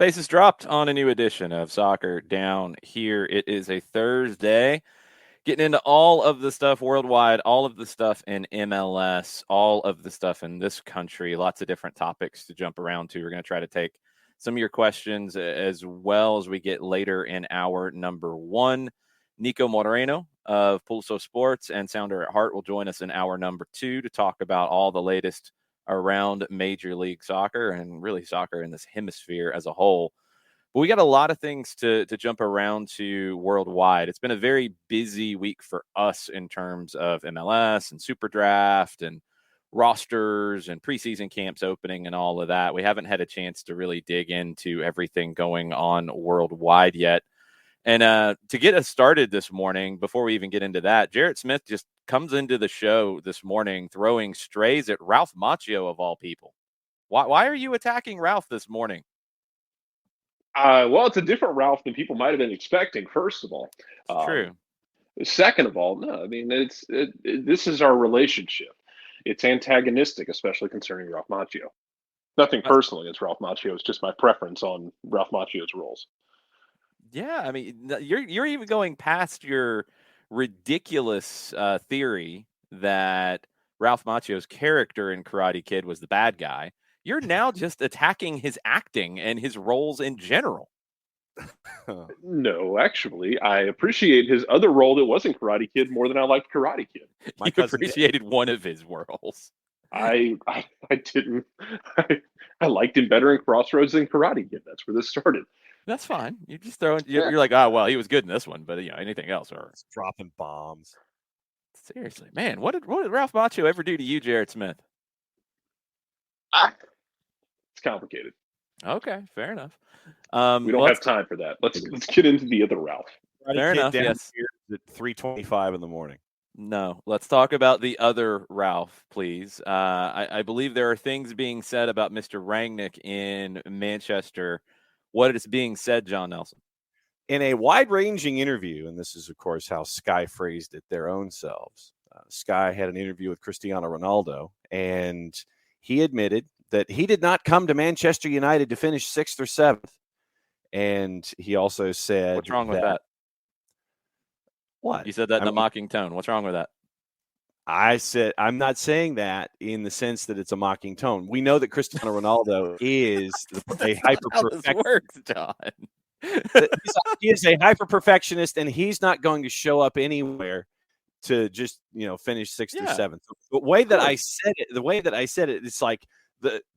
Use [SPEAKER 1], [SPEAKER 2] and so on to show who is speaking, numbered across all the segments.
[SPEAKER 1] Bases dropped on a new edition of Soccer Down Here. It is a Thursday. Getting into all of the stuff worldwide, all of the stuff in MLS, all of the stuff in this country. Lots of different topics to jump around to. We're going to try to take some of your questions as well as we get later in hour number one. Niko Moreno of Pulso Sports and Sounder at Heart will join us in hour number two to talk about all the latest around Major League Soccer and really soccer in this hemisphere as a whole. But we got a lot of things to jump around to worldwide. It's been a very busy week for us in terms of MLS and Super Draft and rosters and preseason camps opening and all of that. We haven't had a chance to really dig into everything going on worldwide yet. And to get us started this morning, before we even get into that, Jarrett Smith just comes into the show this morning throwing strays at Ralph Macchio, of all people. Why are you attacking Ralph this morning?
[SPEAKER 2] Well, it's a different Ralph than people might have been expecting, first of all.
[SPEAKER 1] It's true.
[SPEAKER 2] Second of all, no, I mean, this is our relationship. It's antagonistic, especially concerning Ralph Macchio. Nothing personal against Ralph Macchio. It's just my preference on Ralph Macchio's roles.
[SPEAKER 1] Yeah, I mean, you're even going past your ridiculous theory that Ralph Macchio's character in Karate Kid was the bad guy. You're now just attacking his acting and his roles in general.
[SPEAKER 2] No, actually, I appreciate his other role that wasn't Karate Kid more than I liked Karate Kid.
[SPEAKER 1] You appreciated one of his roles.
[SPEAKER 2] I didn't. I liked him better in Crossroads than Karate Kid. That's where this started.
[SPEAKER 1] That's fine. You just throwing. You're like, oh well, he was good in this one, but anything else or
[SPEAKER 3] dropping bombs.
[SPEAKER 1] Seriously, man, what did Ralph Macchio ever do to you, Jarrett Smith?
[SPEAKER 2] It's complicated.
[SPEAKER 1] Okay, fair enough.
[SPEAKER 2] We don't have time for that. Let's get into the other Ralph.
[SPEAKER 1] Fair enough. Yes.
[SPEAKER 3] At 3:25 in the morning.
[SPEAKER 1] No, let's talk about the other Ralph, please. I believe there are things being said about Mr. Rangnick in Manchester. What is being said, John Nelson?
[SPEAKER 3] In a wide-ranging interview, and this is, of course, how Sky phrased it their own selves, Sky had an interview with Cristiano Ronaldo, and he admitted that he did not come to Manchester United to finish 6th or 7th. And he also said...
[SPEAKER 1] What's wrong with that?
[SPEAKER 3] What?
[SPEAKER 1] You said that in a mocking tone. What's wrong with that?
[SPEAKER 3] I said, I'm not saying that in the sense that it's a mocking tone. We know that Cristiano Ronaldo is a hyper-perfectionist.
[SPEAKER 1] John.
[SPEAKER 3] He is a hyper-perfectionist, and he's not going to show up anywhere to just, finish 6th or 7th. The way that I said it, it's like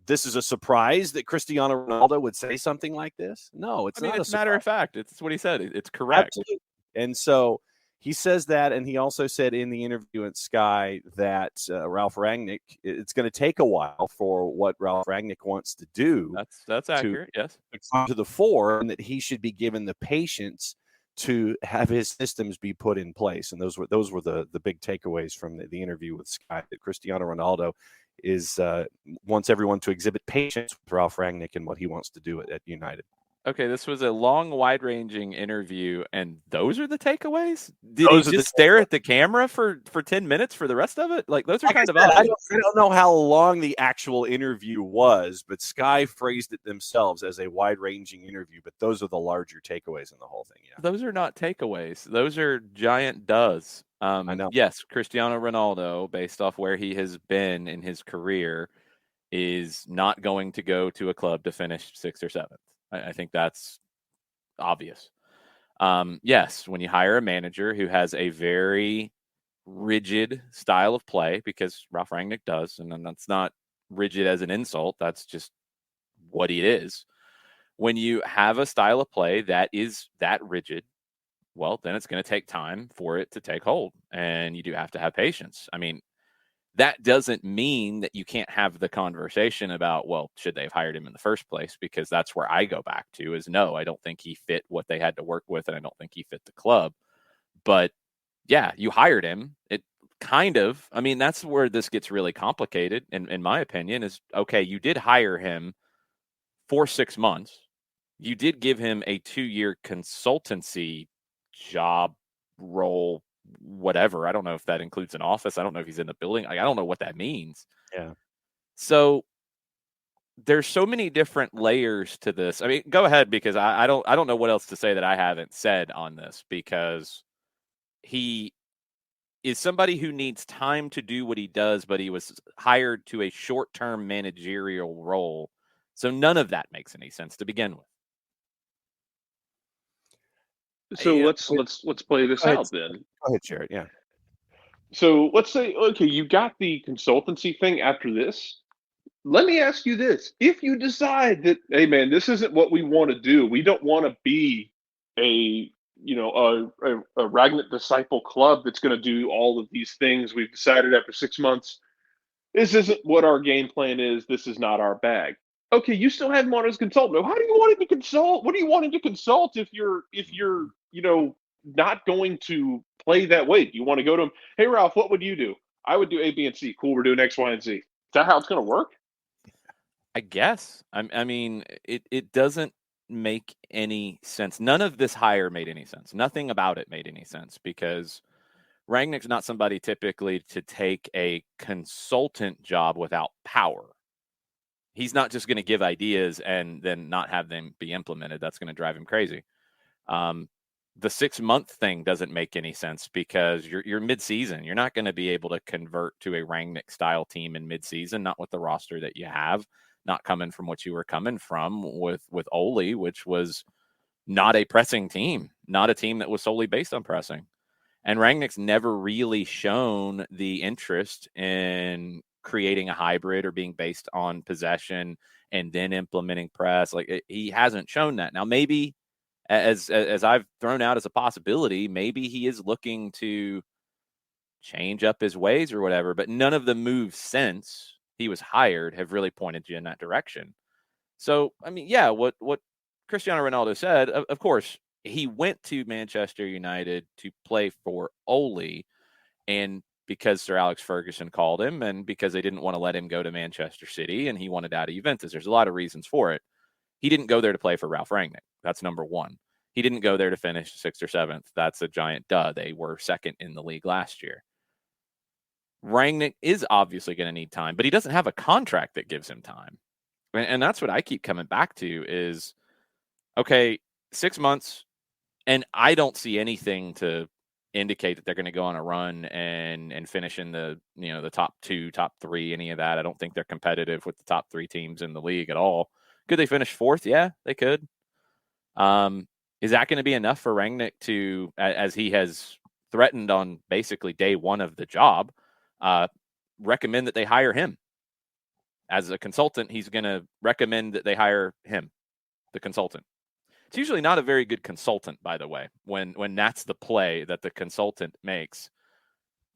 [SPEAKER 3] this is a surprise that Cristiano Ronaldo would say something like this. No, it's not.
[SPEAKER 1] It's a matter of fact. It's what he said. It's correct.
[SPEAKER 3] Absolutely. And so he says that, and he also said in the interview at Sky that Ralph Rangnick, it's going to take a while for what Ralph Rangnick wants to do.
[SPEAKER 1] That's accurate, yes.
[SPEAKER 3] To come to the fore, and that he should be given the patience to have his systems be put in place. And those were the big takeaways from the interview with Sky, that Cristiano Ronaldo wants everyone to exhibit patience with Ralph Rangnick and what he wants to do at United.
[SPEAKER 1] Okay, this was a long, wide-ranging interview, and those are the takeaways? Did he just stare at the camera for 10 minutes for the rest of it? Like, those are kind of odd.
[SPEAKER 3] I don't know how long the actual interview was, but Sky phrased it themselves as a wide-ranging interview, but those are the larger takeaways in the whole thing, yeah.
[SPEAKER 1] Those are not takeaways. Those are giant does.
[SPEAKER 3] I know.
[SPEAKER 1] Yes, Cristiano Ronaldo, based off where he has been in his career, is not going to go to a club to finish 6th or 7th. I think that's obvious. Yes, when you hire a manager who has a very rigid style of play, because Ralph Rangnick does, and that's not rigid as an insult, that's just what he is. When you have a style of play that is that rigid, well, then it's going to take time for it to take hold, and you do have to have patience. I mean, that doesn't mean that you can't have the conversation about, well, should they have hired him in the first place? Because that's where I go back to is no, I don't think he fit what they had to work with, and I don't think he fit the club. But yeah, you hired him. It kind of, I mean, that's where this gets really complicated, in my opinion, is, okay, you did hire him for 6 months. You did give him a 2-year consultancy job role, whatever. I don't know if that includes an office. I don't know if he's in the building. I don't know what that means.
[SPEAKER 3] Yeah.
[SPEAKER 1] So there's so many different layers to this. I mean, go ahead, because I don't know what else to say that I haven't said on this, because he is somebody who needs time to do what he does, but he was hired to a short-term managerial role. So none of that makes any sense to begin with.
[SPEAKER 2] So
[SPEAKER 3] Yeah.
[SPEAKER 2] let's play this
[SPEAKER 3] Go ahead.
[SPEAKER 2] out then.
[SPEAKER 3] Go ahead, Jared. Yeah.
[SPEAKER 2] So let's say, okay, you got the consultancy thing after this. Let me ask you this. If you decide that, hey man, this isn't what we want to do, we don't want to be a a Ragnet disciple club that's going to do all of these things. We've decided after 6 months, this isn't what our game plan is. This is not our bag. Okay, you still have him on as a consultant. How do you want him to consult? What do you want him to consult if you're not going to play that way? Do you want to go to him? Hey Ralph, what would you do? I would do A, B, and C. Cool, we're doing X, Y, and Z. Is that how it's going to work?
[SPEAKER 1] I guess. I mean, it doesn't make any sense. None of this hire made any sense. Nothing about it made any sense, because Rangnick's not somebody typically to take a consultant job without power. He's not just going to give ideas and then not have them be implemented. That's going to drive him crazy. The 6-month thing doesn't make any sense, because you're mid-season. You're not going to be able to convert to a Rangnick style team in mid-season, not with the roster that you have, not coming from what you were coming from with Ole, which was not a pressing team, not a team that was solely based on pressing. And Rangnick's never really shown the interest in creating a hybrid or being based on possession and then implementing press. He hasn't shown that. Now, maybe, as I've thrown out as a possibility, maybe he is looking to change up his ways or whatever, but none of the moves since he was hired have really pointed you in that direction. So, I mean, yeah, what Cristiano Ronaldo said, of course, he went to Manchester United to play for Ole, and because Sir Alex Ferguson called him, and because they didn't want to let him go to Manchester City, and he wanted out of Juventus. There's a lot of reasons for it. He didn't go there to play for Ralph Rangnick. That's number one. He didn't go there to finish 6th or 7th. That's a giant duh. They were 2nd in the league last year. Rangnick is obviously going to need time, but he doesn't have a contract that gives him time. And that's what I keep coming back to is, okay, 6 months, and I don't see anything to indicate that they're going to go on a run and finish in the top 2, top 3, any of that. I don't think they're competitive with the top 3 teams in the league at all. Could they finish 4th? Yeah, they could. Is that going to be enough for Rangnick to, as he has threatened on basically day one of the job, recommend that they hire him? As a consultant, he's going to recommend that they hire him, the consultant. It's usually not a very good consultant, by the way, when that's the play that the consultant makes.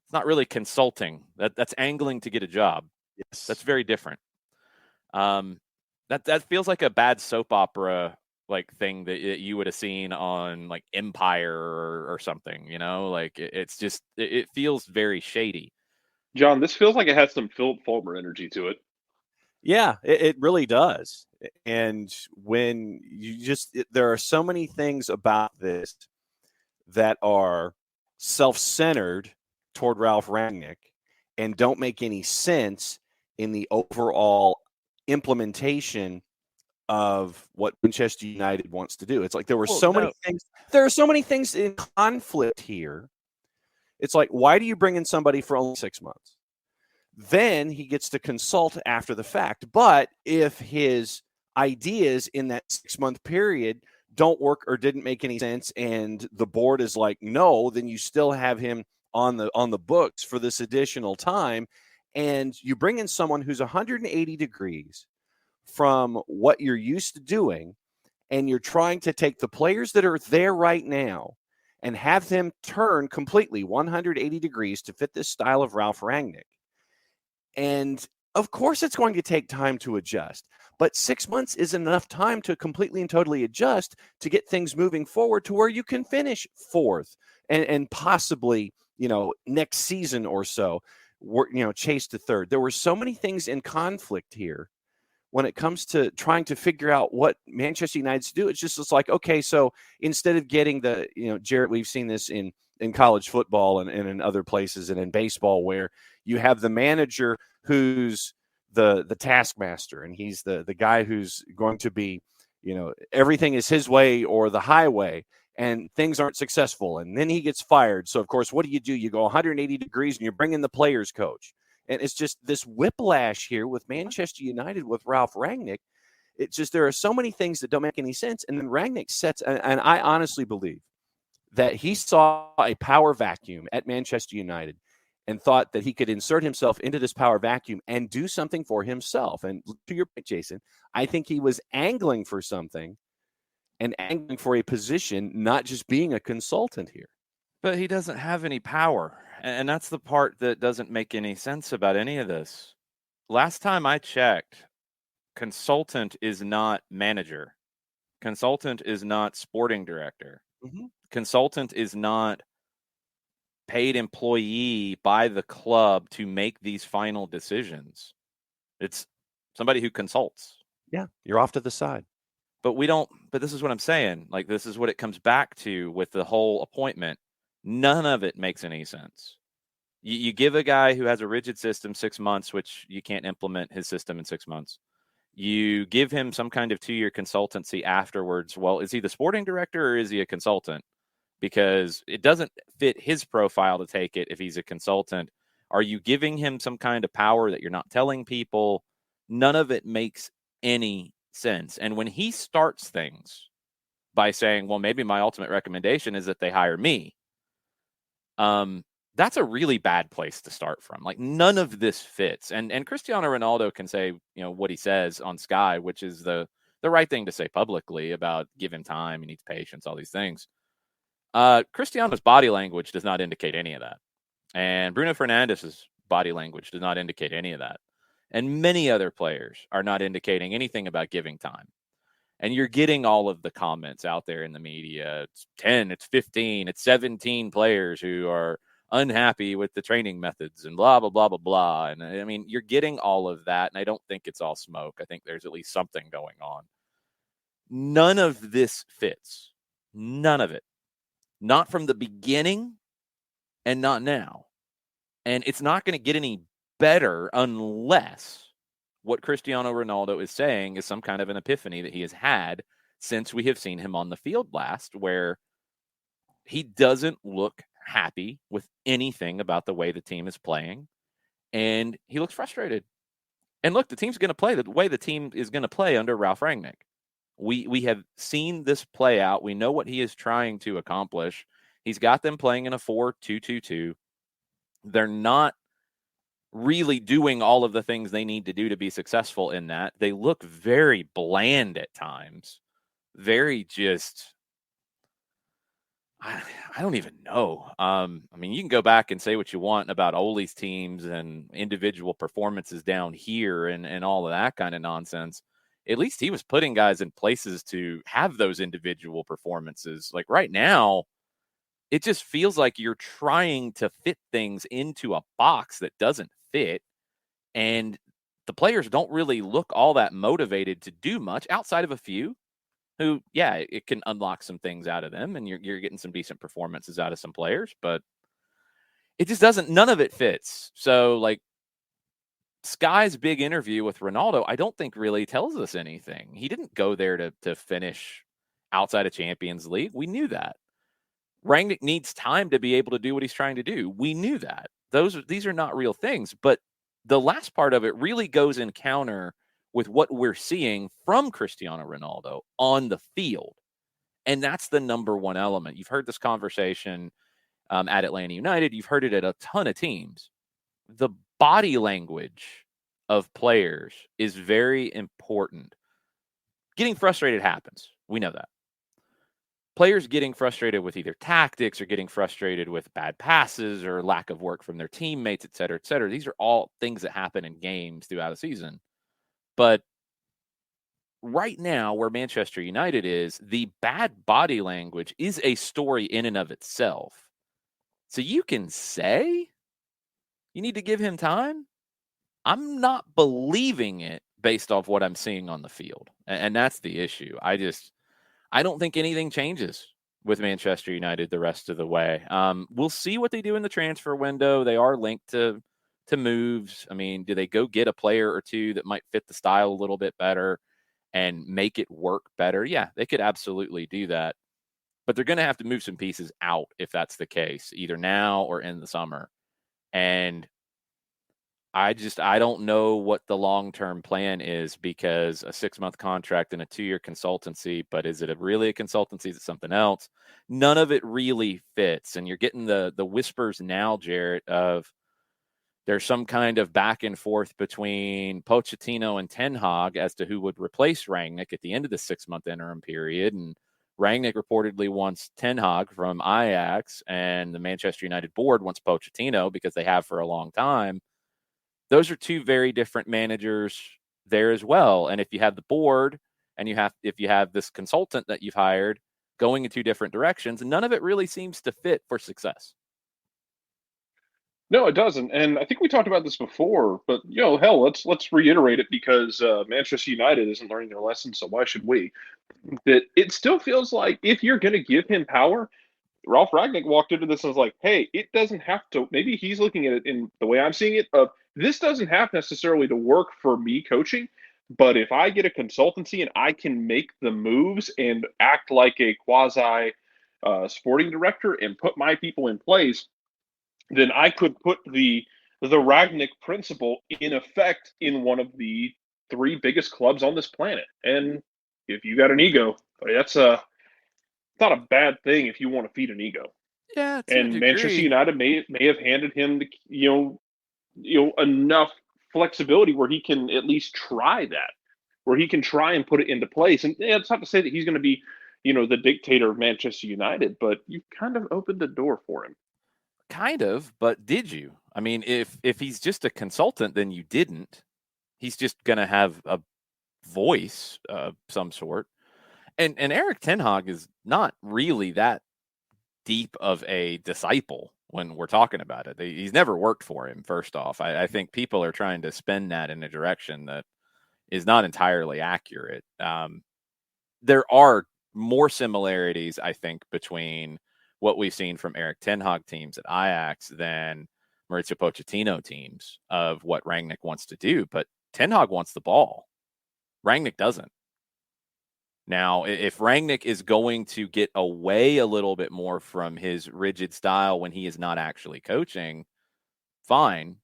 [SPEAKER 1] It's not really consulting. That's angling to get a job.
[SPEAKER 3] Yes.
[SPEAKER 1] That's very different. That feels like a bad soap opera thing that you would have seen on Empire or something, it's just, it feels very shady.
[SPEAKER 2] John, this feels like it has some Philip Fulmer energy to it.
[SPEAKER 3] Yeah, it really does. And when there are so many things about this that are self-centered toward Ralph Rangnick and don't make any sense in the overall implementation of what Manchester United wants to do. It's like there are so many things in conflict here. It's like, why do you bring in somebody for only 6 months? Then he gets to consult after the fact. But if his ideas in that 6-month period don't work or didn't make any sense, and the board is like, no, then you still have him on the books for this additional time. And you bring in someone who's 180 degrees from what you're used to doing, and you're trying to take the players that are there right now and have them turn completely 180 degrees to fit this style of Ralph Rangnick. And of course, it's going to take time to adjust, but 6 months is enough time to completely and totally adjust to get things moving forward to where you can finish 4th and possibly, next season or so, chase to 3rd. There were so many things in conflict here when it comes to trying to figure out what Manchester United's do. It's like, okay, so instead of getting Jarrett, we've seen this in college football and in other places and in baseball, where you have the manager who's the taskmaster, and he's the guy who's going to be, everything is his way or the highway, and things aren't successful, and then he gets fired. So of course, what do? You go 180 degrees and you bring in the players coach. And it's just this whiplash here with Manchester United with Ralph Rangnick. It's just, there are so many things that don't make any sense. And then Rangnick sets, and I honestly believe that he saw a power vacuum at Manchester United and thought that he could insert himself into this power vacuum and do something for himself. And to your point, Jason, I think he was angling for something and angling for a position, not just being a consultant here.
[SPEAKER 1] But he doesn't have any power. And that's the part that doesn't make any sense about any of this. Last time I checked, consultant is not manager. Consultant is not sporting director.
[SPEAKER 3] Mm-hmm.
[SPEAKER 1] Consultant is not paid employee by the club to make these final decisions. It's somebody who consults.
[SPEAKER 3] Yeah, you're off to the side.
[SPEAKER 1] But this is what I'm saying. Like, this is what it comes back to with the whole appointment. None of it makes any sense. You give a guy who has a rigid system 6 months, which you can't implement his system in 6 months. You give him some kind of 2-year consultancy afterwards. Well, is he the sporting director or is he a consultant? Because it doesn't fit his profile to take it if he's a consultant. Are you giving him some kind of power that you're not telling people? None of it makes any sense. And when he starts things by saying, well, maybe my ultimate recommendation is that they hire me, that's a really bad place to start from. Like, none of this fits. And Cristiano Ronaldo can say, what he says on Sky, which is the right thing to say publicly about give him time, he needs patience, all these things. Cristiano's body language does not indicate any of that. And Bruno Fernandes's body language does not indicate any of that. And many other players are not indicating anything about giving time. And you're getting all of the comments out there in the media. It's 10, it's 15, it's 17 players who are unhappy with the training methods and blah, blah, blah, blah, blah. And I mean, you're getting all of that. And I don't think it's all smoke. I think there's at least something going on. None of this fits. None of it. Not from the beginning and not now. And it's not going to get any better unless what Cristiano Ronaldo is saying is some kind of an epiphany that he has had since we have seen him on the field last, where he doesn't look happy with anything about the way the team is playing, and he looks frustrated. And look, the team's going to play the way the team is going to play under Ralph Rangnick. We have seen this play out. We know what he is trying to accomplish. He's got them playing in a 4-2-2-2. They're not really doing all of the things they need to do to be successful in that. They look very bland at times. Very just, I don't even know. I mean, you can go back and say what you want about Ole's teams and individual performances down here and all of that kind of nonsense. At least he was putting guys in places to have those individual performances. Like right now, it just feels like you're trying to fit things into a box that doesn't fit. And the players don't really look all that motivated to do much outside of a few who, yeah, it can unlock some things out of them. And you're getting some decent performances out of some players, but it just doesn't, none of it fits. So like Sky's big interview with Ronaldo, I don't think really tells us anything. He didn't go there to finish outside of Champions League. We knew that. Rangnick needs time to be able to do what he's trying to do. We knew that. These are not real things. But the last part of it really goes in counter with what we're seeing from Cristiano Ronaldo on the field. And that's the number one element. You've heard this conversation at Atlanta United. You've heard it at a ton of teams. The body language of players is very important. Getting frustrated happens. We know that. Players getting frustrated with either tactics or getting frustrated with bad passes or lack of work from their teammates, et cetera, et cetera. These are all things that happen in games throughout a season. But right now, where Manchester United is, the bad body language is a story in and of itself. So you can say you need to give him time. I'm not believing it based off what I'm seeing on the field. And that's the issue. I don't think anything changes with Manchester United the rest of the way. We'll see what they do in the transfer window. They are linked to to moves? I mean, do they go get a player or two that might fit the style a little bit better and make it work better? Yeah, they could absolutely do that. But they're going to have to move some pieces out if that's the case, either now or in the summer. And I don't know what the long-term plan is, because a 6-month contract and a 2-year consultancy, but is it really a consultancy? Is it something else? None of it really fits. And you're getting the whispers now, Jarrett, of there's some kind of back and forth between Pochettino and Ten Hag as to who would replace Rangnick at the end of the 6-month interim period. And Rangnick reportedly wants Ten Hag from Ajax, and the Manchester United board wants Pochettino because they have for a long time. Those are two very different managers there as well. And if you have the board and if you have this consultant that you've hired going in two different directions, none of it really seems to fit for success.
[SPEAKER 2] No, it doesn't. And I think we talked about this before, but hell, let's reiterate it, because Manchester United isn't learning their lesson, so why should we? That it still feels like if you're going to give him power, Ralph Ragnick walked into this and was like, hey, it doesn't have to. Maybe he's looking at it in the way I'm seeing it. This doesn't have necessarily to work for me coaching, but if I get a consultancy and I can make the moves and act like a quasi sporting director and put my people in place, then I could put the Ragnick principle in effect in one of the 3 biggest clubs on this planet. And if you got an ego, that's not a bad thing if you want to feed an ego.
[SPEAKER 1] Yeah,
[SPEAKER 2] and Manchester United may have handed him enough flexibility where he can at least try that, where he can try and put it into place. And it's not to say that he's going to be, the dictator of Manchester United, but you kind of opened the door for him.
[SPEAKER 1] Kind of, but did you? I mean, if he's just a consultant, then you didn't. He's just going to have a voice of some sort. And Eric Ten Hag is not really that deep of a disciple when we're talking about it. He's never worked for him, first off. I think people are trying to spin that in a direction that is not entirely accurate. There are more similarities, I think, between what we've seen from Eric Ten Hag teams at Ajax than Mauricio Pochettino teams of what Rangnick wants to do. But Ten Hag wants the ball. Rangnick doesn't. Now, if Rangnick is going to get away a little bit more from his rigid style when he is not actually coaching, fine.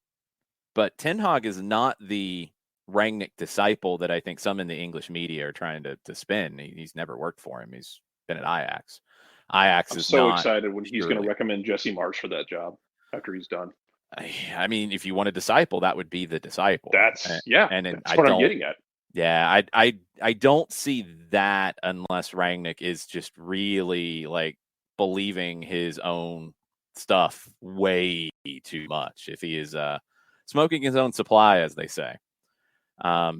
[SPEAKER 1] But Ten Hag is not the Rangnick disciple that I think some in the English media are trying to spin. He's never worked for him. He's been at Ajax.
[SPEAKER 2] I'm so excited when he's going to recommend Jesse Marsch for that job after he's done.
[SPEAKER 1] I mean, if you want a disciple, that would be the disciple.
[SPEAKER 2] That's what I'm getting at.
[SPEAKER 1] Yeah, I don't see that unless Rangnick is just really like believing his own stuff way too much. If he is smoking his own supply, as they say,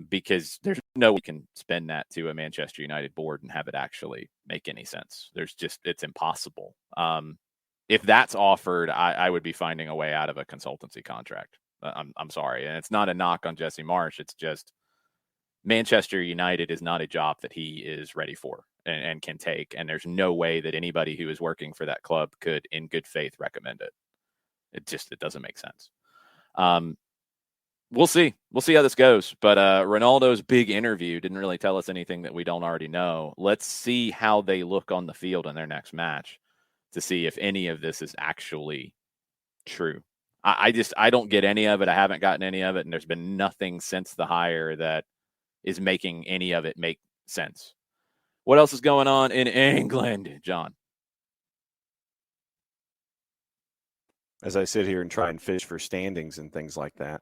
[SPEAKER 1] because there's no way you can spin that to a Manchester United board and have it actually make any sense. It's impossible. If that's offered, I would be finding a way out of a consultancy contract. I'm sorry, and it's not a knock on Jesse Marsch. It's just Manchester United is not a job that he is ready for and can take. And there's no way that anybody who is working for that club could, in good faith, recommend it. It doesn't make sense. We'll see. We'll see how this goes. But Ronaldo's big interview didn't really tell us anything that we don't already know. Let's see how they look on the field in their next match to see if any of this is actually true. I don't get any of it. I haven't gotten any of it. And there's been nothing since the hire that is making any of it make sense. What else is going on in England, John?
[SPEAKER 3] As I sit here and try and fish for standings and things like that,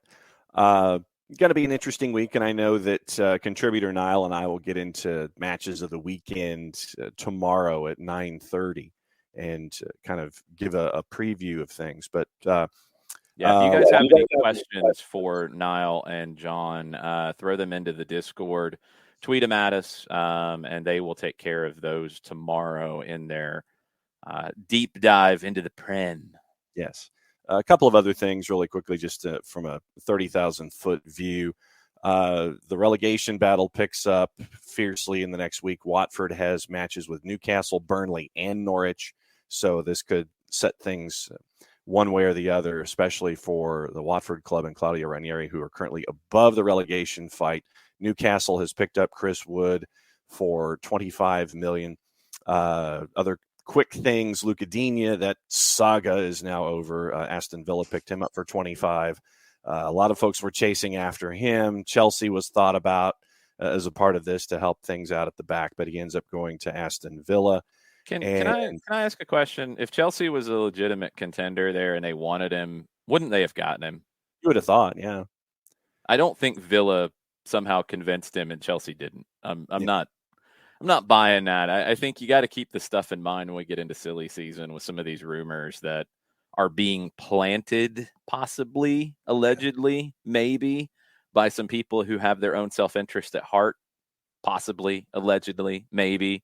[SPEAKER 3] going to be an interesting week. And I know that contributor Niall and I will get into matches of the weekend tomorrow at 9:30 and kind of give a preview of things. But
[SPEAKER 1] yeah, if you guys have any questions for Niall and John, throw them into the Discord, tweet them at us, and they will take care of those tomorrow in their deep dive into the Prem.
[SPEAKER 3] Yes. A couple of other things really quickly, just from a 30,000-foot view. The relegation battle picks up fiercely in the next week. Watford has matches with Newcastle, Burnley, and Norwich, so this could set things one way or the other, especially for the Watford club and Claudio Ranieri, who are currently above the relegation fight. Newcastle has picked up Chris Wood for $25 million. Other quick things, Luca Digne, that saga is now over. Aston Villa picked him up for 25. A lot of folks were chasing after him. Chelsea was thought about as a part of this to help things out at the back, but he ends up going to Aston Villa.
[SPEAKER 1] Can I ask a question? If Chelsea was a legitimate contender there and they wanted him, wouldn't they have gotten him?
[SPEAKER 3] You would have thought, yeah.
[SPEAKER 1] I don't think Villa somehow convinced him and Chelsea didn't. I'm
[SPEAKER 3] Yeah.
[SPEAKER 1] not buying that. I think you got to keep the stuff in mind when we get into silly season with some of these rumors that are being planted, possibly, allegedly, maybe, by some people who have their own self-interest at heart, possibly, allegedly, maybe.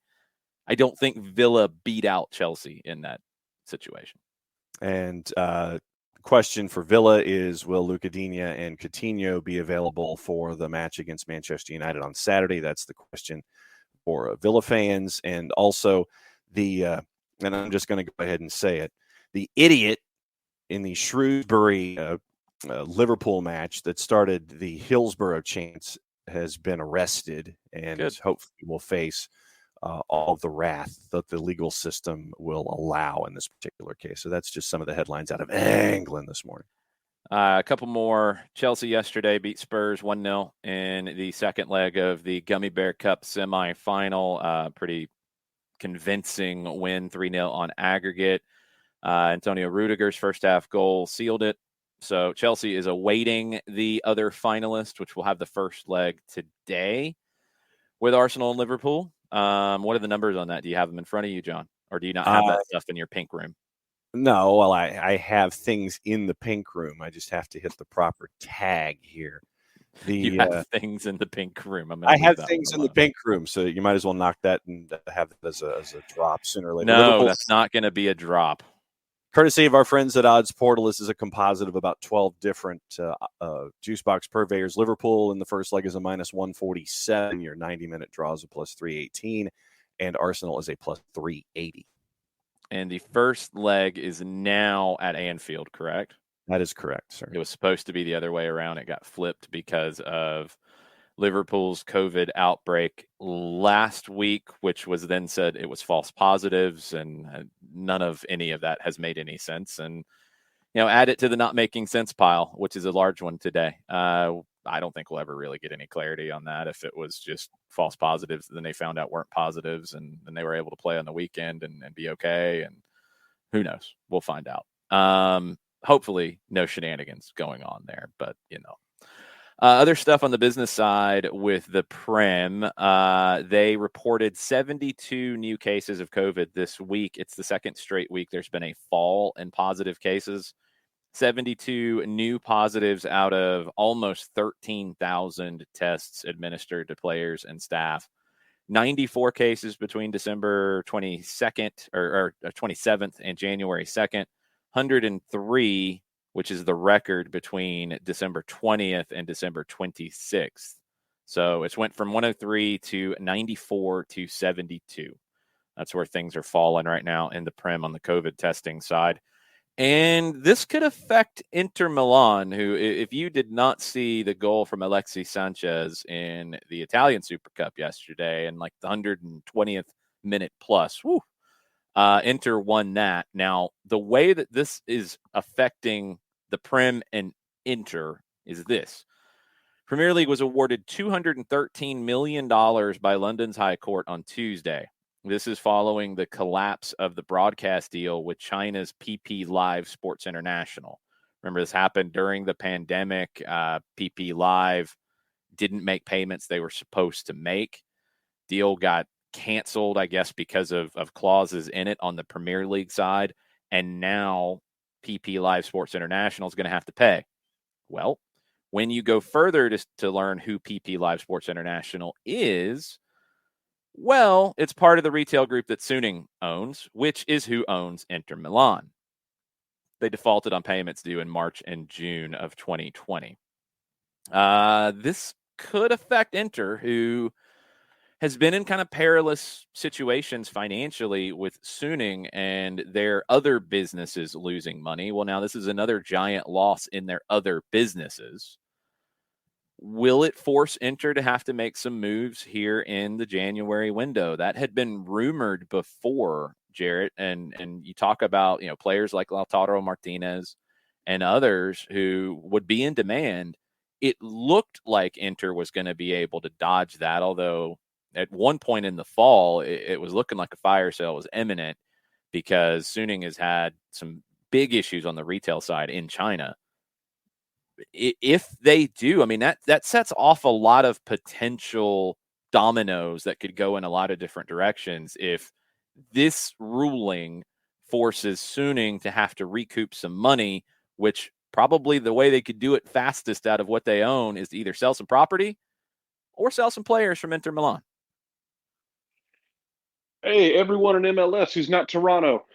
[SPEAKER 1] I don't think Villa beat out Chelsea in that situation.
[SPEAKER 3] And question for Villa is, will Luca Digne and Coutinho be available for the match against Manchester United on Saturday? That's the question for Villa fans. And also and I'm just going to go ahead and say it, the idiot in the Shrewsbury Liverpool match that started the Hillsborough chants has been arrested and hopefully will face all of the wrath that the legal system will allow in this particular case. So that's just some of the headlines out of England this morning.
[SPEAKER 1] A couple more. Chelsea yesterday beat Spurs 1-0 in the second leg of the Gummy Bear Cup semifinal. Pretty convincing win, 3-0 on aggregate. Antonio Rudiger's first half goal sealed it. So Chelsea is awaiting the other finalist, which will have the first leg today with Arsenal and Liverpool. What are the numbers on that? Do you have them in front of you, John? Or do you not have that stuff in your pink room?
[SPEAKER 3] No, well, I have things in the pink room. I just have to hit the proper tag here.
[SPEAKER 1] You have things in the pink room.
[SPEAKER 3] I have things in the pink room, so you might as well knock that and have it as a drop sooner or later.
[SPEAKER 1] No, that's not going to be a drop.
[SPEAKER 3] Courtesy of our friends at Odds Portal, this is a composite of about 12 different juice box purveyors. Liverpool in the first leg is a minus 147. Your 90-minute draw is a plus 318. And Arsenal is a plus 380.
[SPEAKER 1] And the first leg is now at Anfield, correct?
[SPEAKER 3] That is correct, sir.
[SPEAKER 1] It was supposed to be the other way around. It got flipped because of Liverpool's COVID outbreak last week, which was then said it was false positives, and none of any of that has made any sense. And, add it to the not making sense pile, which is a large one today. I don't think we'll ever really get any clarity on that. If it was just false positives, then they found out weren't positives, and then they were able to play on the weekend and be okay. And who knows? We'll find out. Hopefully no shenanigans going on there, but other stuff on the business side with the Prem, they reported 72 new cases of COVID this week. It's the second straight week there's been a fall in positive cases. 72 new positives out of almost 13,000 tests administered to players and staff. 94 cases between December 22nd or 27th and January 2nd. 103, which is the record between December 20th and December 26th. So it's went from 103 to 94 to 72. That's where things are falling right now in the Prem on the COVID testing side. And this could affect Inter Milan, who, if you did not see the goal from Alexis Sanchez in the Italian Super Cup yesterday and like the 120th minute plus, Inter won that. Now, the way that this is affecting the Prem and Inter is this. Premier League was awarded $213 million by London's High Court on Tuesday. This is following the collapse of the broadcast deal with China's PP Live Sports International. Remember, this happened during the pandemic. PP Live didn't make payments they were supposed to make. Deal got canceled, I guess, because of clauses in it on the Premier League side. And now PP Live Sports International is going to have to pay. Well, when you go further to learn who PP Live Sports International is, well, it's part of the retail group that Suning owns, which is who owns Inter Milan. They defaulted on payments due in March and June of 2020. This could affect Inter, who has been in kind of perilous situations financially with Suning and their other businesses losing money. Well, now this is another giant loss in their other businesses. Will it force Inter to have to make some moves here in the January window? That had been rumored before, Jarrett, and you talk about, players like Lautaro Martinez and others who would be in demand. It looked like Inter was going to be able to dodge that, although at one point in the fall, it was looking like a fire sale was imminent because Suning has had some big issues on the retail side in China. If they do, I mean, that sets off a lot of potential dominoes that could go in a lot of different directions. If this ruling forces Suning to have to recoup some money, which probably the way they could do it fastest out of what they own is to either sell some property or sell some players from Inter Milan.
[SPEAKER 2] Hey, everyone in MLS who's not Toronto,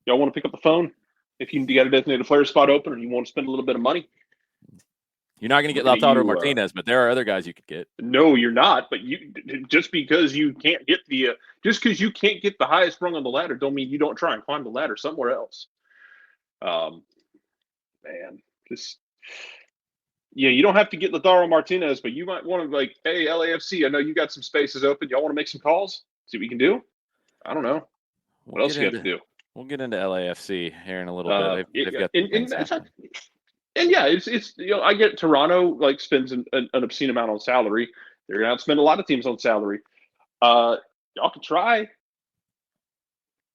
[SPEAKER 2] y'all want to pick up the phone? If you got a designated player spot open and you want to spend a little bit of money,
[SPEAKER 1] you're not going to get Lautaro Martinez, but there are other guys you could get.
[SPEAKER 2] No, you're not. But just because you can't get the highest rung on the ladder, don't mean you don't try and climb the ladder somewhere else. You don't have to get Lautaro Martinez, but you might want to hey, LAFC, I know you got some spaces open. Y'all want to make some calls? See what we can do? I don't know. What else you got to do?
[SPEAKER 1] We'll get into LAFC here in a little bit. They've got
[SPEAKER 2] it's I get Toronto spends an obscene amount on salary. They're going to outspend a lot of teams on salary. Y'all can try.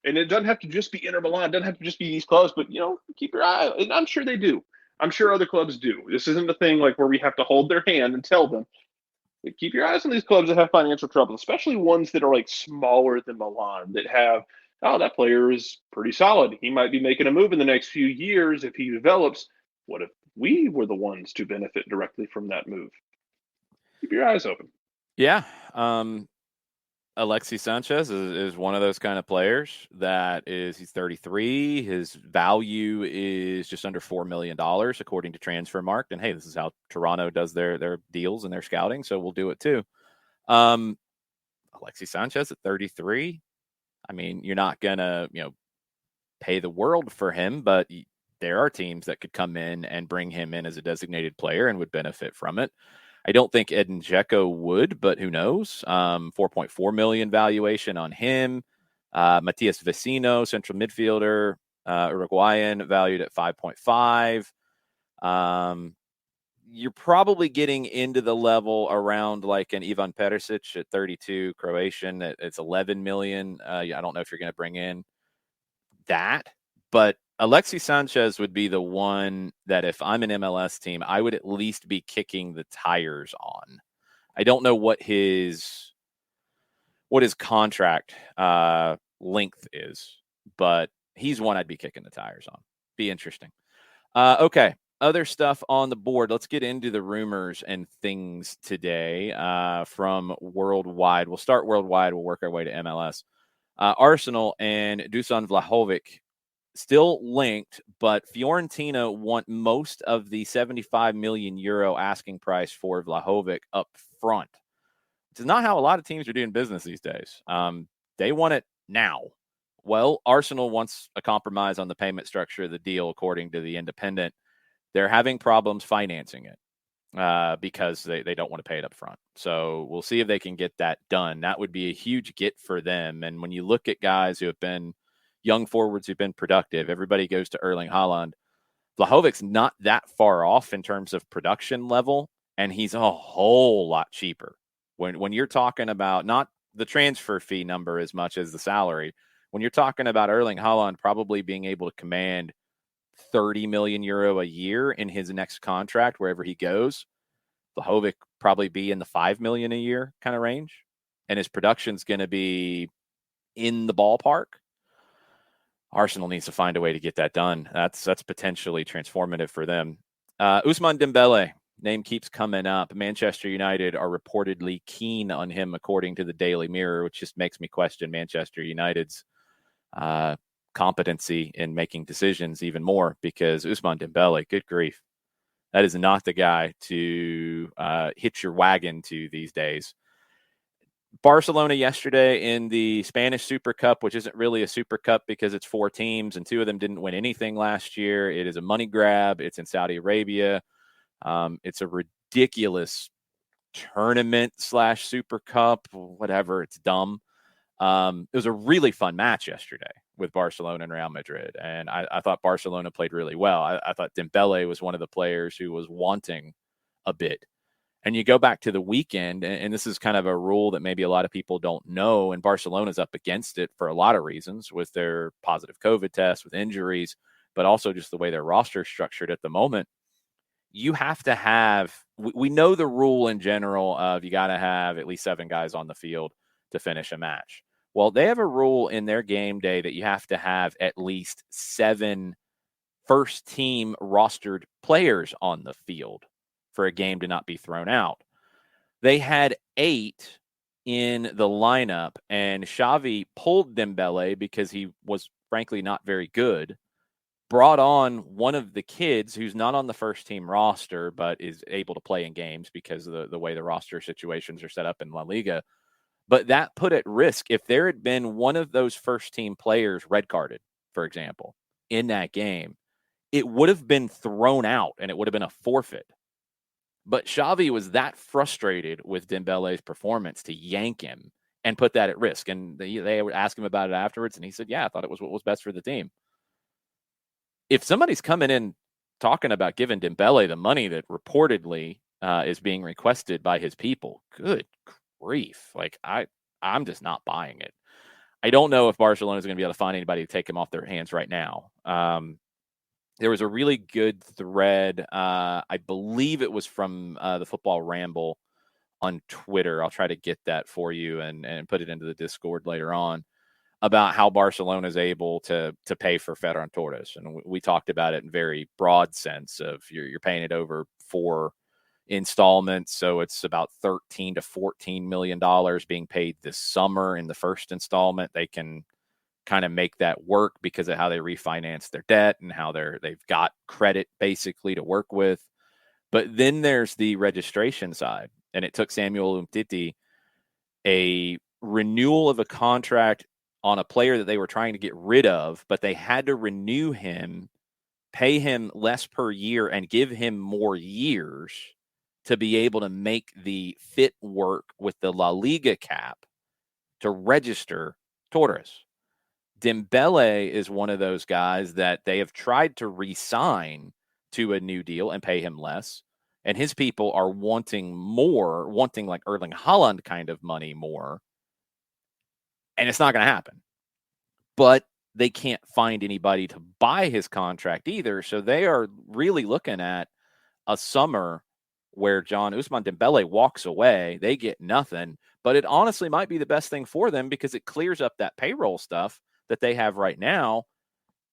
[SPEAKER 2] And it doesn't have to just be Inter Milan. It doesn't have to just be these clubs, but keep your eye. And I'm sure they do. I'm sure other clubs do. This isn't a thing where we have to hold their hand and tell them. But keep your eyes on these clubs that have financial trouble, especially ones that are smaller than Milan, that have, that player is pretty solid. He might be making a move in the next few years if he develops. What if we were the ones to benefit directly from that move? Keep your eyes open.
[SPEAKER 1] Yeah. Alexis Sanchez is one of those kind of players he's 33. His value is just under $4 million, according to Transfermarkt. And hey, this is how Toronto does their deals and their scouting. So we'll do it too. Alexis Sanchez at 33. I mean, you're not going to, pay the world for him, but there are teams that could come in and bring him in as a designated player and would benefit from it. I don't think Edin Dzeko would, but who knows? 4.4 million valuation on him. Matias Vecino, central midfielder, Uruguayan, valued at 5.5. You're probably getting into the level around an Ivan Perisic at 32, Croatian. It's 11 million. I don't know if you're going to bring in that, but Alexis Sanchez would be the one that if I'm an MLS team, I would at least be kicking the tires on. I don't know what his contract length is, but he's one I'd be kicking the tires on. Be interesting. Okay. Other stuff on the board. Let's get into the rumors and things today from worldwide. We'll start worldwide. We'll work our way to MLS. Arsenal and Dusan Vlahovic still linked, but Fiorentina want most of the 75 million euro asking price for Vlahovic up front. Which is not how a lot of teams are doing business these days. They want it now. Well, Arsenal wants a compromise on the payment structure of the deal, according to the Independent. They're having problems financing it because they don't want to pay it up front. So we'll see if they can get that done. That would be a huge get for them. And when you look at guys who have been young forwards who've been productive, everybody goes to Erling Haaland. Vlahovic's not that far off in terms of production level, and he's a whole lot cheaper. When you're talking about not the transfer fee number as much as the salary, when you're talking about Erling Haaland probably being able to command 30 million euro a year in his next contract, wherever he goes, Vlahovic probably be in the 5 million a year kind of range. And his production's going to be in the ballpark. Arsenal needs to find a way to get that done. That's potentially transformative for them. Ousmane Dembele, name keeps coming up. Manchester United are reportedly keen on him, according to the Daily Mirror, which just makes me question Manchester United's competency in making decisions even more, because Ousmane Dembele, good grief, that is not the guy to hitch your wagon to these days. Barcelona yesterday in the Spanish Super Cup, which isn't really a Super Cup because it's 4 teams and 2 of them didn't win anything last year. It is a money grab. It's in Saudi Arabia. It's a ridiculous tournament / Super Cup, whatever. It's dumb. It was a really fun match yesterday with Barcelona and Real Madrid, and I thought Barcelona played really well. I thought Dembele was one of the players who was wanting a bit. And you go back to the weekend, and this is kind of a rule that maybe a lot of people don't know, and Barcelona's up against it for a lot of reasons with their positive COVID tests, with injuries, but also just the way their roster is structured at the moment. You have to have, we know the rule in general of you got to have at least 7 guys on the field to finish a match. Well, they have a rule in their game day that you have to have at least 7 first team rostered players on the field for a game to not be thrown out. They had 8 in the lineup, and Xavi pulled Dembele because he was frankly not very good, brought on one of the kids who's not on the first team roster but is able to play in games because of the way the roster situations are set up in La Liga. But that put at risk, if there had been one of those first team players red carded, for example, in that game, it would have been thrown out and it would have been a forfeit. But Xavi was that frustrated with Dembele's performance to yank him and put that at risk. And they would ask him about it afterwards, and he said, yeah, I thought it was what was best for the team. If somebody's coming in talking about giving Dembele the money that reportedly is being requested by his people, good grief. Like, I'm just not buying it. I don't know if Barcelona is going to be able to find anybody to take him off their hands right now. There was a really good thread. I believe it was from the Football Ramble on Twitter. I'll try to get that for you and put it into the Discord later on, about how Barcelona is able to pay for Ferran Torres. And we talked about it in very broad sense of you're paying it over 4 installments. So it's about $13 to $14 million being paid this summer in the first installment. They can kind of make that work because of how they refinance their debt and how they've got credit basically to work with. But then there's the registration side, and it took Samuel Umtiti a renewal of a contract on a player that they were trying to get rid of, but they had to renew him, pay him less per year, and give him more years to be able to make the fit work with the La Liga cap to register Torres. Dembele is one of those guys that they have tried to re-sign to a new deal and pay him less. And his people are wanting more, wanting like Erling Haaland kind of money more. And it's not going to happen. But they can't find anybody to buy his contract either. So they are really looking at a summer where John Ousmane Dembele walks away. They get nothing. But it honestly might be the best thing for them because it clears up that payroll stuff that they have right now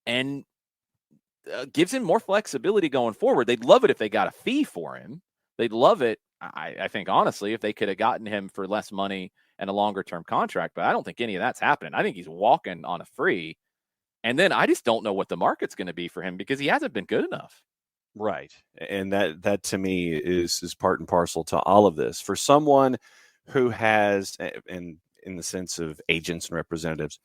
[SPEAKER 1] and gives him more flexibility going forward. They'd love it if they got a fee for him. They'd love it, I think, honestly, if they could have gotten him for less money and a longer-term contract. But I don't think any of that's happening. I think he's walking on a free. And then I just don't know what the market's going to be for him because he hasn't been good enough.
[SPEAKER 3] Right. And that to me is part and parcel to all of this. For someone who has, and in the sense of agents and representatives,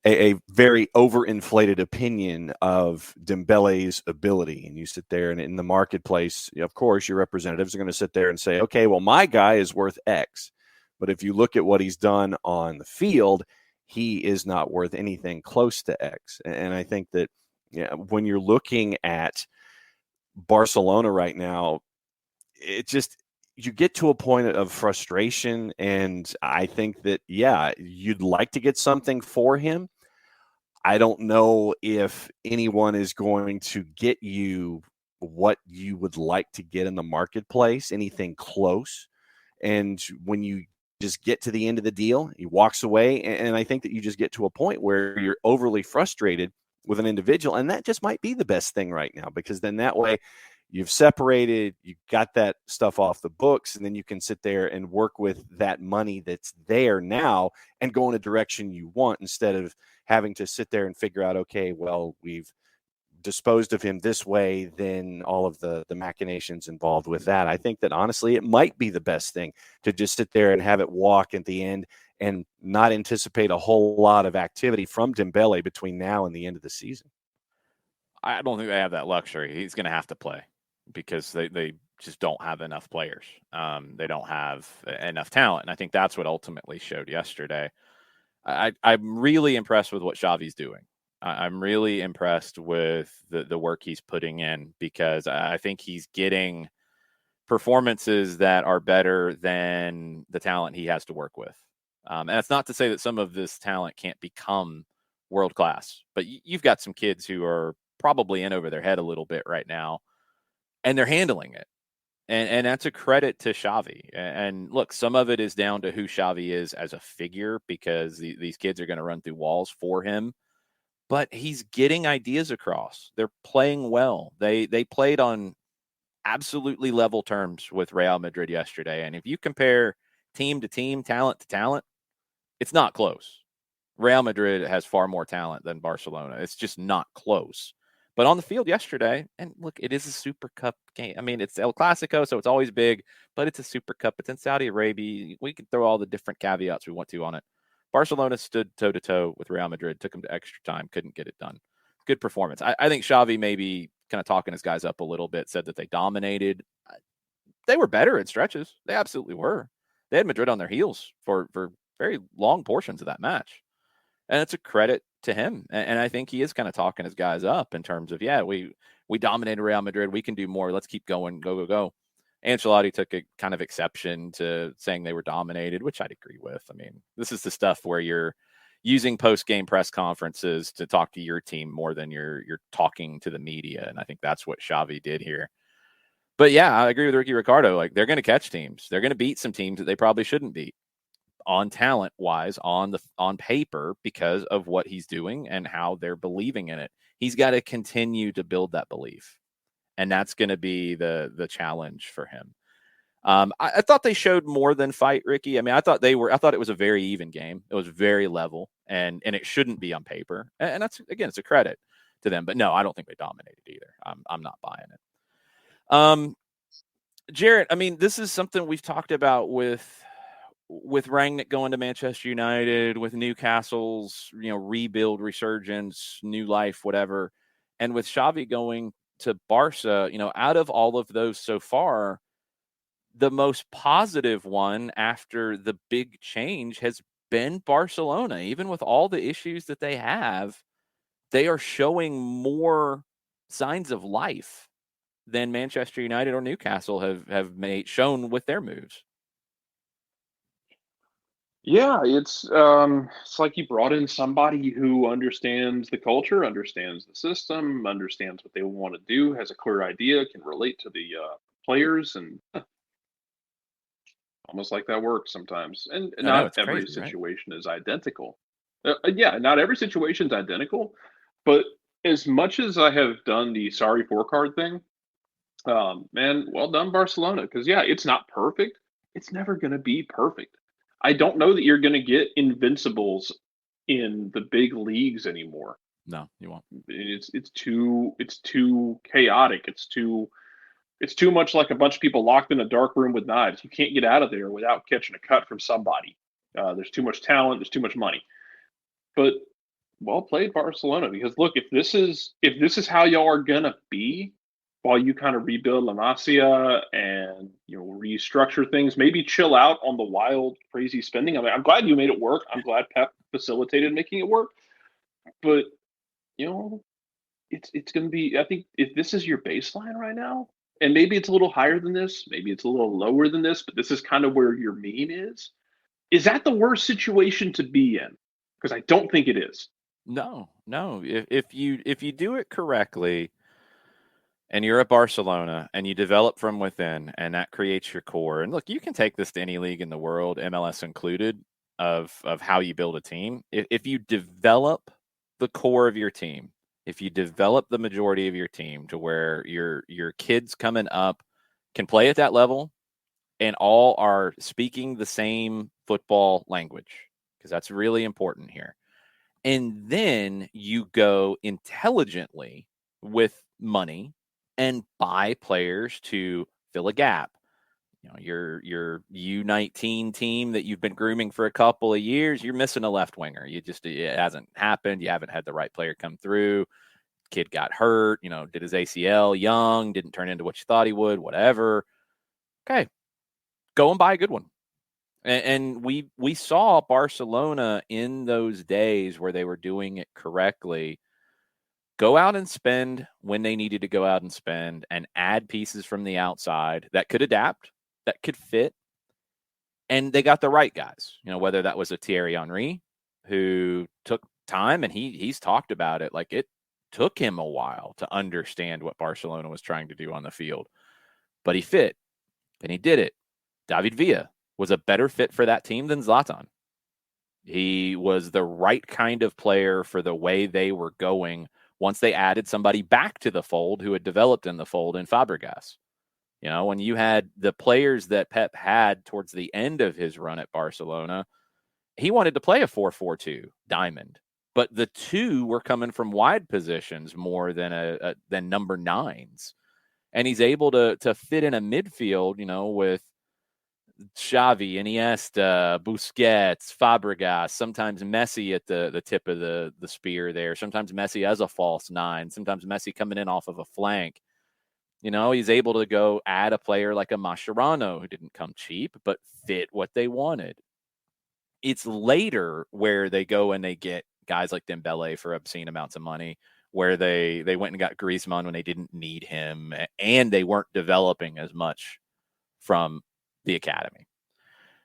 [SPEAKER 3] a very overinflated opinion of Dembele's ability. And you sit there and in the marketplace, of course, your representatives are going to sit there and say, okay, well, my guy is worth X. But if you look at what he's done on the field, he is not worth anything close to X. And I think that when you're looking at Barcelona right now, it just, you get to a point of frustration. And I think that, you'd like to get something for him. I don't know if anyone is going to get you what you would like to get in the marketplace, anything close. And when you just get to the end of the deal, he walks away. And I think that you just get to a point where you're overly frustrated with an individual. And that just might be the best thing right now, because then that way you've separated, you got that stuff off the books, and then you can sit there and work with that money that's there now and go in a direction you want, instead of having to sit there and figure out, okay, well, we've disposed of him this way than all of the machinations involved with that. I think that honestly, it might be the best thing to just sit there and have it walk at the end and not anticipate a whole lot of activity from Dembele between now and the end of the season.
[SPEAKER 1] I don't think they have that luxury. He's going to have to play because they just don't have enough players. They don't have enough talent. And I think that's what ultimately showed yesterday. I'm really impressed with what Xavi's doing. I'm really impressed with the work he's putting in because I think he's getting performances that are better than the talent he has to work with. And that's not to say that some of this talent can't become world class, but you've got some kids who are probably in over their head a little bit right now, and they're handling it. And that's a credit to Xavi. And look, some of it is down to who Xavi is as a figure because these kids are going to run through walls for him. But he's getting ideas across. They're playing well. They played on absolutely level terms with Real Madrid yesterday. And if you compare team to team, talent to talent, it's not close. Real Madrid has far more talent than Barcelona. It's just not close. But on the field yesterday, and look, it is a Super Cup game. I mean, it's El Clasico, so it's always big, but it's a Super Cup. It's in Saudi Arabia. We can throw all the different caveats we want to on it. Barcelona stood toe-to-toe with Real Madrid, took them to extra time, couldn't get it done. Good performance. I think Xavi maybe kind of talking his guys up a little bit, said that they dominated. They were better in stretches. They absolutely were. They had Madrid on their heels for very long portions of that match. And it's a credit to him. And I think he is kind of talking his guys up in terms of, yeah, we dominated Real Madrid. We can do more. Let's keep going. Go, go, go. Ancelotti took a kind of exception to saying they were dominated, which I'd agree with. I mean, this is the stuff where you're using post-game press conferences to talk to your team more than you're talking to the media. And I think that's what Xavi did here. But yeah, I agree with Ricky Ricardo. Like, they're going to catch teams. They're going to beat some teams that they probably shouldn't beat on talent wise, on paper, because of what he's doing and how they're believing in it. He's got to continue to build that belief. And that's going to be the challenge for him. I thought they showed more than fight, Ricky. I mean, I thought it was a very even game. It was very level, and it shouldn't be on paper. And that's, again, it's a credit to them. But no, I don't think they dominated either. I'm not buying it. Jarrett, I mean, this is something we've talked about with Rangnick going to Manchester United, with Newcastle's, rebuild, resurgence, new life, whatever. And with Xavi going to Barca, out of all of those so far, the most positive one after the big change has been Barcelona. Even with all the issues that they have, they are showing more signs of life than Manchester United or Newcastle have shown with their moves.
[SPEAKER 2] Yeah, it's like you brought in somebody who understands the culture, understands the system, understands what they want to do, has a clear idea, can relate to the players, and almost like that works sometimes. And not every
[SPEAKER 1] crazy,
[SPEAKER 2] situation is identical. Yeah, not every situation is identical, but as much as I have done the sorry for card thing, man, well done, Barcelona. Because yeah, it's not perfect. It's never going to be perfect. I don't know that you're going to get invincibles in the big leagues anymore.
[SPEAKER 1] No, you won't.
[SPEAKER 2] It's too chaotic. It's too much like a bunch of people locked in a dark room with knives. You can't get out of there without catching a cut from somebody. There's too much talent. There's too much money. But well played, Barcelona. Because look, if this is how y'all are gonna be while you kind of rebuild La Masia and restructure things, maybe chill out on the wild, crazy spending. I mean, I'm glad you made it work. I'm glad Pep facilitated making it work. But it's going to be. I think if this is your baseline right now, and maybe it's a little higher than this, maybe it's a little lower than this, but this is kind of where your mean is. Is that the worst situation to be in? Because I don't think it is.
[SPEAKER 1] No. If you do it correctly, and you're at Barcelona and you develop from within, and that creates your core. And look, you can take this to any league in the world, MLS included, of how you build a team. If you develop the core of your team, if you develop the majority of your team to where your kids coming up can play at that level and all are speaking the same football language, because that's really important here. And then you go intelligently with money and buy players to fill a gap. Your U19 team that you've been grooming for a couple of years, you're missing a left winger. It hasn't happened. You haven't had the right player come through. Kid got hurt, did his ACL young, didn't turn into what you thought he would, whatever. Okay, go and buy a good one. And we saw Barcelona in those days where they were doing it correctly go out and spend when they needed to go out and spend and add pieces from the outside that could adapt, that could fit. And they got the right guys, whether that was a Thierry Henry who took time, and he's talked about it. Like, it took him a while to understand what Barcelona was trying to do on the field, but he fit and he did it. David Villa was a better fit for that team than Zlatan. He was the right kind of player for the way they were going once they added somebody back to the fold who had developed in the fold in Fabregas. When you had the players that Pep had towards the end of his run at Barcelona, he wanted to play a 4-4-2 diamond, but the two were coming from wide positions more than number nines. And he's able to fit in a midfield, with Xavi, Iniesta, Busquets, Fabregas, sometimes Messi at the tip of the spear there, sometimes Messi as a false nine, sometimes Messi coming in off of a flank. He's able to go add a player like a Mascherano who didn't come cheap, but fit what they wanted. It's later where they go and they get guys like Dembele for obscene amounts of money, where they went and got Griezmann when they didn't need him, and they weren't developing as much from the academy.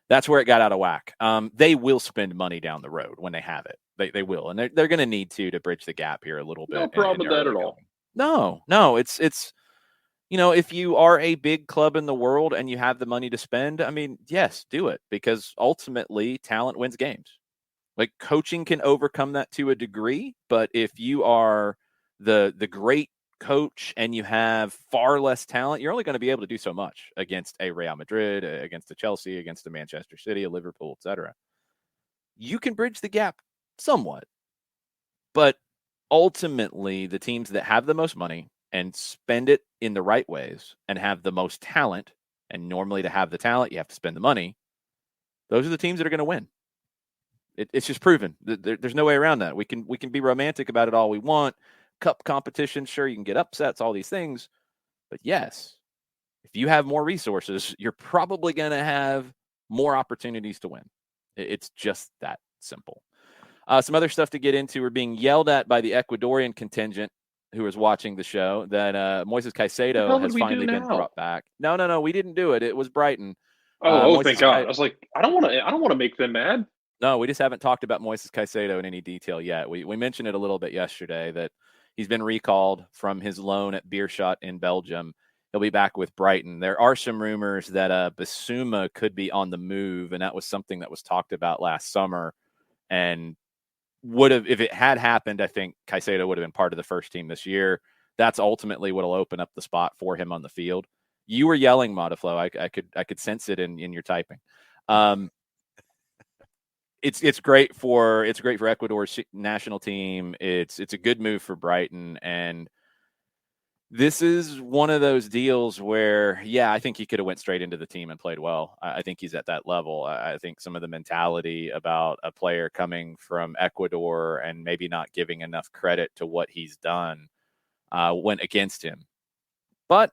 [SPEAKER 1] That's where it got out of whack. They will spend money down the road when they have it. They will, and they're going to need to bridge the gap here a little bit.
[SPEAKER 2] No problem with that at all.
[SPEAKER 1] No, it's if you are a big club in the world and you have the money to spend, I mean, yes, do it, because ultimately talent wins games. Like, coaching can overcome that to a degree, but if you are the great coach and you have far less talent, you're only going to be able to do so much against a Real Madrid, against a Chelsea, against a Manchester City, a Liverpool, etc. You can bridge the gap somewhat, but ultimately the teams that have the most money and spend it in the right ways and have the most talent, and normally to have the talent you have to spend the money, those are the teams that are going to win. It's just proven. There's no way around that. We can be romantic about it all we want. Cup competition, sure, you can get upsets, all these things. But yes, if you have more resources, you're probably going to have more opportunities to win. It's just that simple. Some other stuff to get into. We're being yelled at by the Ecuadorian contingent who is watching the show that Moises Caicedo has finally been brought back. No, we didn't do it. It was Brighton.
[SPEAKER 2] Thank God. I was like, I don't want to make them mad.
[SPEAKER 1] No, we just haven't talked about Moises Caicedo in any detail yet. We mentioned it a little bit yesterday that he's been recalled from his loan at Beerschot in Belgium. He'll be back with Brighton. There are some rumors that Bissouma could be on the move, and that was something that was talked about last summer. And if it had happened, I think Caicedo would have been part of the first team this year. That's ultimately what will open up the spot for him on the field. You were yelling, Modiflow. I could sense it in your typing. It's great for Ecuador's national team. It's a good move for Brighton, and this is one of those deals where, yeah, I think he could have went straight into the team and played well. I think he's at that level. I think some of the mentality about a player coming from Ecuador and maybe not giving enough credit to what he's done went against him. But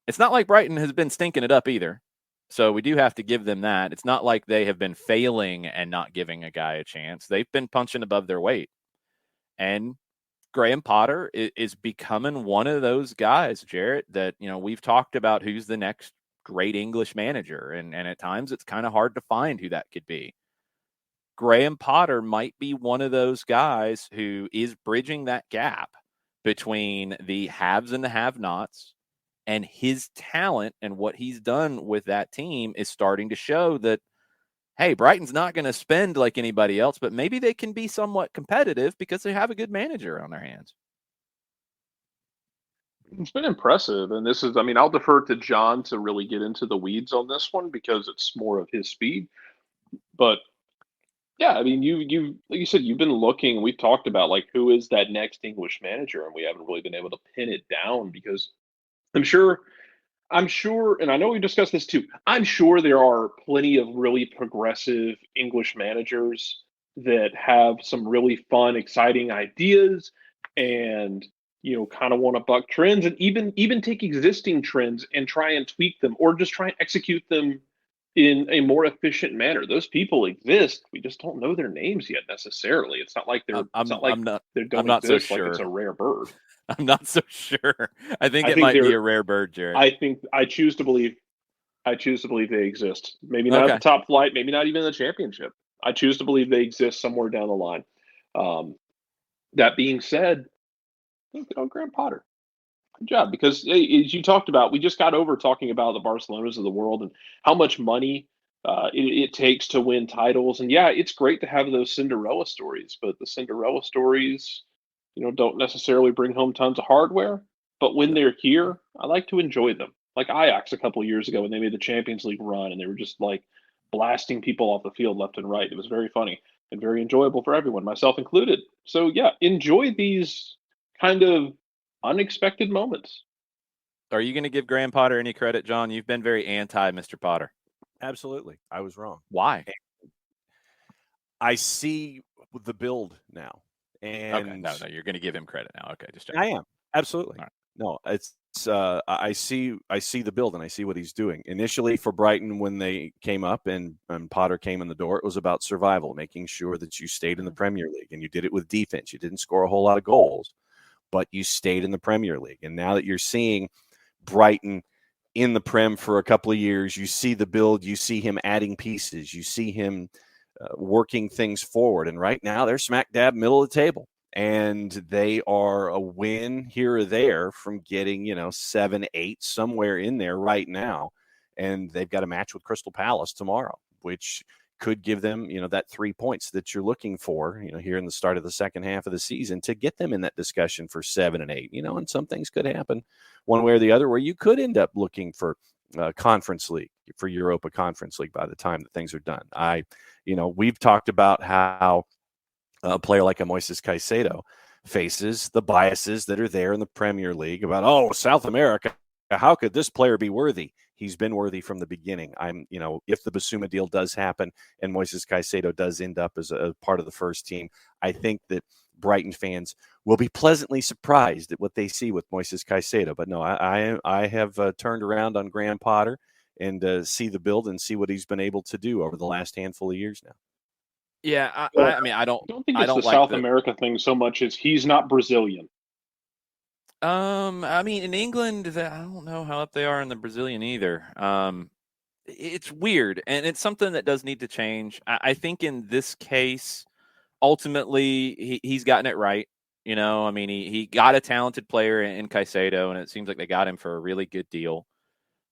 [SPEAKER 1] it's not like Brighton has been stinking it up either. So we do have to give them that. It's not like they have been failing and not giving a guy a chance. They've been punching above their weight. And Graham Potter is becoming one of those guys, Jarrett, that, we've talked about who's the next great English manager. And at times it's kind of hard to find who that could be. Graham Potter might be one of those guys who is bridging that gap between the haves and the have-nots. And his talent and what he's done with that team is starting to show that, hey, Brighton's not going to spend like anybody else, but maybe they can be somewhat competitive because they have a good manager on their hands.
[SPEAKER 2] It's been impressive. And this is, I'll defer to John to really get into the weeds on this one because it's more of his speed. But Yeah, I mean, you like you said, you've been looking. We've talked about like who is that next English manager, and we haven't really been able to pin it down because I'm sure I'm sure, and I know we discussed this too. I'm sure there are plenty of really progressive English managers that have some really fun, exciting ideas, and kind of want to buck trends, and even take existing trends and try and tweak them, or just try and execute them in a more efficient manner. Those people exist. We just don't know their names yet necessarily. It's not like they're. It's not like they
[SPEAKER 1] I'm
[SPEAKER 2] don't
[SPEAKER 1] not so
[SPEAKER 2] exist. Like it's
[SPEAKER 1] sure.
[SPEAKER 2] a rare bird.
[SPEAKER 1] I'm not so sure. I think
[SPEAKER 2] I
[SPEAKER 1] it
[SPEAKER 2] think
[SPEAKER 1] might be
[SPEAKER 2] they're.
[SPEAKER 1] a rare bird, Jared.
[SPEAKER 2] I think I choose to believe they exist. Maybe not at the
[SPEAKER 1] Okay.
[SPEAKER 2] top flight, maybe not even in the championship. I choose to believe they exist somewhere down the line. Um, that being said, Graham Potter, good job. Because as you talked about, we just got over talking about the Barcelonas of the world and how much money it takes to win titles. And yeah, it's great to have those Cinderella stories, but the Cinderella stories, don't necessarily bring home tons of hardware. But when they're here, I like to enjoy them. Like Ajax a couple of years ago when they made the Champions League run and they were just like blasting people off the field left and right. It was very funny and very enjoyable for everyone, myself included. So yeah, enjoy these kind of unexpected moments.
[SPEAKER 1] Are you going to give Graham Potter any credit, John? You've been very anti Mr. Potter.
[SPEAKER 3] Absolutely. I was wrong.
[SPEAKER 1] Why?
[SPEAKER 3] I see the build now. And
[SPEAKER 1] okay, no, you're going to give him credit now. Okay, just
[SPEAKER 3] checking. I am. Absolutely.
[SPEAKER 1] Right.
[SPEAKER 3] No, it's I see the build and I see what he's doing. Initially for Brighton when they came up and Potter came in the door, it was about survival, making sure that you stayed in the Premier League, and you did it with defense. You didn't score a whole lot of goals, but you stayed in the Premier League. And now that you're seeing Brighton in the Prem for a couple of years, you see the build, you see him adding pieces, you see him working things forward. And right now they're smack dab middle of the table. And they are a win here or there from getting, 7, 8, somewhere in there right now. And they've got a match with Crystal Palace tomorrow, which could give them, that 3 points that you're looking for, here in the start of the second half of the season to get them in that discussion for 7 and 8, and some things could happen one way or the other where you could end up looking for Conference League, for Europa Conference League by the time that things are done. We've talked about how a player like a Moises Caicedo faces the biases that are there in the Premier League about, South America, how could this player be worthy? He's been worthy from the beginning. If the Basuma deal does happen and Moises Caicedo does end up as a part of the first team, I think that Brighton fans will be pleasantly surprised at what they see with Moises Caicedo. But no, I have turned around on Graham Potter and see the build and see what he's been able to do over the last handful of years now.
[SPEAKER 1] Yeah, I mean, I don't
[SPEAKER 2] think it's the South America thing so much as he's not Brazilian.
[SPEAKER 1] I mean, in England, I don't know how up they are in the Brazilian either. It's weird, and it's something that does need to change. I think in this case, ultimately, he's gotten it right. I mean, he got a talented player in Caicedo, and it seems like they got him for a really good deal.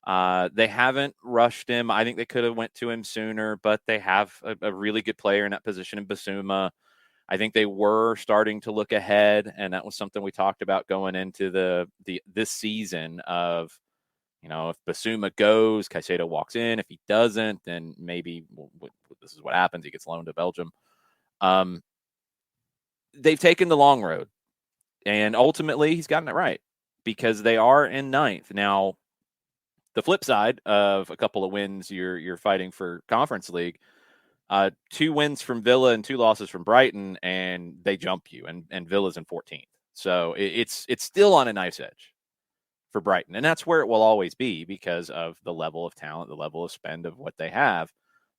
[SPEAKER 1] They haven't rushed him. I think they could have went to him sooner, but they have a really good player in that position in Basuma. I think they were starting to look ahead, and that was something we talked about going into this season of, if Basuma goes, Caicedo walks in. If he doesn't, then maybe this is what happens. He gets loaned to Belgium. They've taken the long road, and ultimately he's gotten it right because they are in ninth. Now, the flip side of a couple of wins, you're fighting for Conference League. 2 wins from Villa and 2 losses from Brighton, and they jump you. And Villa's in 14th, so it's still on a knife's edge for Brighton, and that's where it will always be because of the level of talent, the level of spend of what they have.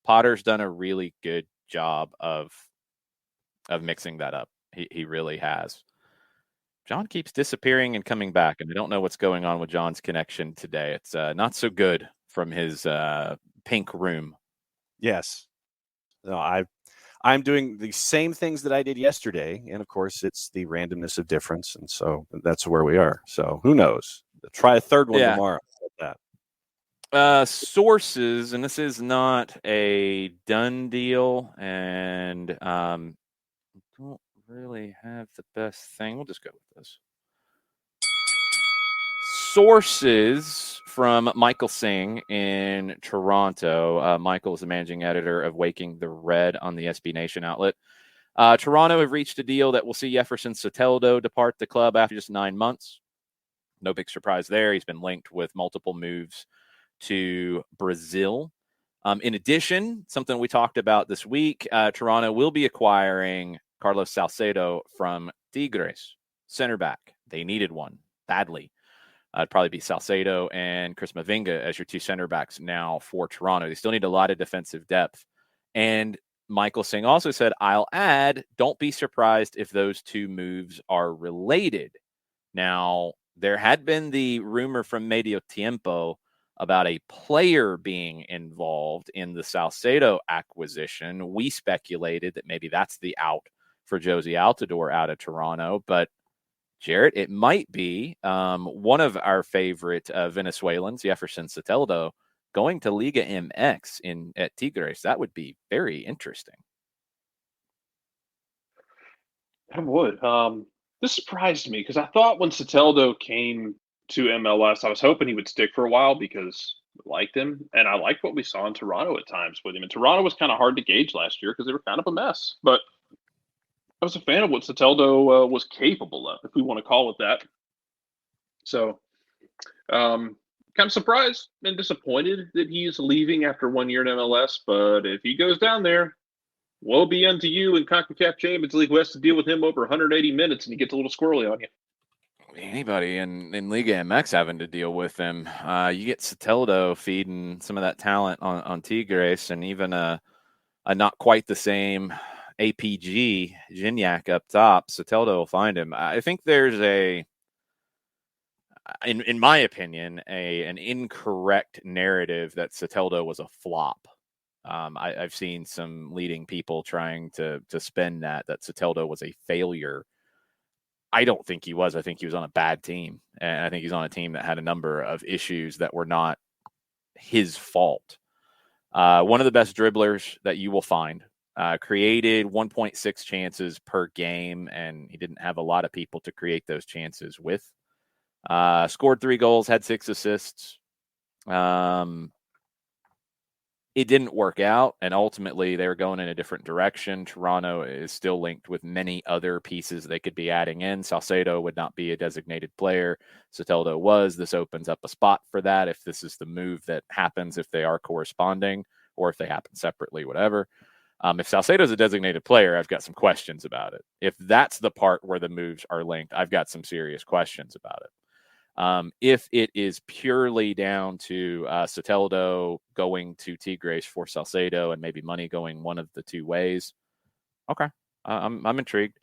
[SPEAKER 1] Potter's done a really good job of mixing that up. He really has. John keeps disappearing and coming back, and I don't know what's going on with John's connection today. It's not so good from his pink room.
[SPEAKER 3] Yes. No, I'm doing the same things that I did yesterday, and of course, it's the randomness of difference, and so that's where we are. So who knows? Try a third one tomorrow.
[SPEAKER 1] Sources, and this is not a done deal, and don't really have the best thing. We'll just go with this. Sources from Michael Singh in Toronto. Michael is the managing editor of Waking the Red on the SB Nation outlet. Toronto have reached a deal that will see Jefferson Soteldo depart the club after just 9 months. No big surprise there. He's been linked with multiple moves to Brazil. In addition, something we talked about this week, Toronto will be acquiring Carlos Salcedo from Tigres, center back. They needed one badly. It'd probably be Salcedo and Chris Mavinga as your two center backs now for Toronto. They still need a lot of defensive depth. And Michael Singh also said, I'll add, don't be surprised if those two moves are related. Now, there had been the rumor from Medio Tiempo about a player being involved in the Salcedo acquisition. We speculated that maybe that's the out for Josie Altidore out of Toronto. But, Jarrett, it might be one of our favorite Venezuelans, Jefferson Soteldo, going to Liga MX at Tigres. That would be very interesting.
[SPEAKER 2] That would. This surprised me because I thought when Soteldo came to MLS, I was hoping he would stick for a while because I liked him. And I liked what we saw in Toronto at times with him. And Toronto was kind of hard to gauge last year because they were kind of a mess. But I was a fan of what Soteldo was capable of, if we want to call it that. So kind of surprised and disappointed that he's leaving after 1 year in MLS. But if he goes down there, woe be unto you in CONCACAF Champions League who has to deal with him over 180 minutes and he gets a little squirrely on you.
[SPEAKER 1] Anybody in Liga MX having to deal with him. You get Soteldo feeding some of that talent on Tigres, and even a not quite the same APG Gignac up top. Soteldo will find him. I think there's in my opinion, an incorrect narrative that Soteldo was a flop. I've seen some leading people trying to spin that Soteldo was a failure. I don't think he was. I think he was on a bad team. And I think he's on a team that had a number of issues that were not his fault. One of the best dribblers that you will find. Created 1.6 chances per game, and he didn't have a lot of people to create those chances with. Scored 3 goals, had 6 assists. It didn't work out, and ultimately they were going in a different direction. Toronto is still linked with many other pieces they could be adding in. Salcedo would not be a designated player. Soteldo was. This opens up a spot for that if this is the move that happens, if they are corresponding or if they happen separately, whatever. If Salcedo is a designated player, I've got some questions about it. If that's the part where the moves are linked, I've got some serious questions about it. If it is purely down to Soteldo going to Tigres for Salcedo and maybe money going one of the two ways, okay, I'm intrigued.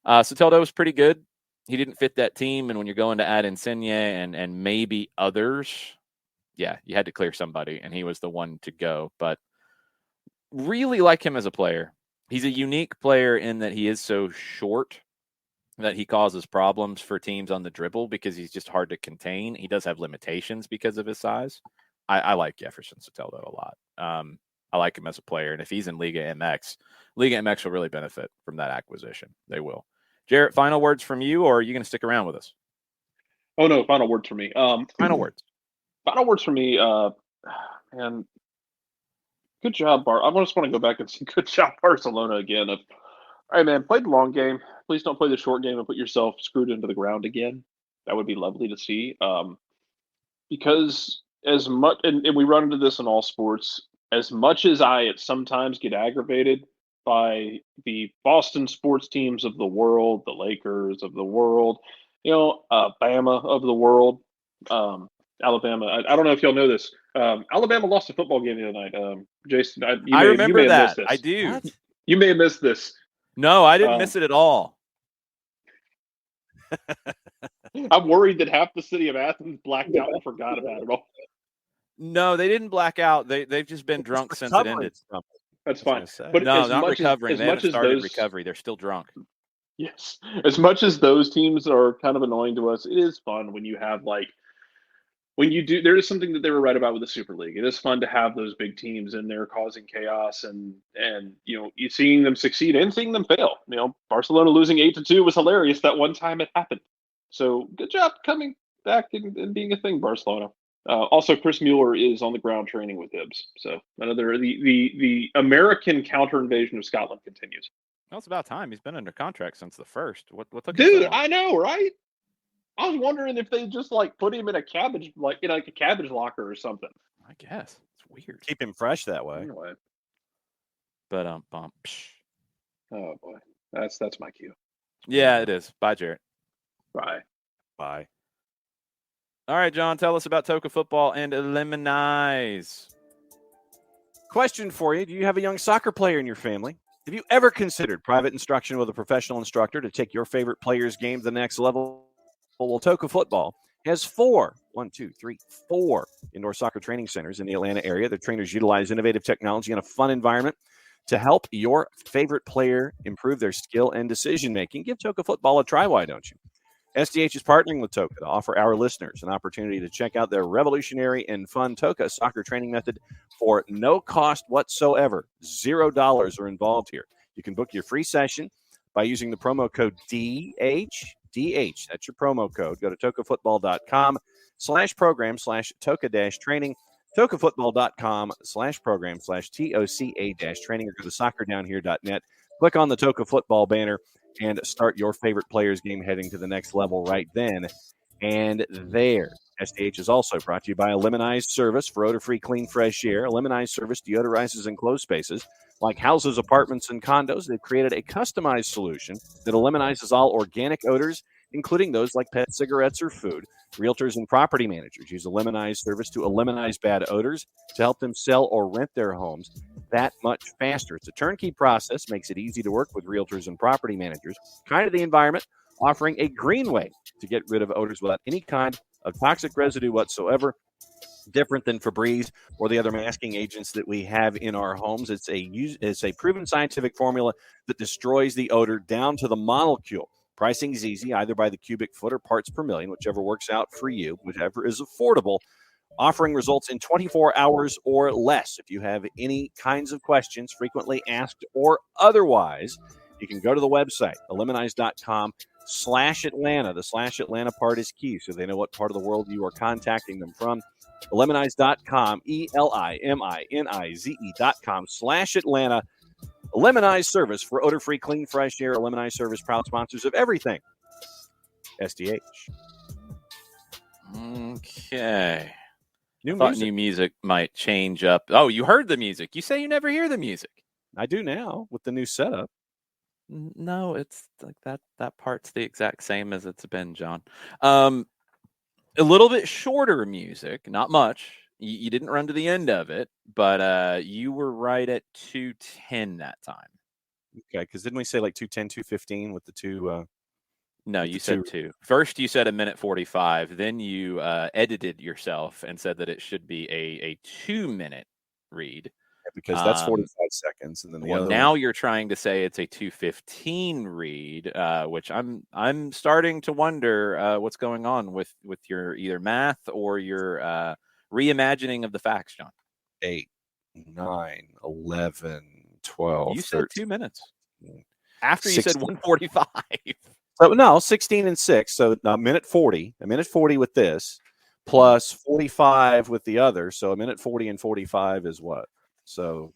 [SPEAKER 1] Soteldo was pretty good. He didn't fit that team, and when you're going to add Insigne and maybe others, yeah, you had to clear somebody, and he was the one to go. But really like him as a player. He's a unique player in that he is so short that he causes problems for teams on the dribble because he's just hard to contain. He does have limitations because of his size. I like Jefferson Soteldo a lot. I like him as a player. And if he's in Liga MX will really benefit from that acquisition. They will. Jarrett, final words from you, or are you going to stick around with us?
[SPEAKER 2] Oh, no, final words for me.
[SPEAKER 1] Final words.
[SPEAKER 2] Final words for me, and good job, I just want to go back and say good job, Barcelona, again. All right, man, play the long game. Please don't play the short game and put yourself screwed into the ground again. That would be lovely to see. Because as much, and we run into this in all sports, as much as I sometimes get aggravated by the Boston sports teams of the world, the Lakers of the world, Bama of the world, Alabama. I don't know if y'all know this. Alabama lost a football game the other night. Jason,
[SPEAKER 1] I remember that. I do.
[SPEAKER 2] What? You may have missed this.
[SPEAKER 1] No, I didn't miss it at all.
[SPEAKER 2] I'm worried that half the city of Athens blacked out and forgot about it all.
[SPEAKER 1] No, they didn't black out. They've just been drunk since it ended.
[SPEAKER 2] That's fine.
[SPEAKER 1] But no, not recovering. They haven't started recovery. They're still drunk.
[SPEAKER 2] Yes. As much as those teams are kind of annoying to us, it is fun when you have there is something that they were right about with the Super League. It is fun to have those big teams in there causing chaos and you seeing them succeed and seeing them fail. Barcelona losing 8-2 was hilarious that one time it happened. So good job coming back and being a thing, Barcelona. Also, Chris Mueller is on the ground training with Hibs. So another the American counter invasion of Scotland continues.
[SPEAKER 1] Well, it's about time. He's been under contract since the first. What took him so
[SPEAKER 2] Dude,
[SPEAKER 1] long?
[SPEAKER 2] I know, right? I was wondering if they just like put him in a cabbage, like a cabbage locker or something.
[SPEAKER 1] I guess it's weird.
[SPEAKER 3] Keep him fresh that way.
[SPEAKER 2] Anyway.
[SPEAKER 1] But
[SPEAKER 2] Oh boy, that's my cue.
[SPEAKER 1] yeah, it is. Bye, Jarrett.
[SPEAKER 2] Bye.
[SPEAKER 3] Bye.
[SPEAKER 1] All right, John, tell us about Toka football and Lemonize.
[SPEAKER 3] Question for you. Do you have a young soccer player in your family? Have you ever considered private instruction with a professional instructor to take your favorite player's game to the next level? Well, Toka Football has four indoor soccer training centers in the Atlanta area. Their trainers utilize innovative technology and a fun environment to help your favorite player improve their skill and decision-making. Give Toka Football a try, why don't you? SDH is partnering with Toka to offer our listeners an opportunity to check out their revolutionary and fun Toka soccer training method for no cost whatsoever. $0 are involved here. You can book your free session by using the promo code DH. That's your promo code. Go to tokafootball.com/program/Toka-training. tokafootball.com/program/TOCA-training or go to soccerdownhere.net. Click on the Toka Football banner and start your favorite player's game heading to the next level right then and there. SDH is also brought to you by a Lemonize service for odor-free, clean, fresh air. A Lemonize service deodorizes enclosed spaces like houses, apartments, and condos. They've created a customized solution that eliminizes all organic odors, including those like pet cigarettes or food. Realtors and property managers use a Lemonize service to eliminate bad odors to help them sell or rent their homes that much faster. It's a turnkey process, makes it easy to work with realtors and property managers. Kind of the environment, offering a green way to get rid of odors without any kind of toxic residue whatsoever. Different than Febreze or the other masking agents that we have in our homes. It's a proven scientific formula that destroys the odor down to the molecule. Pricing is easy, either by the cubic foot or parts per million, whichever works out for you, whichever is affordable. Offering results in 24 hours or less. If you have any kinds of questions, frequently asked or otherwise, you can go to the website, lemonize.com/Atlanta. The /Atlanta part is key, so they know what part of the world you are contacting them from. Lemonize.com, ELIMINIZE.com/Atlanta. Lemonize service for odor-free, clean, fresh air. Lemonize service, proud sponsors of everything SDH.
[SPEAKER 1] Okay. New music might change up. Oh, you heard the music. You say you never hear the music.
[SPEAKER 3] I do now with the new setup.
[SPEAKER 1] No, it's like that part's the exact same as it's been, John. A little bit shorter music, not much. You didn't run to the end of it, but you were right at 2:10 that time.
[SPEAKER 3] Okay, because didn't we say like 2:10, 2:15 with the two?
[SPEAKER 1] No, you said 2. First, you said 1:45. Then you edited yourself and said that it should be a 2-minute read.
[SPEAKER 3] Because that's 45 seconds, and then the other
[SPEAKER 1] now
[SPEAKER 3] one.
[SPEAKER 1] You're trying to say it's a 2:15 read, which I'm starting to wonder what's going on with your either math or your reimagining of the facts, John.
[SPEAKER 3] 8, 9, 11, 12.
[SPEAKER 1] You said
[SPEAKER 3] 13,
[SPEAKER 1] 2 minutes after
[SPEAKER 3] 16.
[SPEAKER 1] you said 1:45.
[SPEAKER 3] So no, 16 and 6. So a minute 40 with this, plus 45 with the other. So a minute 40 and 45 is what? So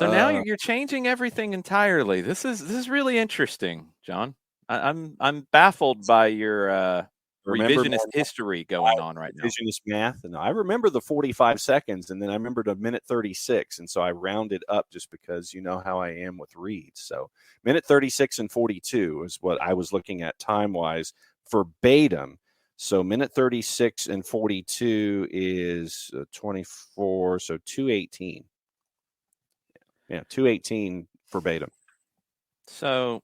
[SPEAKER 1] now you're changing everything entirely. This is really interesting, John. I'm baffled by your revisionist history going on right now.
[SPEAKER 3] Revisionist math, and I remember the 45 seconds, and then I remembered a minute 36, and so I rounded up just because you know how I am with reads. So minute 36 and 42 is what I was looking at time-wise verbatim. So minute 36 and 42 is 24, so 2:18. Yeah, 2:18 verbatim.
[SPEAKER 1] So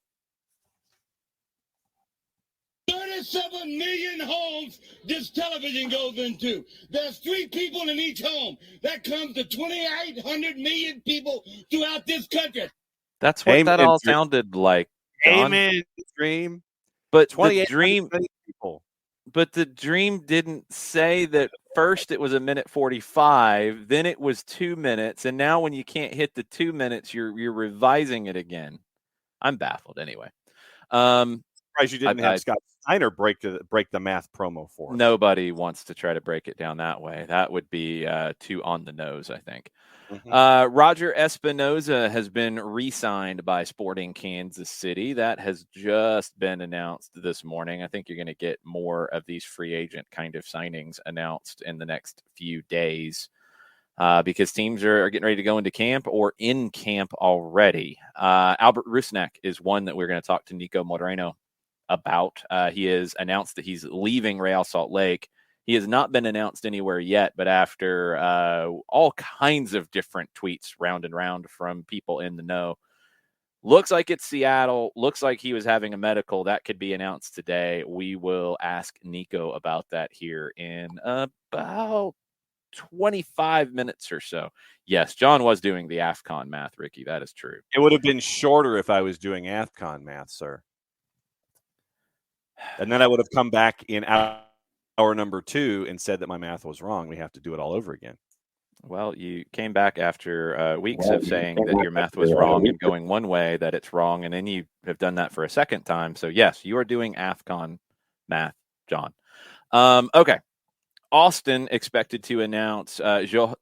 [SPEAKER 4] 37 million homes this television goes into. There's 3 people in each home. That comes to 2,800 million people throughout this country.
[SPEAKER 1] That's what that all sounded like, John.
[SPEAKER 3] Amen, Dream.
[SPEAKER 1] But the dream
[SPEAKER 3] people.
[SPEAKER 1] But the dream didn't say that first it was 1:45, then it was 2 minutes, and now when you can't hit the 2 minutes, you're revising it again. I'm baffled anyway.
[SPEAKER 3] surprised you didn't have Scott Steiner break the math promo for us.
[SPEAKER 1] Nobody wants to try to break it down that way. That would be too on the nose, I think. Roger Espinoza has been re-signed by Sporting Kansas City. That has just been announced this morning. I think you're going to get more of these free agent kind of signings announced in the next few days because teams are getting ready to go into camp or in camp already. Albert Rusnak is one that we're going to talk to Niko Moreno about. He has announced that he's leaving Real Salt Lake. He has not been announced anywhere yet, but after all kinds of different tweets round and round from people in the know, looks like it's Seattle, looks like he was having a medical. That could be announced today. We will ask Niko about that here in about 25 minutes or so. Yes, John was doing the AFCON math, Ricky. That is true.
[SPEAKER 3] It would have been shorter if I was doing AFCON math, sir. And then I would have come back in hour number 2 and said that my math was wrong. We have to do it all over again.
[SPEAKER 1] Well, you came back after weeks of saying that your math was wrong and going one way that it's wrong, and then you have done that for a second time. So, yes, you are doing AFCON math, John. Okay. Austin expected to announce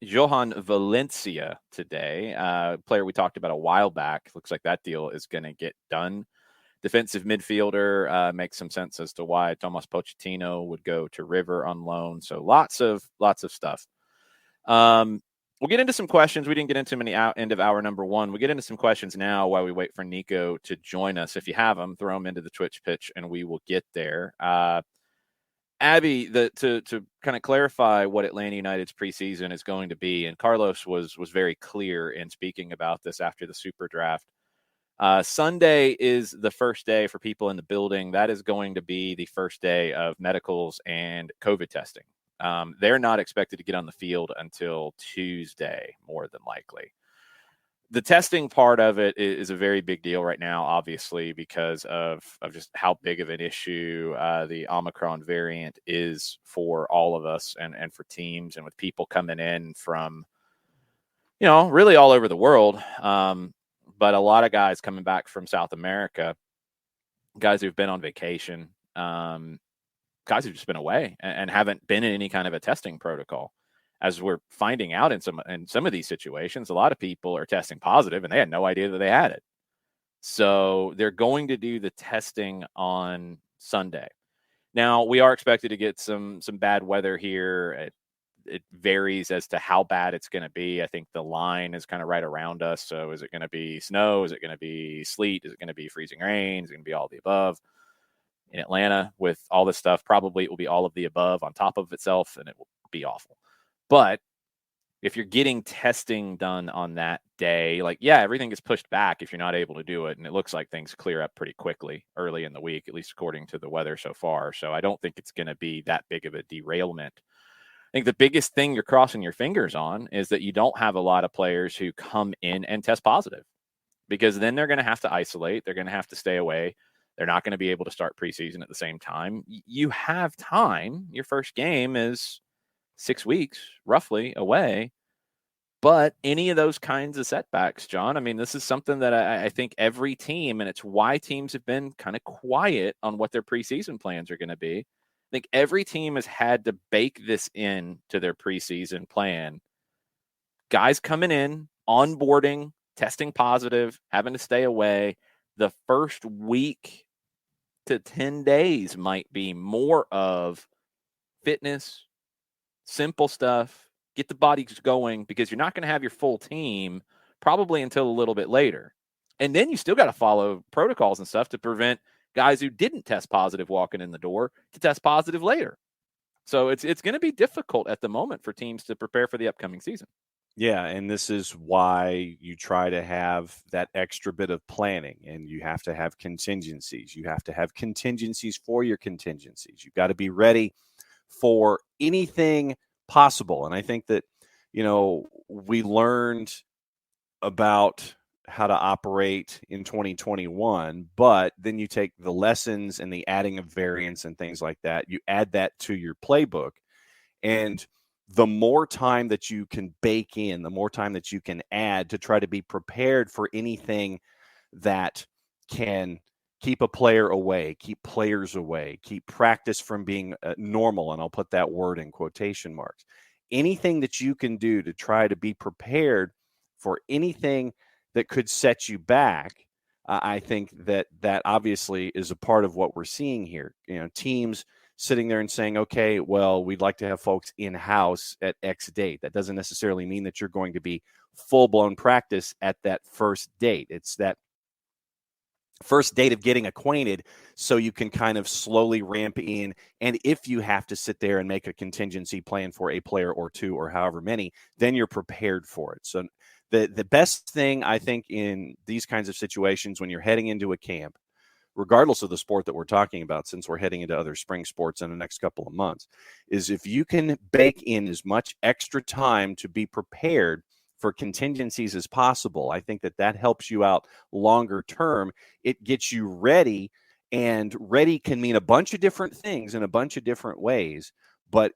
[SPEAKER 1] Johan Valencia today, player we talked about a while back. Looks like that deal is going to get done. Defensive midfielder, makes some sense as to why Tomas Pochettino would go to River on loan. So lots of stuff. We'll get into some questions. We didn't get into many end of hour number 1. We'll get into some questions now while we wait for Niko to join us. If you have them, throw them into the Twitch pitch and we will get there. Abby, to kind of clarify what Atlanta United's preseason is going to be, and Carlos was very clear in speaking about this after the Super Draft. Sunday is the first day for people in the building. That is going to be the first day of medicals and COVID testing. They're not expected to get on the field until Tuesday, more than likely. The testing part of it is a very big deal right now, obviously, because of just how big of an issue the Omicron variant is for all of us and for teams, and with people coming in from, really all over the world. But a lot of guys coming back from South America, guys who've been on vacation, guys who've just been away and haven't been in any kind of a testing protocol. As we're finding out in some of these situations, a lot of people are testing positive and they had no idea that they had it. So they're going to do the testing on Sunday. Now, we are expected to get some bad weather here. It varies as to how bad it's going to be. I think the line is kind of right around us. So is it going to be snow? Is it going to be sleet? Is it going to be freezing rain? Is it going to be all the above? In Atlanta, with all this stuff, probably it will be all of the above on top of itself, and it will be awful. But if you're getting testing done on that day, everything gets pushed back if you're not able to do it. And it looks like things clear up pretty quickly early in the week, at least according to the weather so far. So I don't think it's going to be that big of a derailment. I think the biggest thing you're crossing your fingers on is that you don't have a lot of players who come in and test positive, because then they're going to have to isolate. They're going to have to stay away. They're not going to be able to start preseason at the same time. You have time. Your first game is 6 weeks roughly away, but any of those kinds of setbacks, John, I mean, this is something that I think every team, and it's why teams have been kind of quiet on what their preseason plans are going to be. I think every team has had to bake this in to their preseason plan. Guys coming in, onboarding, testing positive, having to stay away. The first week to 10 days might be more of fitness, simple stuff, get the bodies going, because you're not going to have your full team probably until a little bit later. And then you still got to follow protocols and stuff to prevent guys who didn't test positive walking in the door to test positive later. So it's going to be difficult at the moment for teams to prepare for the upcoming season.
[SPEAKER 3] Yeah, and this is why you try to have that extra bit of planning, and you have to have contingencies. You have to have contingencies for your contingencies. You've got to be ready for anything possible. And I think that, we learned about how to operate in 2021, but then you take the lessons and the adding of variants and things like that, you add that to your playbook, and the more time that you can bake in, the more time that you can add to try to be prepared for anything that can keep a player away, keep players away, keep practice from being normal, and I'll put that word in quotation marks. Anything that you can do to try to be prepared for anything that could set you back, I think that obviously is a part of what we're seeing here. Teams sitting there and saying, okay, well, we'd like to have folks in-house at X date. That doesn't necessarily mean that you're going to be full-blown practice at that first date. It's that first date of getting acquainted so you can kind of slowly ramp in. And if you have to sit there and make a contingency plan for a player or two or however many, then you're prepared for it. So the best thing, I think, in these kinds of situations when you're heading into a camp, regardless of the sport that we're talking about, since we're heading into other spring sports in the next couple of months, is if you can bake in as much extra time to be prepared for contingencies as possible. I think that helps you out longer term. It gets you ready, and ready can mean a bunch of different things in a bunch of different ways, but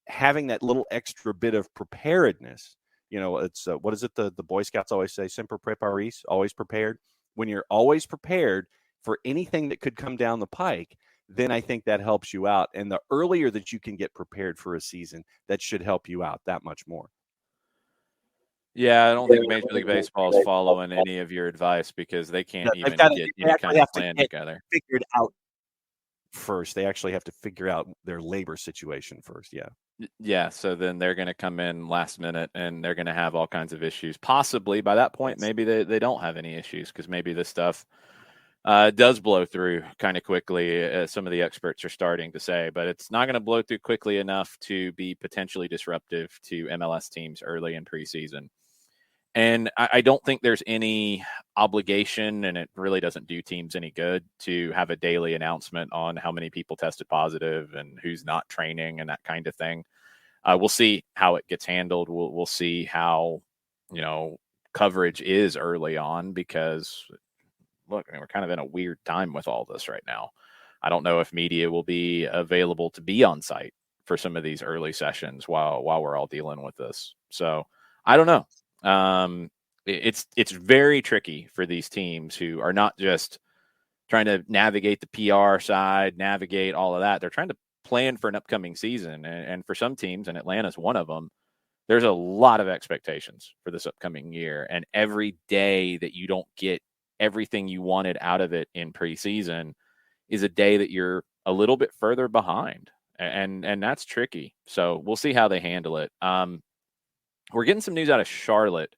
[SPEAKER 3] having that little extra bit of preparedness, it's what is it the Boy Scouts always say, semper preparis, always prepared. When you're always prepared for anything that could come down the pike, then I think that helps you out. And the earlier that you can get prepared for a season, that should help you out that much more.
[SPEAKER 1] Yeah, I don't think Major League Baseball is following any of your advice because they can't even get any kind of plan together.
[SPEAKER 3] Figured out first. They actually have to figure out their labor situation first. Yeah.
[SPEAKER 1] Yeah, so then they're going to come in last minute and they're going to have all kinds of issues. Possibly by that point, maybe they don't have any issues because maybe this stuff does blow through kind of quickly, as some of the experts are starting to say, but it's not going to blow through quickly enough to be potentially disruptive to MLS teams early in preseason. And I don't think there's any obligation, and it really doesn't do teams any good, to have a daily announcement on how many people tested positive and who's not training and that kind of thing. We'll see how it gets handled. We'll see how, coverage is early on because, look, we're kind of in a weird time with all this right now. I don't know if media will be available to be on site for some of these early sessions while we're all dealing with this. So I don't know. It's very tricky for these teams who are not just trying to navigate the PR side, navigate all of that. They're trying to plan for an upcoming season. And for some teams, and Atlanta's one of them, there's a lot of expectations for this upcoming year. And every day that you don't get everything you wanted out of it in preseason is a day that you're a little bit further behind. And that's tricky. So we'll see how they handle it. We're getting some news out of Charlotte.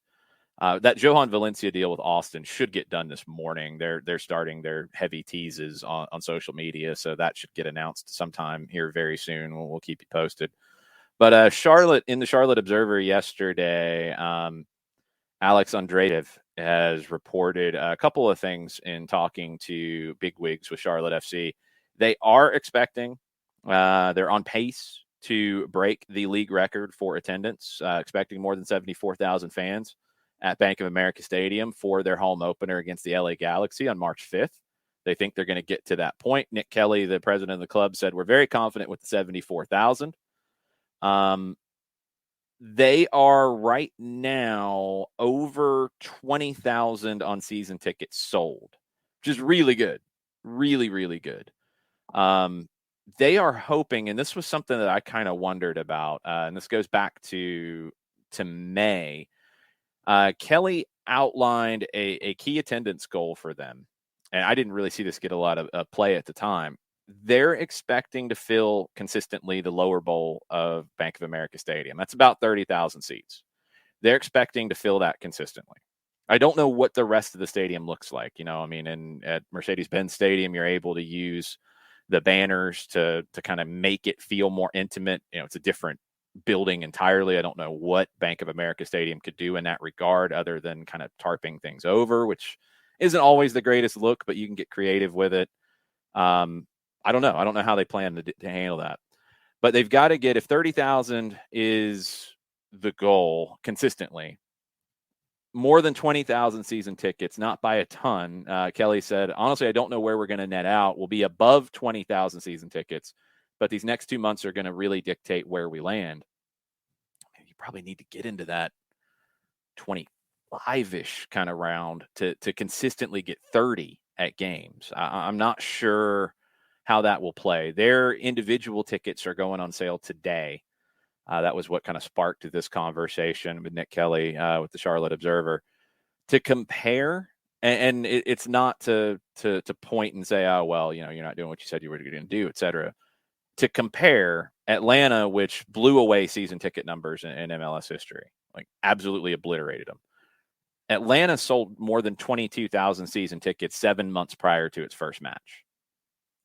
[SPEAKER 1] That Johan Valencia deal with Austin should get done this morning. They're starting their heavy teases on social media, so that should get announced sometime here very soon. We'll keep you posted. But Charlotte, in the Charlotte Observer yesterday, Alex Andreev has reported a couple of things in talking to bigwigs with Charlotte FC. They are expecting, they're on pace to break the league record for attendance, expecting more than 74,000 fans at Bank of America Stadium for their home opener against the LA Galaxy on March 5th. They think they're going to get to that point. Nick Kelly, the president of the club, said, we're very confident with the 74,000. They are right now over 20,000 on season tickets sold, which is really good. Really, really good. They are hoping, and this was something that I kind of wondered about, and this goes back to May. Kelly outlined a key attendance goal for them, and I didn't really see this get a lot of play at the time. They're expecting to fill consistently the lower bowl of Bank of America Stadium. That's about 30,000 seats. They're expecting to fill that consistently. I don't know what the rest of the stadium looks like. At Mercedes-Benz Stadium, you're able to use the banners to kind of make it feel more intimate. It's a different building entirely. I don't know what Bank of America Stadium could do in that regard other than kind of tarping things over, which isn't always the greatest look, but you can get creative with it. I don't know. I don't know how they plan to handle that. But they've got to get, if 30,000 is the goal consistently, more than 20,000 season tickets, not by a ton. Kelly said, honestly, I don't know where we're going to net out. We'll be above 20,000 season tickets, but these next 2 months are going to really dictate where we land. You probably need to get into that 25-ish kind of round to consistently get 30 at games. I'm not sure how that will play. Their individual tickets are going on sale today. That was what kind of sparked this conversation with Nick Kelly with the Charlotte Observer. To compare, and it's not to point and say, oh, well, you're not doing what you said you were going to do, et cetera. To compare, Atlanta, which blew away season ticket numbers in MLS history, like absolutely obliterated them. Atlanta sold more than 22,000 season tickets 7 months prior to its first match.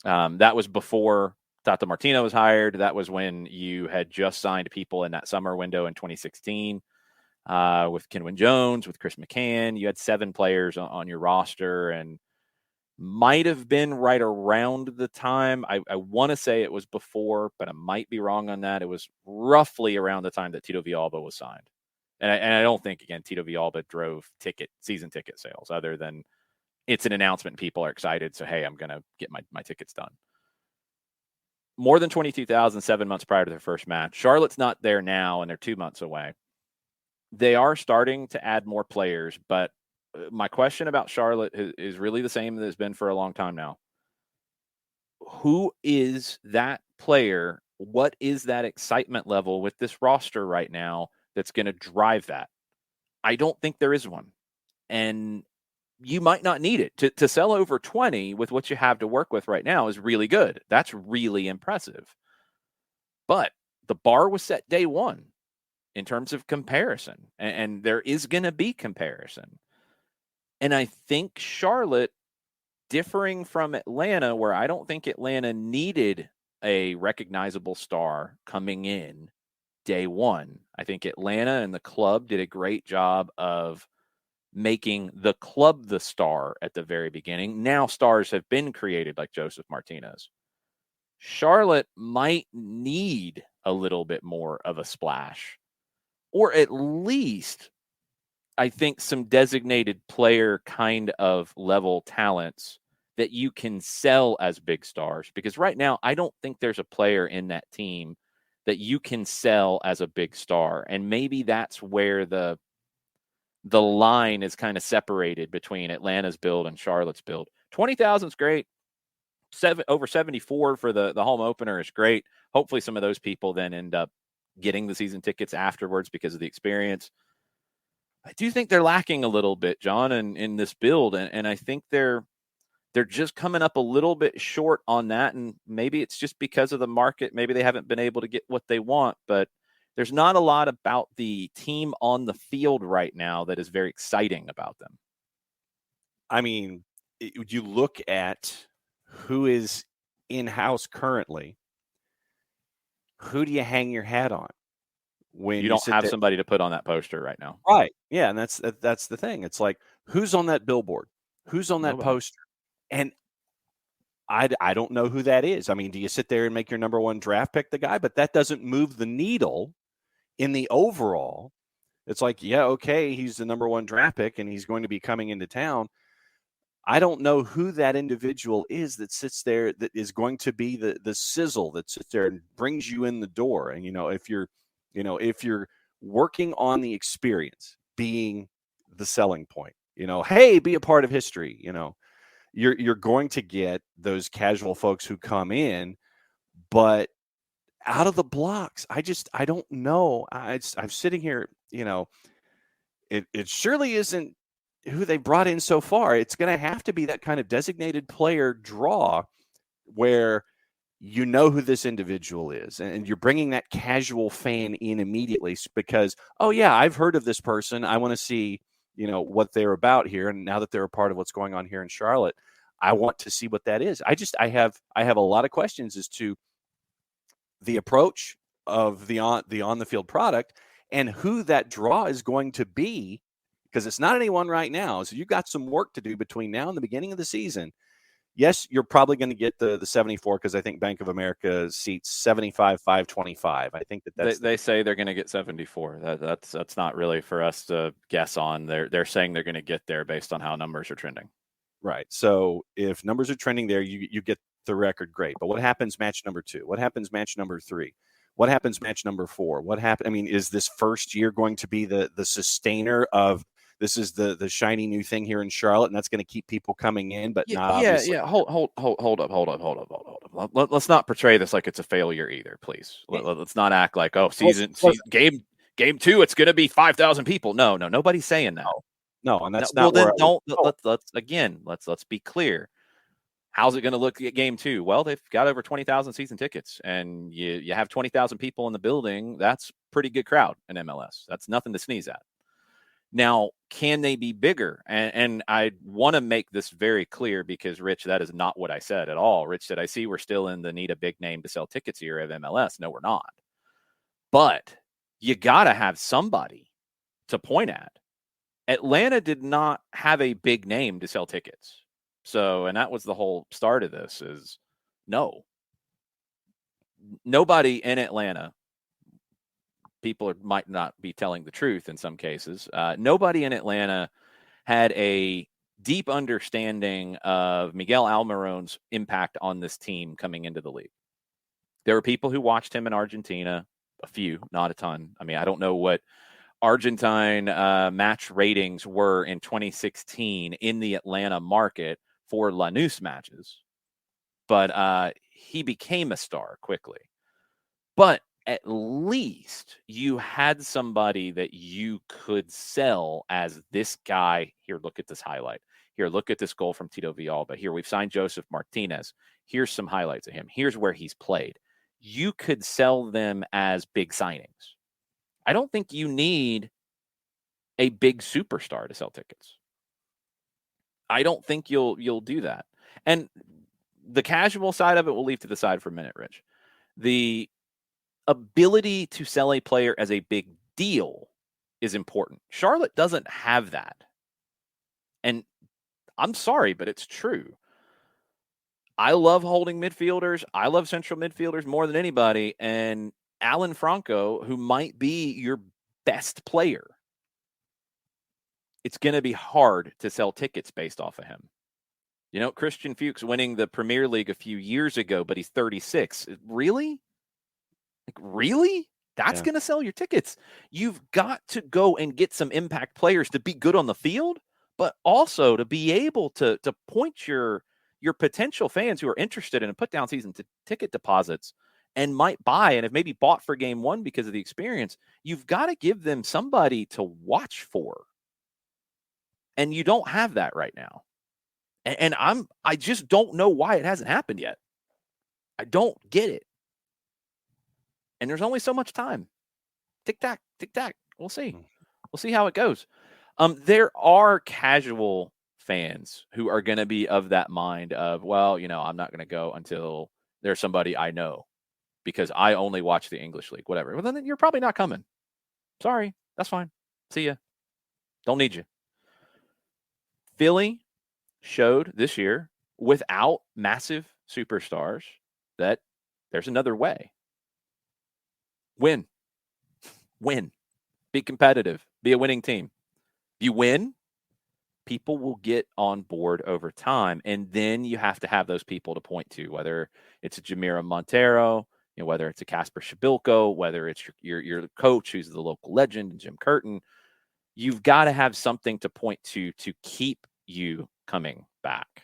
[SPEAKER 1] That was before Tata Martino was hired. That was when you had just signed people in that summer window in 2016 with Kenwin Jones, with Chris McCann. You had 7 players on your roster, and might have been right around the time. I want to say it was before, but I might be wrong on that. It was roughly around the time that Tito Villalba was signed. And I don't think, again, Tito Villalba drove season ticket sales other than it's an announcement and people are excited. So, hey, I'm going to get my tickets done. More than 22,000 7 months prior to their first match. Charlotte's not there now, and they're 2 months away. They are starting to add more players, but my question about Charlotte is really the same that it's been for a long time now. Who is that player? What is that excitement level with this roster right now that's going to drive that? I don't think there is one. And you might not need it. To sell over 20 with what you have to work with right now is really good. That's really impressive. But the bar was set day one in terms of comparison. And there is going to be comparison. And I think Charlotte, differing from Atlanta, where I don't think Atlanta needed a recognizable star coming in day one. I think Atlanta and the club did a great job of making the club the star at the very beginning. Now stars have been created like Joseph Martinez. Charlotte might need a little bit more of a splash, or at least I think some designated player kind of level talents that you can sell as big stars. Because right now, I don't think there's a player in that team that you can sell as a big star. And maybe that's where the line is kind of separated between Atlanta's build and Charlotte's build. 20,000 is great. Over 74 for the home opener is great. Hopefully some of those people then end up getting the season tickets afterwards because of the experience. I do think they're lacking a little bit, John, in this build, and I think they're just coming up a little bit short on that, and maybe it's just because of the market. Maybe they haven't been able to get what they want, but there's not a lot about the team on the field right now that is very exciting about them.
[SPEAKER 3] I mean, you look at who is in-house currently. Who do you hang your hat on? When
[SPEAKER 1] you don't have somebody to put on that poster right now.
[SPEAKER 3] Right. Yeah. And that's the thing. It's like, who's on that billboard? Who's on that poster? And I don't know who that is. I mean, do you sit there and make your number one draft pick the guy? But that doesn't move the needle in the overall. It's like, yeah, okay, he's the number one draft pick and he's going to be coming into town. I don't know who that individual is that sits there that is going to be the sizzle that sits there and brings you in the door. And, if you're working on the experience being the selling point, hey, be a part of history, you're going to get those casual folks who come in, but out of the blocks, I don't know. I'm sitting here, it surely isn't who they brought in so far. It's going to have to be that kind of designated player draw where you know who this individual is, and you're bringing that casual fan in immediately because, oh yeah, I've heard of this person. I want to see, what they're about here. And now that they're a part of what's going on here in Charlotte, I want to see what that is. I have a lot of questions as to the approach of the on the field product and who that draw is going to be, because it's not anyone right now. So you've got some work to do between now and the beginning of the season. Yes, you're probably going to get the 74 because I think Bank of America seats 75, 525. I think that's
[SPEAKER 1] they say they're going to get 74. That's not really for us to guess on. They're saying they're going to get there based on how numbers are trending.
[SPEAKER 3] Right. So if numbers are trending there, you get the record, great. But what happens match number 2? What happens match number 3? What happens match number 4? What happened? I mean, is this first year going to be the sustainer of this is the shiny new thing here in Charlotte, and that's going to keep people coming in, but not
[SPEAKER 1] Yeah.
[SPEAKER 3] obviously.
[SPEAKER 1] Hold up. Let's not portray this like it's a failure either, please. Let's not act like, game 2, it's going to be 5,000 people. No, nobody's saying that.
[SPEAKER 3] No, and that's
[SPEAKER 1] well,
[SPEAKER 3] not where
[SPEAKER 1] then let's be clear. How's it going to look at game 2? Well, they've got over 20,000 season tickets, and you have 20,000 people in the building. That's a pretty good crowd in MLS. That's nothing to sneeze at. Now, can they be bigger? And I want to make this very clear because, Rich, that is not what I said at all. Rich said, I see we're still in the need a big name to sell tickets here at MLS. No, we're not. But you got to have somebody to point at. Atlanta did not have a big name to sell tickets. So, and that was the whole start of this is nobody in Atlanta. People might not be telling the truth in some cases. Nobody in Atlanta had a deep understanding of Miguel Almiron's impact on this team coming into the league. There were people who watched him in Argentina, a few, not a ton. I mean, I don't know what Argentine match ratings were in 2016 in the Atlanta market for Lanús matches, but he became a star quickly. But at least you had somebody that you could sell as this guy. Here, look at this highlight. Here, look at this goal from Tito Villalba. Here, we've signed Joseph Martinez. Here's some highlights of him. Here's where he's played. You could sell them as big signings. I don't think you need a big superstar to sell tickets. I don't think you'll do that. And the casual side of it we'll leave to the side for a minute, Rich. The ability to sell a player as a big deal is important. Charlotte doesn't have that. And I'm sorry, but it's true. I love holding midfielders. I love central midfielders more than anybody. And Alan Franco, who might be your best player, it's going to be hard to sell tickets based off of him. You know, Christian Fuchs winning the Premier League a few years ago, but he's 36. Really? Really? That's going to sell your tickets. You've got to go and get some impact players to be good on the field, but also to be able to point your potential fans who are interested in a put down season ticket deposits and might buy and have maybe bought for game 1 because of the experience. You've got to give them somebody to watch for. And you don't have that right now. And I just don't know why it hasn't happened yet. I don't get it. And there's only so much time. Tick-tack, tick-tack. We'll see. We'll see how it goes. There are casual fans who are going to be of that mind of, well, you know, I'm not going to go until there's somebody I know because I only watch the English league, whatever. Well, then you're probably not coming. Sorry. That's fine. See ya. Don't need you. Philly showed this year without massive superstars that there's another way. Win. Be competitive. Be a winning team. If you win, people will get on board over time. And then you have to have those people to point to, whether it's a Jamira Montero, you know, whether it's a Casper Shabilko, whether it's your coach who's the local legend, Jim Curtin. You've got to have something to point to keep you coming back.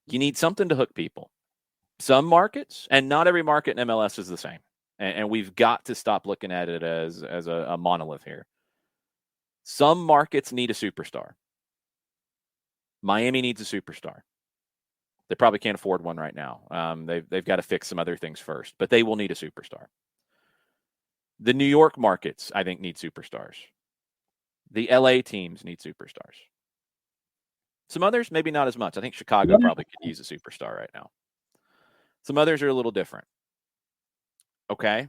[SPEAKER 1] You need something to hook people. Some markets, and not every market in MLS is the same. And we've got to stop looking at it as a monolith here. Some markets need a superstar. Miami needs a superstar. They probably can't afford one right now. They've got to fix some other things first, but they will need a superstar. The New York markets, I think, need superstars. The LA teams need superstars. Some others, maybe not as much. I think Chicago probably could use a superstar right now. Some others are a little different. Okay.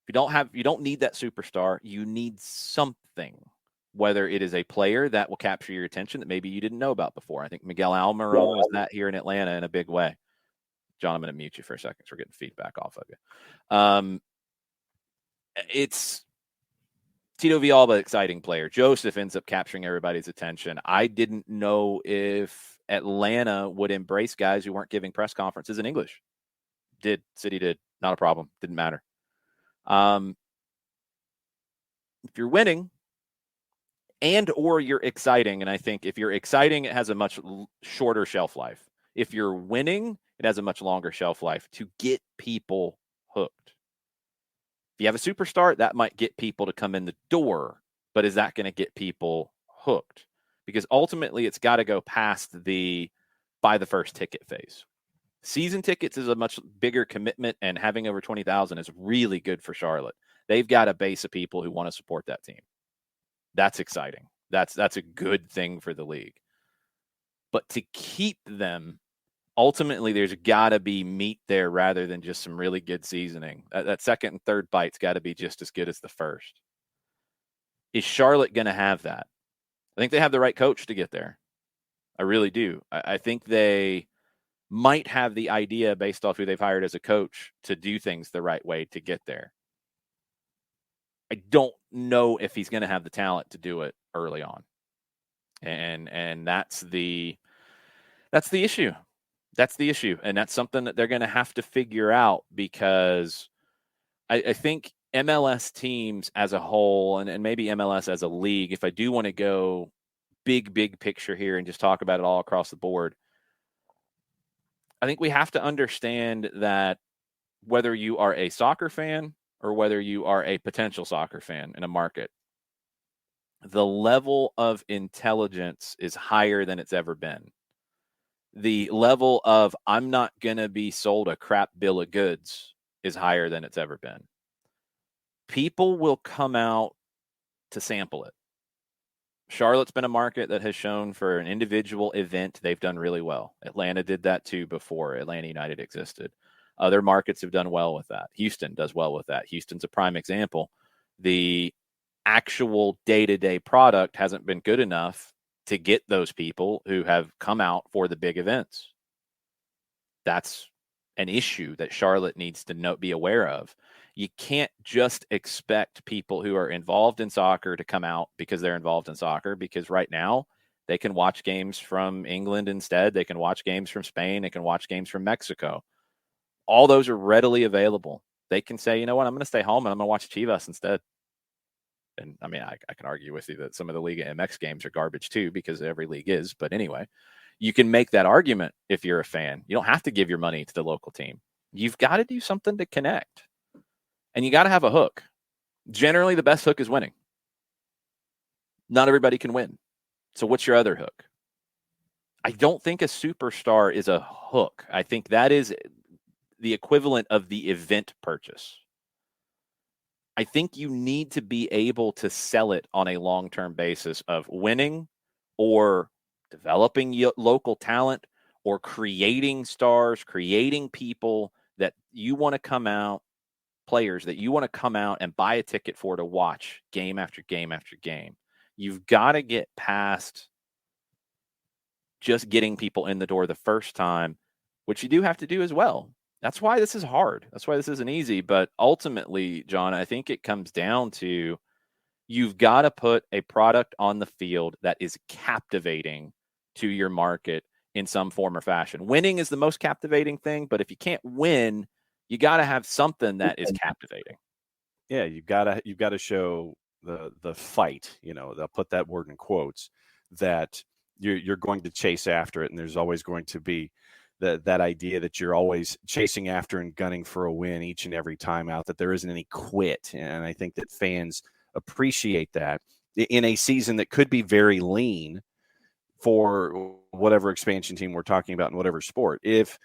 [SPEAKER 1] You don't need that superstar. You need something, whether it is a player that will capture your attention that maybe you didn't know about before. I think Miguel Almiron was that here in Atlanta in a big way. John, I'm going to mute you for a second because we're getting feedback off of you. It's Tito Villalba, exciting player. Joseph ends up capturing everybody's attention. I didn't know if Atlanta would embrace guys who weren't giving press conferences in English. City did. Not a problem. Didn't matter. If you're winning and or you're exciting. And I think if you're exciting, it has a much shorter shelf life. If you're winning, it has a much longer shelf life to get people hooked. If you have a superstar, that might get people to come in the door, but is that going to get people hooked? Because ultimately, it's got to go past the buy the first ticket phase. Season tickets is a much bigger commitment, and having over 20,000 is really good for Charlotte. They've got a base of people who want to support that team. That's exciting. That's a good thing for the league. But to keep them, ultimately, there's got to be meat there rather than just some really good seasoning. That second and third bite's got to be just as good as the first. Is Charlotte going to have that? I think they have the right coach to get there. I really do. I think they might have the idea based off who they've hired as a coach to do things the right way to get there. I don't know if he's going to have the talent to do it early on. And that's the issue. That's the issue. And that's something that they're going to have to figure out, because I think MLS teams as a whole, and maybe MLS as a league, if I do want to go big picture here and just talk about it all across the board, I think we have to understand that whether you are a soccer fan or whether you are a potential soccer fan in a market, the level of intelligence is higher than it's ever been. The level of I'm not going to be sold a crap bill of goods is higher than it's ever been. People will come out to sample it. Charlotte's been a market that has shown for an individual event, they've done really well. Atlanta did that too before Atlanta United existed. Other markets have done well with that. Houston does well with that. Houston's a prime example. The actual day-to-day product hasn't been good enough to get those people who have come out for the big events. That's an issue that Charlotte needs to be aware of. You can't just expect people who are involved in soccer to come out because they're involved in soccer, because right now they can watch games from England instead. They can watch games from Spain. They can watch games from Mexico. All those are readily available. They can say, you know what, I'm going to stay home and I'm going to watch Chivas instead. And I mean, I can argue with you that some of the Liga MX games are garbage too, because every league is. But anyway, you can make that argument if you're a fan. You don't have to give your money to the local team. You've got to do something to connect. And you got to have a hook. Generally, the best hook is winning. Not everybody can win. So what's your other hook? I don't think a superstar is a hook. I think that is the equivalent of the event purchase. I think you need to be able to sell it on a long-term basis of winning or developing local talent or creating stars, creating people that you want to come out, players that you want to come out and buy a ticket for to watch game after game after game. You've got to get past just getting people in the door the first time, which you do have to do as well. That's why this is hard. That's why this isn't easy. But ultimately, John, I think it comes down to you've got to put a product on the field that is captivating to your market in some form or fashion. Winning is the most captivating thing, but if you can't win, you got to have something that is captivating.
[SPEAKER 3] Yeah, you've got to show the fight. You know, they'll put that word in quotes, that you're going to chase after it, and there's always going to be that idea that you're always chasing after and gunning for a win each and every time out, that there isn't any quit. And I think that fans appreciate that in a season that could be very lean for whatever expansion team we're talking about in whatever sport. If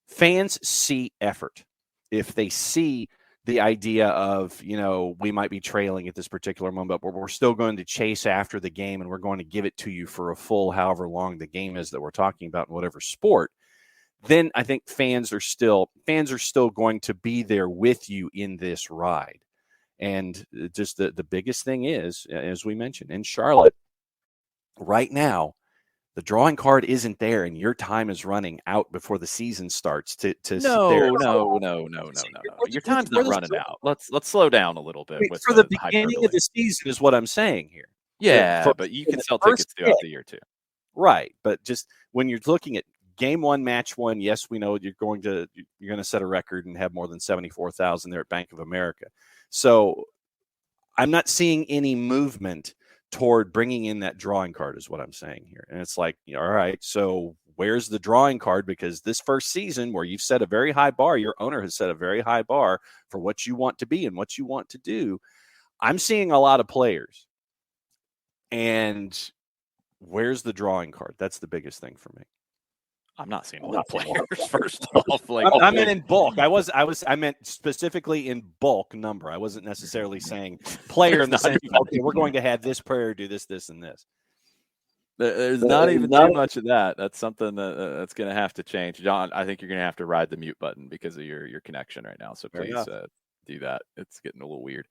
[SPEAKER 3] fans see effort, if they see the idea of, you know, we might be trailing at this particular moment, but we're still going to chase after the game and we're going to give it to you for a full however long the game is that we're talking about in whatever sport, then I think fans are still going to be there with you in this ride. And just the biggest thing is, as we mentioned, in Charlotte right now, the drawing card isn't there, and your time is running out before the season starts. No.
[SPEAKER 1] Your time's not running out. Let's slow down a little bit.
[SPEAKER 3] For the beginning of the season is what I'm saying here.
[SPEAKER 1] Yeah, but you can sell tickets throughout the year too.
[SPEAKER 3] Right, but just when you're looking at game one, match one, yes, we know you're going to set a record and have more than 74,000 there at Bank of America. So I'm not seeing any movement toward bringing in that drawing card is what I'm saying here. And it's like, all right, so where's the drawing card? Because this first season where you've set a very high bar, your owner has set a very high bar for what you want to be and what you want to do. I'm seeing a lot of players. And where's the drawing card? That's the biggest thing for me.
[SPEAKER 1] I'm not seeing a lot of players. First off, like
[SPEAKER 3] I meant in bulk. I meant specifically in bulk number. I wasn't necessarily saying player in the sense, okay, we're going to have this player do this, this, and this.
[SPEAKER 1] There's not even too much of that. That's something that's going to have to change. John, I think you're going to have to ride the mute button because of your connection right now. So please do that. It's getting a little weird.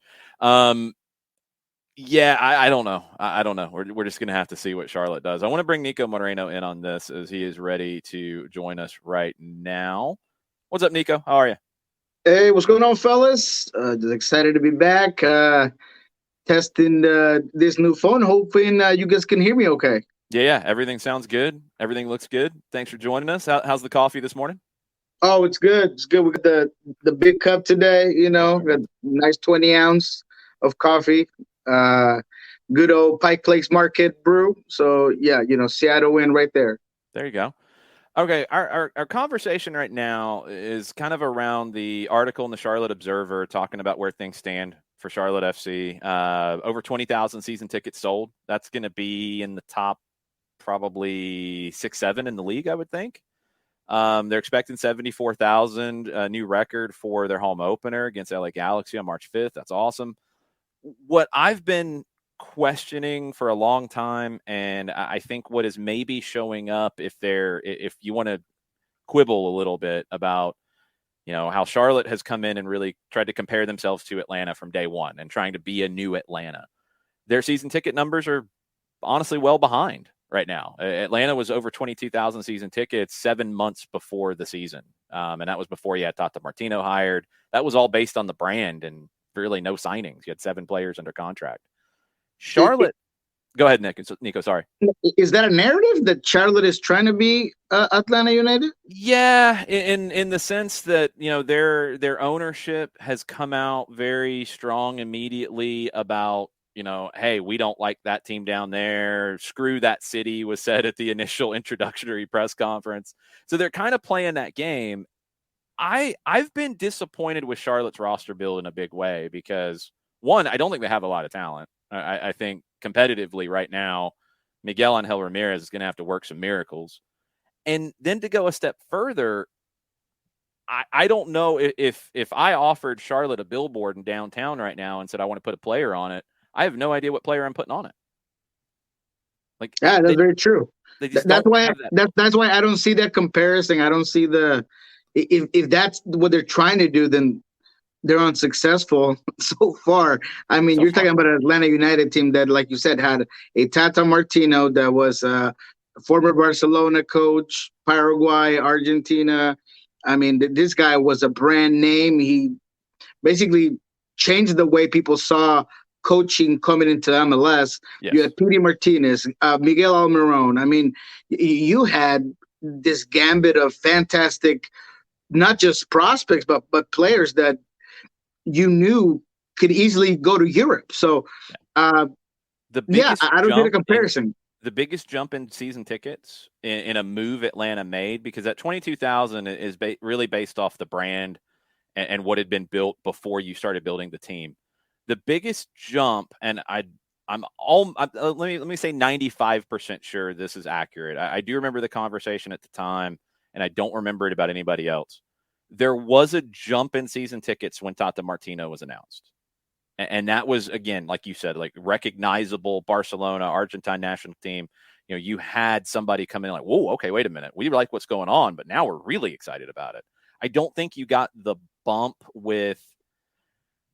[SPEAKER 1] Yeah, I don't know. I don't know. We're just going to have to see what Charlotte does. I want to bring Niko Moreno in on this as he is ready to join us right now. What's up, Niko? How are you?
[SPEAKER 5] Hey, what's going on, fellas? Just excited to be back. Testing this new phone, hoping you guys can hear me okay.
[SPEAKER 1] Yeah. Everything sounds good. Everything looks good. Thanks for joining us. How's the coffee this morning?
[SPEAKER 5] Oh, it's good. It's good. We got the big cup today, we got a nice 20 ounce of coffee. Good old Pike Place Market brew. So yeah, Seattle win right there.
[SPEAKER 1] There you go. Okay, our conversation right now is kind of around the article in the Charlotte Observer talking about where things stand for Charlotte FC. Over 20,000 season tickets sold. That's going to be in the top probably 6-7 in the league, I would think. They're expecting 74,000, a new record for their home opener against LA Galaxy on March 5th. That's awesome. What I've been questioning for a long time, and I think what is maybe showing up if you want to quibble a little bit about, how Charlotte has come in and really tried to compare themselves to Atlanta from day one and trying to be a new Atlanta. Their season ticket numbers are honestly well behind right now. Atlanta was over 22,000 season tickets 7 months before the season. And that was before you had Tata Martino hired. That was all based on the brand and really no signings. You had 7 players under contract. Charlotte, go ahead, Niko. Sorry.
[SPEAKER 5] Is that a narrative that Charlotte is trying to be Atlanta United?
[SPEAKER 1] Yeah, in the sense that their ownership has come out very strong immediately about hey, we don't like that team down there. Screw that city was said at the initial introductory press conference. So they're kind of playing that game. I've been disappointed with Charlotte's roster build in a big way because, one, I don't think they have a lot of talent. I think competitively right now, Miguel Angel Ramirez is going to have to work some miracles. And then to go a step further, I don't know if I offered Charlotte a billboard in downtown right now and said I want to put a player on it, I have no idea what player I'm putting on it. Like,
[SPEAKER 5] yeah, that's very true. That's why I don't see that comparison. I don't see if that's what they're trying to do, then they're unsuccessful so far. I mean, you're talking about an Atlanta United team that, like you said, had a Tata Martino that was a former Barcelona coach, Paraguay, Argentina. I mean, this guy was a brand name. He basically changed the way people saw coaching coming into MLS. Yes. You had Pity Martinez, Miguel Almiron. I mean, you had this gambit of fantastic, not just prospects, but players that you knew could easily go to Europe. So, I don't see the comparison.
[SPEAKER 1] The biggest jump in season tickets in a move Atlanta made, because that 22,000 is really based off the brand and what had been built before you started building the team. The biggest jump, and let me say 95% sure this is accurate. I do remember the conversation at the time, and I don't remember it about anybody else. There was a jump in season tickets when Tata Martino was announced. And that was, again, like you said, like recognizable Barcelona, Argentine national team. You had somebody come in like, whoa, okay, wait a minute. We like what's going on, but now we're really excited about it. I don't think you got the bump with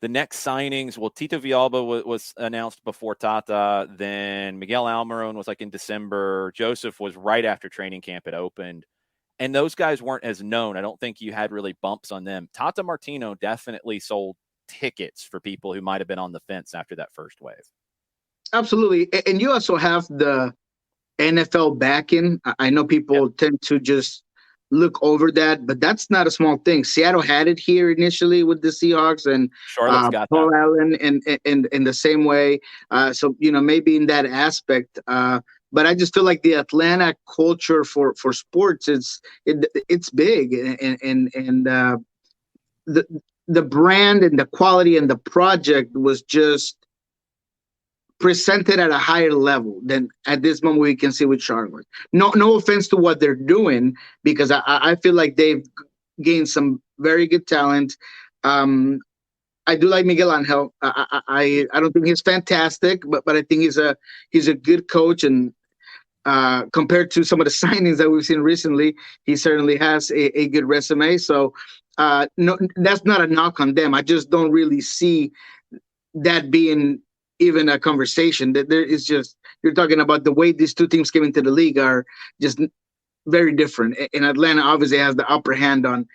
[SPEAKER 1] the next signings. Well, Tito Villalba was announced before Tata. Then Miguel Almiron was like in December. Joseph was right after training camp had opened. And those guys weren't as known. I don't think you had really bumps on them. Tata Martino definitely sold tickets for people who might have been on the fence after that first wave.
[SPEAKER 5] Absolutely. And you also have the NFL backing. I know people tend to just look over that, but that's not a small thing. Seattle had it here initially with the Seahawks, and
[SPEAKER 1] Charlotte's got
[SPEAKER 5] Paul
[SPEAKER 1] that.
[SPEAKER 5] Allen and in the same way. So maybe in that aspect. But I just feel like the Atlanta culture for sports it's big, and the brand and the quality and the project was just presented at a higher level than at this moment we can see with Charlotte. No offense to what they're doing, because I feel like they've gained some very good talent. I do like Miguel Angel. I don't think he's fantastic, but I think he's a good coach, and compared to some of the signings that we've seen recently, he certainly has a good resume. So no, that's not a knock on them. I just don't really see that being even a conversation. That there is just, you're talking about the way these two teams came into the league are just very different. And Atlanta obviously has the upper hand on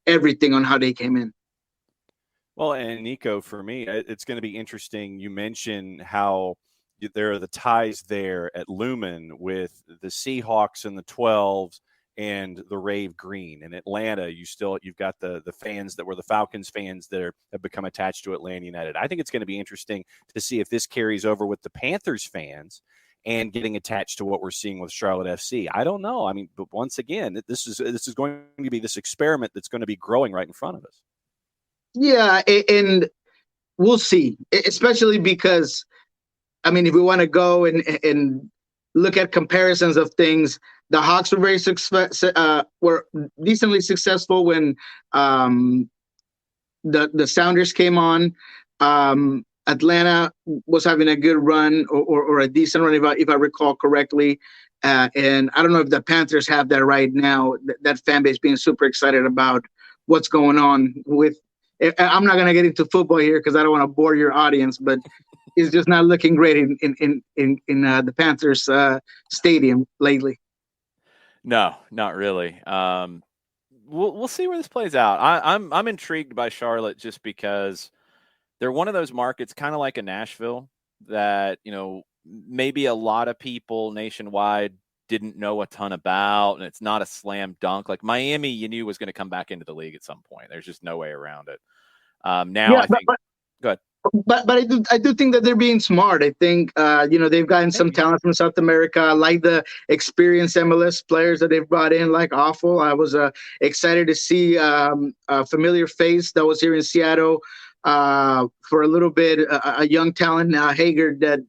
[SPEAKER 5] everything on how they came in.
[SPEAKER 3] Well, and Niko, for me, it's going to be interesting. You mentioned how there are the ties there at Lumen with the Seahawks and the 12s and the Rave Green. In Atlanta, you've got the fans that were the Falcons fans that have become attached to Atlanta United. I think it's going to be interesting to see if this carries over with the Panthers fans and getting attached to what we're seeing with Charlotte FC. I don't know. I mean, but once again, this is going to be this experiment that's going to be growing right in front of us. Yeah,
[SPEAKER 5] and we'll see, especially because, I mean, if we want to go and look at comparisons of things, the Hawks were were decently successful when the Sounders came on. Atlanta was having a good run or a decent run, if I recall correctly. And I don't know if the Panthers have that right now, that fan base being super excited about what's going on with. I'm not going to get into football here because I don't want to bore your audience, but it's just not looking great in the Panthers stadium lately.
[SPEAKER 1] No, not really. We'll see where this plays out. I'm intrigued by Charlotte just because they're one of those markets, kind of like a Nashville, that maybe a lot of people nationwide didn't know a ton about, and it's not a slam dunk. Like Miami, you knew was going to come back into the league at some point. There's just no way around it. Now, yeah, I think. Go ahead.
[SPEAKER 5] But I do think that they're being smart. I think they've gotten some talent from South America. I like the experienced MLS players that they've brought in, like Awful. I was excited to see a familiar face that was here in Seattle for a little bit, a young talent, Hager, that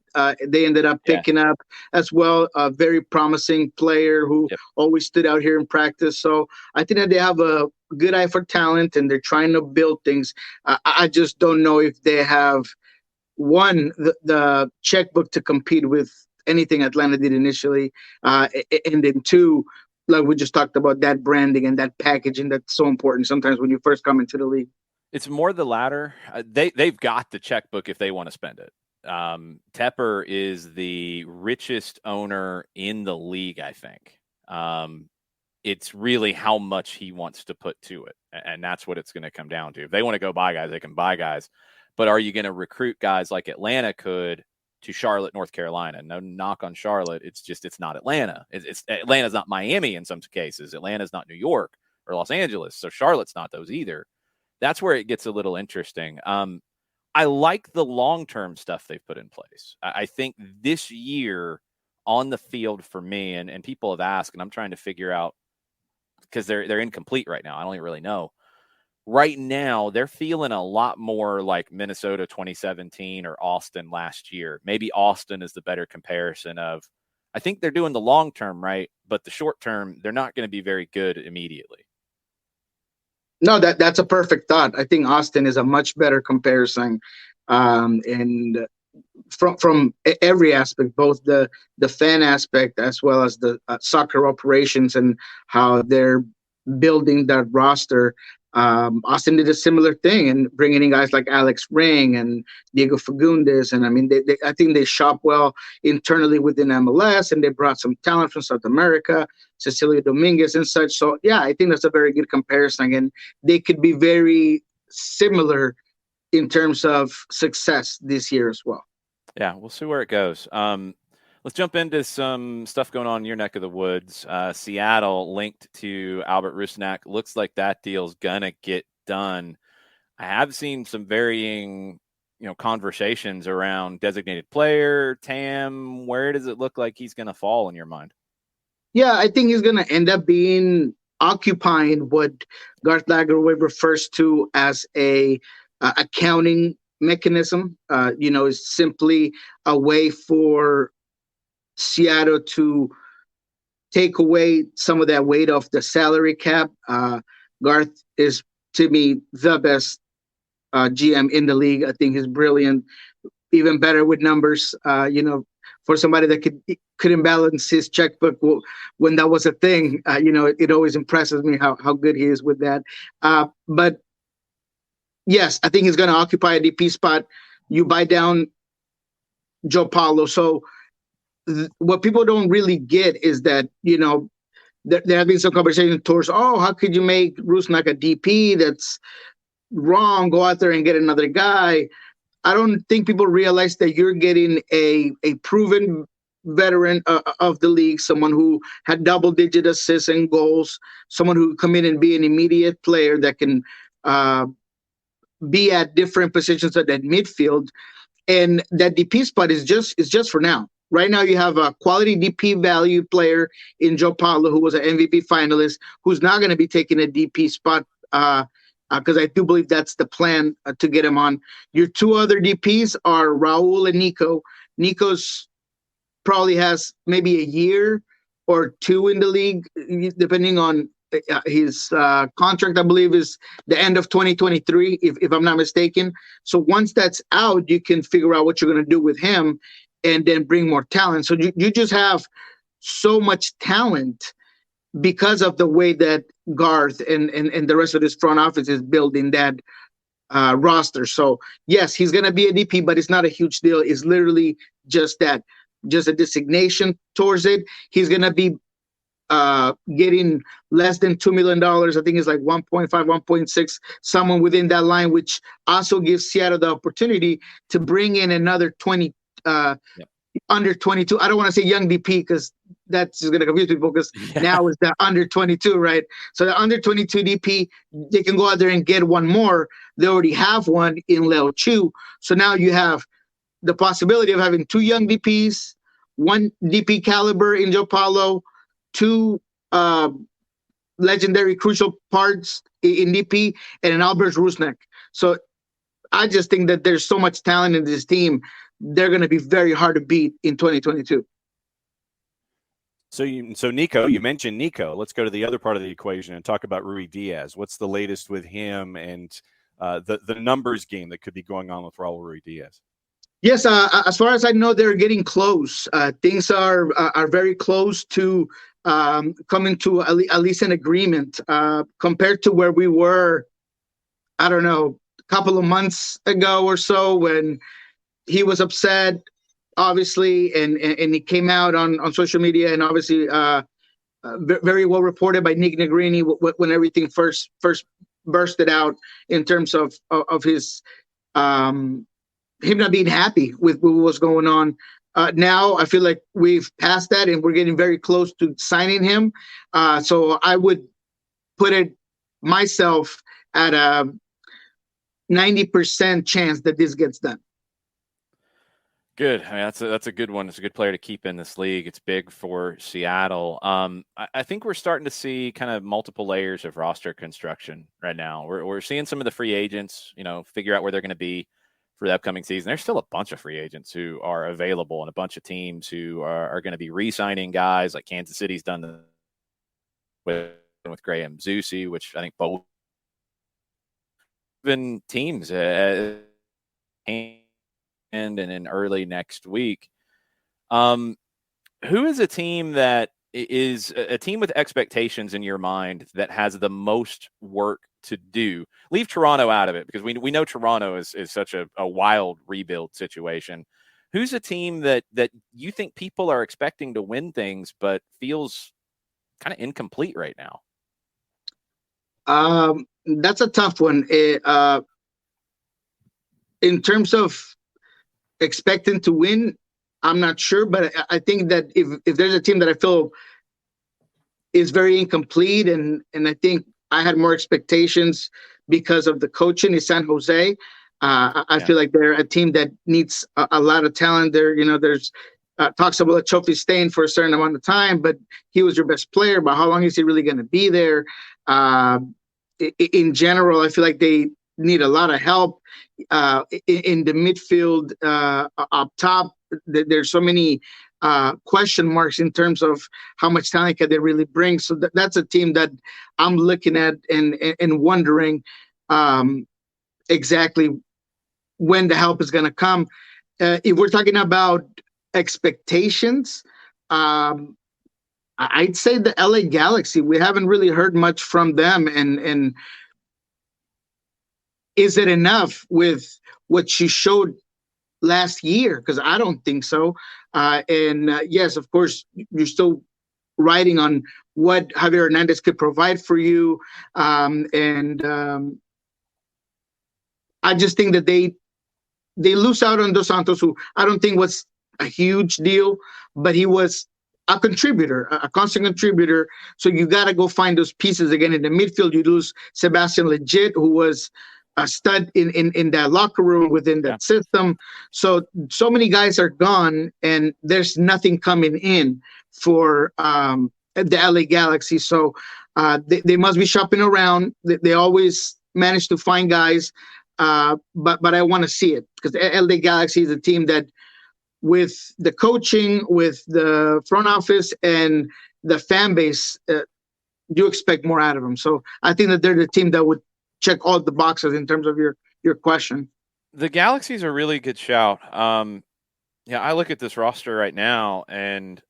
[SPEAKER 5] they ended up picking up as well. A very promising player who always stood out here in practice. So I think that they have a good eye for talent, and they're trying to build things. I just don't know if they have, one, the checkbook to compete with anything Atlanta did initially, and then two, like we just talked about, that branding and that packaging that's so important sometimes when you first come into the league.
[SPEAKER 1] It's more the latter. They've got the checkbook if they want to spend it. Tepper is the richest owner in the league, I think. It's really how much he wants to put to it. And that's what it's going to come down to. If they want to go buy guys, they can buy guys. But are you going to recruit guys like Atlanta could to Charlotte, North Carolina? No knock on Charlotte. It's not Atlanta. Atlanta's not Miami in some cases. Atlanta's not New York or Los Angeles. So Charlotte's not those either. That's where it gets a little interesting. I like the long-term stuff they've put in place. I think this year on the field for me, and people have asked, and I'm trying to figure out, because they're incomplete right now. I don't even really know. Right now, they're feeling a lot more like Minnesota 2017 or Austin last year. Maybe Austin is the better comparison of, I think they're doing the long-term right, but the short-term, they're not going to be very good immediately.
[SPEAKER 5] No, that's a perfect thought. I think Austin is a much better comparison, and from every aspect, both the fan aspect as well as the soccer operations and how they're building that roster. Austin did a similar thing and bringing in guys like Alex Ring and Diego Fagundes, and I mean, I think they shop well internally within MLS, and they brought some talent from South America, Cecilio Dominguez and such. So yeah, I think that's a very good comparison, and they could be very similar in terms of success this year as well.
[SPEAKER 1] Yeah, we'll see where it goes. Let's jump into some stuff going on in your neck of the woods. Seattle linked to Albert Rusnak. Looks like that deal's gonna get done. I have seen some varying, conversations around designated player, TAM. Where does it look like he's gonna fall in your mind?
[SPEAKER 5] Yeah, I think he's gonna end up being occupying what Garth Lagerwey refers to as a accounting mechanism. Is simply a way for Seattle to take away some of that weight off the salary cap. Garth is, to me, the best GM in the league. I think he's brilliant, even better with numbers. For somebody that couldn't balance his checkbook when that was a thing, it always impresses me how good he is with that. But yes, I think he's going to occupy a DP spot. You buy down Joe Paulo. So what people don't really get is that, there have been some conversation towards, how could you make Rusnak a DP? That's wrong. Go out there and get another guy. I don't think people realize that you're getting a proven veteran of the league, someone who had double-digit assists and goals, someone who come in and be an immediate player that can be at different positions at that midfield. And that DP spot is just for now. Right now, you have a quality DP value player in Joe Paulo, who was an MVP finalist, who's not going to be taking a DP spot because I do believe that's the plan to get him on. Your two other DPs are Raul and Niko. Niko's probably has maybe a year or two in the league, depending on his contract. I believe is the end of 2023, if I'm not mistaken. So once that's out, you can figure out what you're going to do with him and then bring more talent. So you just have so much talent because of the way that Garth and the rest of his front office is building that roster. So yes, he's going to be a DP, but it's not a huge deal. It's literally just a designation towards it. He's going to be getting less than $2 million. I think it's like 1.5, 1.6, someone within that line, which also gives Seattle the opportunity to bring in another 20, under 22. I don't want to say young DP because that's just going to confuse people because now it's the under 22, right? So the under 22 DP, they can go out there and get one more. They already have one in Leo Chu. So now you have the possibility of having two young DPs, one DP caliber in Joe Paulo, two legendary crucial parts in DP, and an Albert Rusnak. So I just think that there's so much talent in this team. They're going to be very hard to beat in 2022.
[SPEAKER 3] So Niko, you mentioned Niko. Let's go to the other part of the equation and talk about Rui Diaz. What's the latest with him and the numbers game that could be going on with Raul Rui Diaz?
[SPEAKER 5] Yes, as far as I know, they're getting close. Things are very close to coming to at least an agreement compared to where we were, I don't know, a couple of months ago or so when he was upset, obviously, and he came out on social media and obviously very well reported by Nick Negrini when everything first bursted out in terms of his him not being happy with what was going on. Now I feel like we've passed that and we're getting very close to signing him. So I would put it myself at a 90% chance that this gets done.
[SPEAKER 1] Good. I mean, that's a good one. It's a good player to keep in this league. It's big for Seattle. I think we're starting to see kind of multiple layers of roster construction right now. We're seeing some of the free agents, figure out where they're going to be for the upcoming season. There's still a bunch of free agents who are available and a bunch of teams who are going to be re-signing guys like Kansas City's done with Graham Zusi, which I think both even teams and in early next week. Who is a team that is a team with expectations in your mind that has the most work to do? Leave Toronto out of it because we know Toronto is such a wild rebuild situation. Who's a team that you think people are expecting to win things but feels kind of incomplete right now?
[SPEAKER 5] That's a tough one. In terms of expecting to win, I'm not sure, but I think that if there's a team that I feel is very incomplete, and I think I had more expectations because of the coaching, is San Jose. I feel like they're a team that needs a lot of talent. There's talks about Chofi staying for a certain amount of time, but he was your best player. But how long is he really going to be there? In general, I feel like they need a lot of help in the midfield up top. There's so many question marks in terms of how much talent can they really bring. So that's a team that I'm looking at and wondering exactly when the help is going to come. If we're talking about expectations, I'd say the LA Galaxy. We haven't really heard much from them, and is it enough with what she showed last year? Because I don't think so. Yes, of course, you're still riding on what Javier Hernandez could provide for you, I just think that they lose out on Dos Santos, who I don't think was a huge deal, but he was a contributor, a constant contributor. So you got to go find those pieces again in the midfield. You lose Sebastian Legit, who was a stud in that locker room within that system. So many guys are gone, and there's nothing coming in for the LA Galaxy. So they must be shopping around. They always manage to find guys, but I want to see it, because the LA Galaxy is a team that, with the coaching, with the front office, and the fan base, you expect more out of them. So I think that they're the team that would check all the boxes in terms of your question.
[SPEAKER 1] The Galaxy's a really good shout. I look at this roster right now, and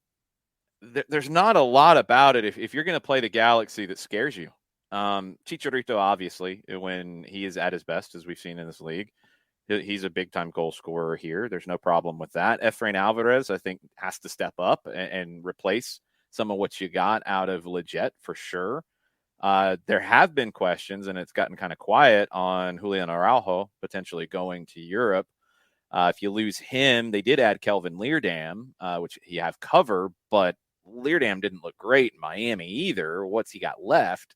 [SPEAKER 1] there's not a lot about it. If you're going to play the Galaxy, that scares you. Chicharito, obviously, when he is at his best, as we've seen in this league, he's a big-time goal scorer here. There's no problem with that. Efrain Alvarez, I think, has to step up and replace some of what you got out of Legit for sure. There have been questions, and it's gotten kind of quiet on Julian Araujo potentially going to Europe. If you lose him, they did add Kelvin Leerdam, which he have cover, but Leerdam didn't look great in Miami either. What's he got left?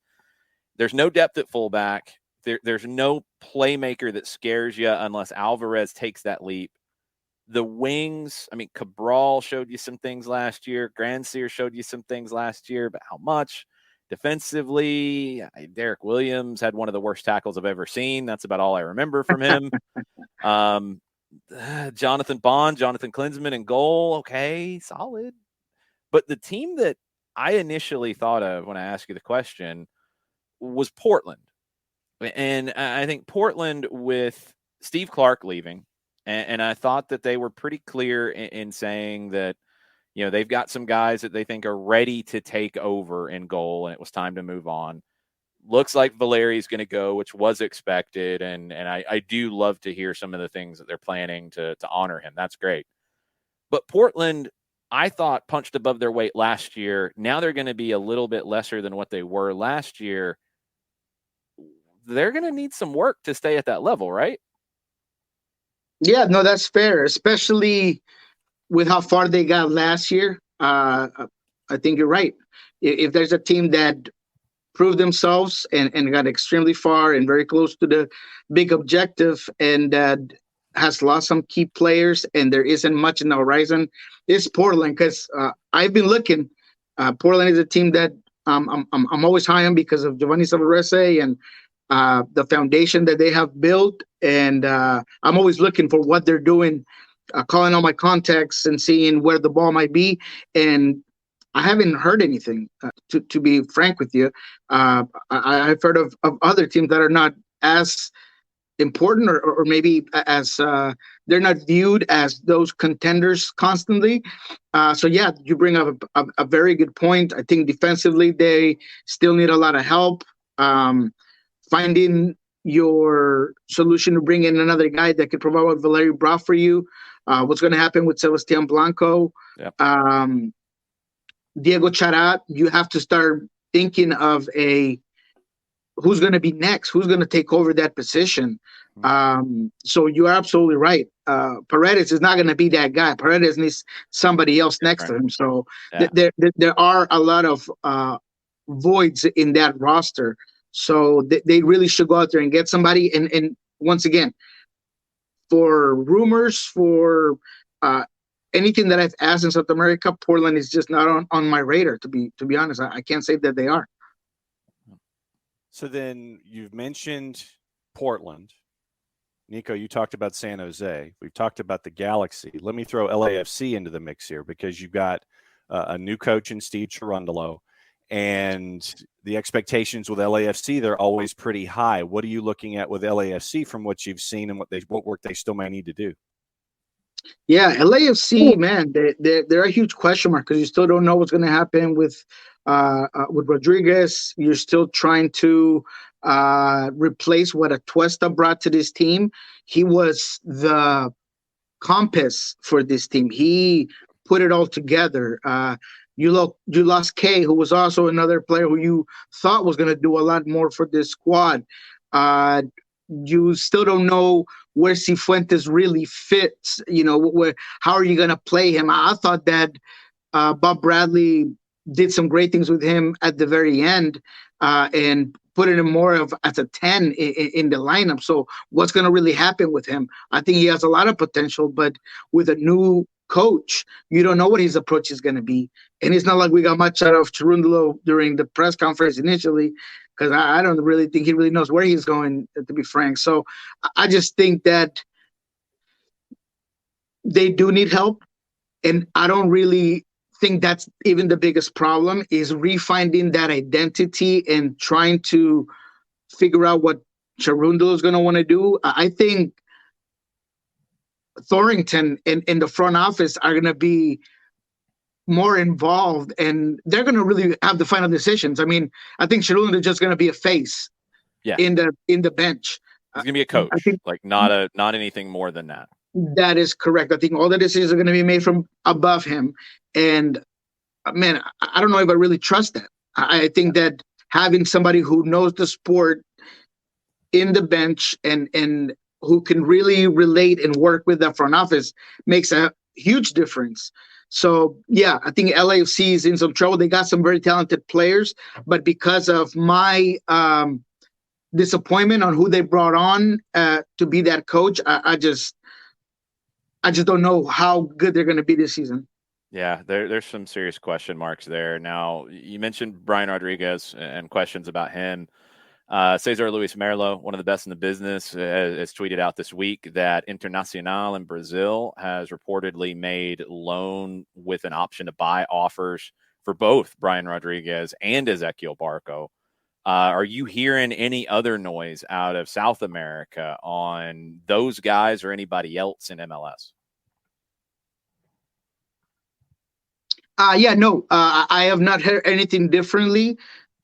[SPEAKER 1] There's no depth at fullback. There's no playmaker that scares you unless Alvarez takes that leap. The wings, I mean, Cabral showed you some things last year. Grandsir showed you some things last year, but how much? Defensively, Derek Williams had one of the worst tackles I've ever seen. That's about all I remember from him. Jonathan Bond, Jonathan Klinsmann in goal. Okay, solid. But the team that I initially thought of when I asked you the question was Portland. And I think Portland, with Steve Clark leaving, and I thought that they were pretty clear in saying that, they've got some guys that they think are ready to take over in goal, and it was time to move on. Looks like Valeri's going to go, which was expected, and I do love to hear some of the things that they're planning to honor him. That's great. But Portland, I thought, punched above their weight last year. Now they're going to be a little bit lesser than what they were last year. They're going to need some work to stay at that level, right?
[SPEAKER 5] Yeah, no, that's fair, especially with how far they got last year. I think you're right. If there's a team that proved themselves and got extremely far and very close to the big objective, and that has lost some key players and there isn't much in the horizon, it's Portland. Because I've been looking. Portland is a team that I'm always high on because of Giovanni Savarese and the foundation that they have built, and I'm always looking for what they're doing, calling all my contacts and seeing where the ball might be, and I haven't heard anything, to be frank with you. I've heard of other teams that are not as important, or maybe as they're not viewed as those contenders constantly. So yeah, you bring up a very good point. I think defensively they still need a lot of help. Finding your solution to bring in another guy that could provide what Valeri brought for you. What's going to happen with Sebastian Blanco? Yep. Diego Charat, you have to start thinking of who's going to be next, who's going to take over that position. So you're absolutely right. Paredes is not going to be that guy. Paredes needs somebody else next to him. So there are a lot of voids in that roster. So they really should go out there and get somebody. And once again, for rumors, for anything that I've asked in South America, Portland is just not on my radar. To be honest, I can't say that they are.
[SPEAKER 3] So then you've mentioned Portland. Niko, you talked about San Jose. We've talked about the Galaxy. Let me throw LAFC into the mix here because you've got a new coach in Steve Cherundolo, and the expectations with LAFC, they're always pretty high. What are you looking at with LAFC from what you've seen and what work they still may need to do?
[SPEAKER 5] Yeah, LAFC, man, they're a huge question mark because you still don't know what's going to happen with Rodriguez. You're still trying to replace what Atuesta brought to this team. He was the compass for this team. He put it all together. You lost Kay, who was also another player who you thought was going to do a lot more for this squad. You still don't know where Cifuentes really fits. How are you going to play him? I thought that Bob Bradley did some great things with him at the very end and put him more of as a 10 in the lineup. So what's going to really happen with him? I think he has a lot of potential, but with a new coach, you don't know what his approach is going to be. And it's not like we got much out of Cherundolo during the press conference initially, because I don't really think he really knows where he's going, to be frank. So I just think that they do need help. And I don't really think that's even the biggest problem, is refinding that identity and trying to figure out what Cherundolo is going to want to do. I think Thorrington and the front office are going to be more involved, and they're going to really have the final decisions. I mean, I think Cherundolo is just going to be a face in the bench.
[SPEAKER 1] He's going to be a coach, not anything more than that.
[SPEAKER 5] That is correct. I think all the decisions are going to be made from above him. And man, I don't know if I really trust that. I think that having somebody who knows the sport in the bench and who can really relate and work with the front office makes a huge difference. So, yeah, I think LAFC is in some trouble. They got some very talented players, but because of my disappointment on who they brought on to be that coach, I just don't know how good they're going to be this season.
[SPEAKER 1] Yeah, there's some serious question marks there. Now, you mentioned Brian Rodriguez and questions about him. Cesar Luis Merlo, one of the best in the business, has tweeted out this week that Internacional in Brazil has reportedly made loan with an option to buy offers for both Brian Rodriguez and Ezequiel Barco. Are you hearing any other noise out of South America on those guys or anybody else in MLS?
[SPEAKER 5] I have not heard anything differently.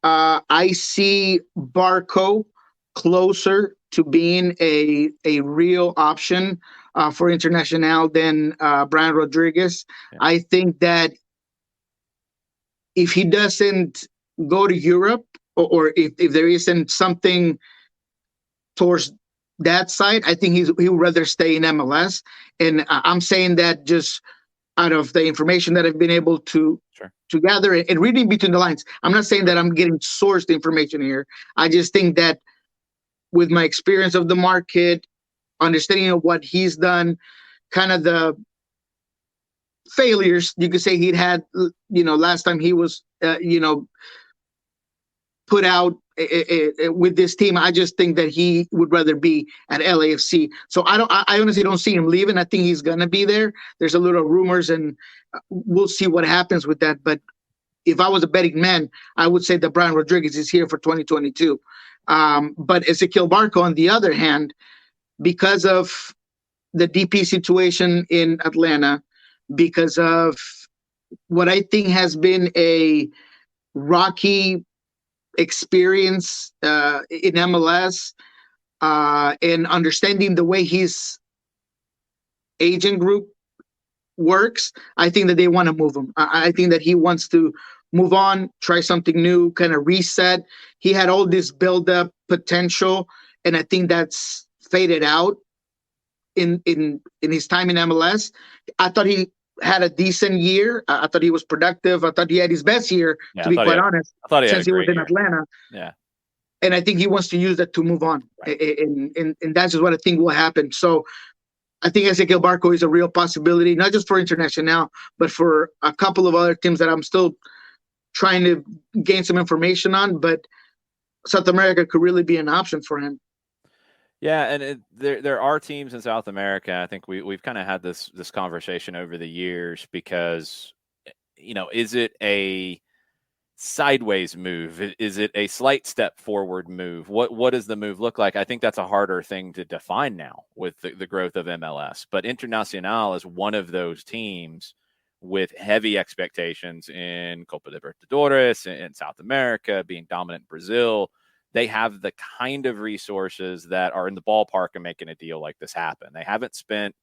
[SPEAKER 5] I see Barco closer to being a real option for Internacional than Brian Rodriguez. Yeah. I think that if he doesn't go to Europe, or if there isn't something towards that side, I think he would rather stay in MLS. And I'm saying that just out of the information that I've been able to gather and reading between the lines. I'm not saying that I'm getting sourced information here. I just think that with my experience of the market, understanding of what he's done, kind of the failures you could say he'd had, last time he was, put out with this team, I just think that he would rather be at LAFC. So I honestly don't see him leaving. I think he's gonna be there. There's a little rumors, and we'll see what happens with that. But if I was a betting man, I would say that Brian Rodriguez is here for 2022. But Ezequiel Barco, on the other hand, because of the DP situation in Atlanta, because of what I think has been a rocky experience in MLS, and understanding the way his agent group works, I think that they want to move him. I think that he wants to move on, try something new, kind of reset. He had all this build-up potential, and I think that's faded out in his time in MLS. I thought he had a decent year. I thought he was productive. I thought he had his best year, to be quite honest, since he was in Atlanta.
[SPEAKER 1] Yeah.
[SPEAKER 5] And I think he wants to use that to move on. Right. And that's just what I think will happen. So I think Ezequiel Barco is a real possibility, not just for Internacional, but for a couple of other teams that I'm still trying to gain some information on. But South America could really be an option for him.
[SPEAKER 1] Yeah, and there are teams in South America. I think we've kind of had this conversation over the years because, is it a sideways move? Is it a slight step forward move? What does the move look like? I think that's a harder thing to define now with the growth of MLS. But Internacional is one of those teams with heavy expectations in Copa Libertadores, in South America, being dominant in Brazil. They have the kind of resources that are in the ballpark of making a deal like this happen. They haven't spent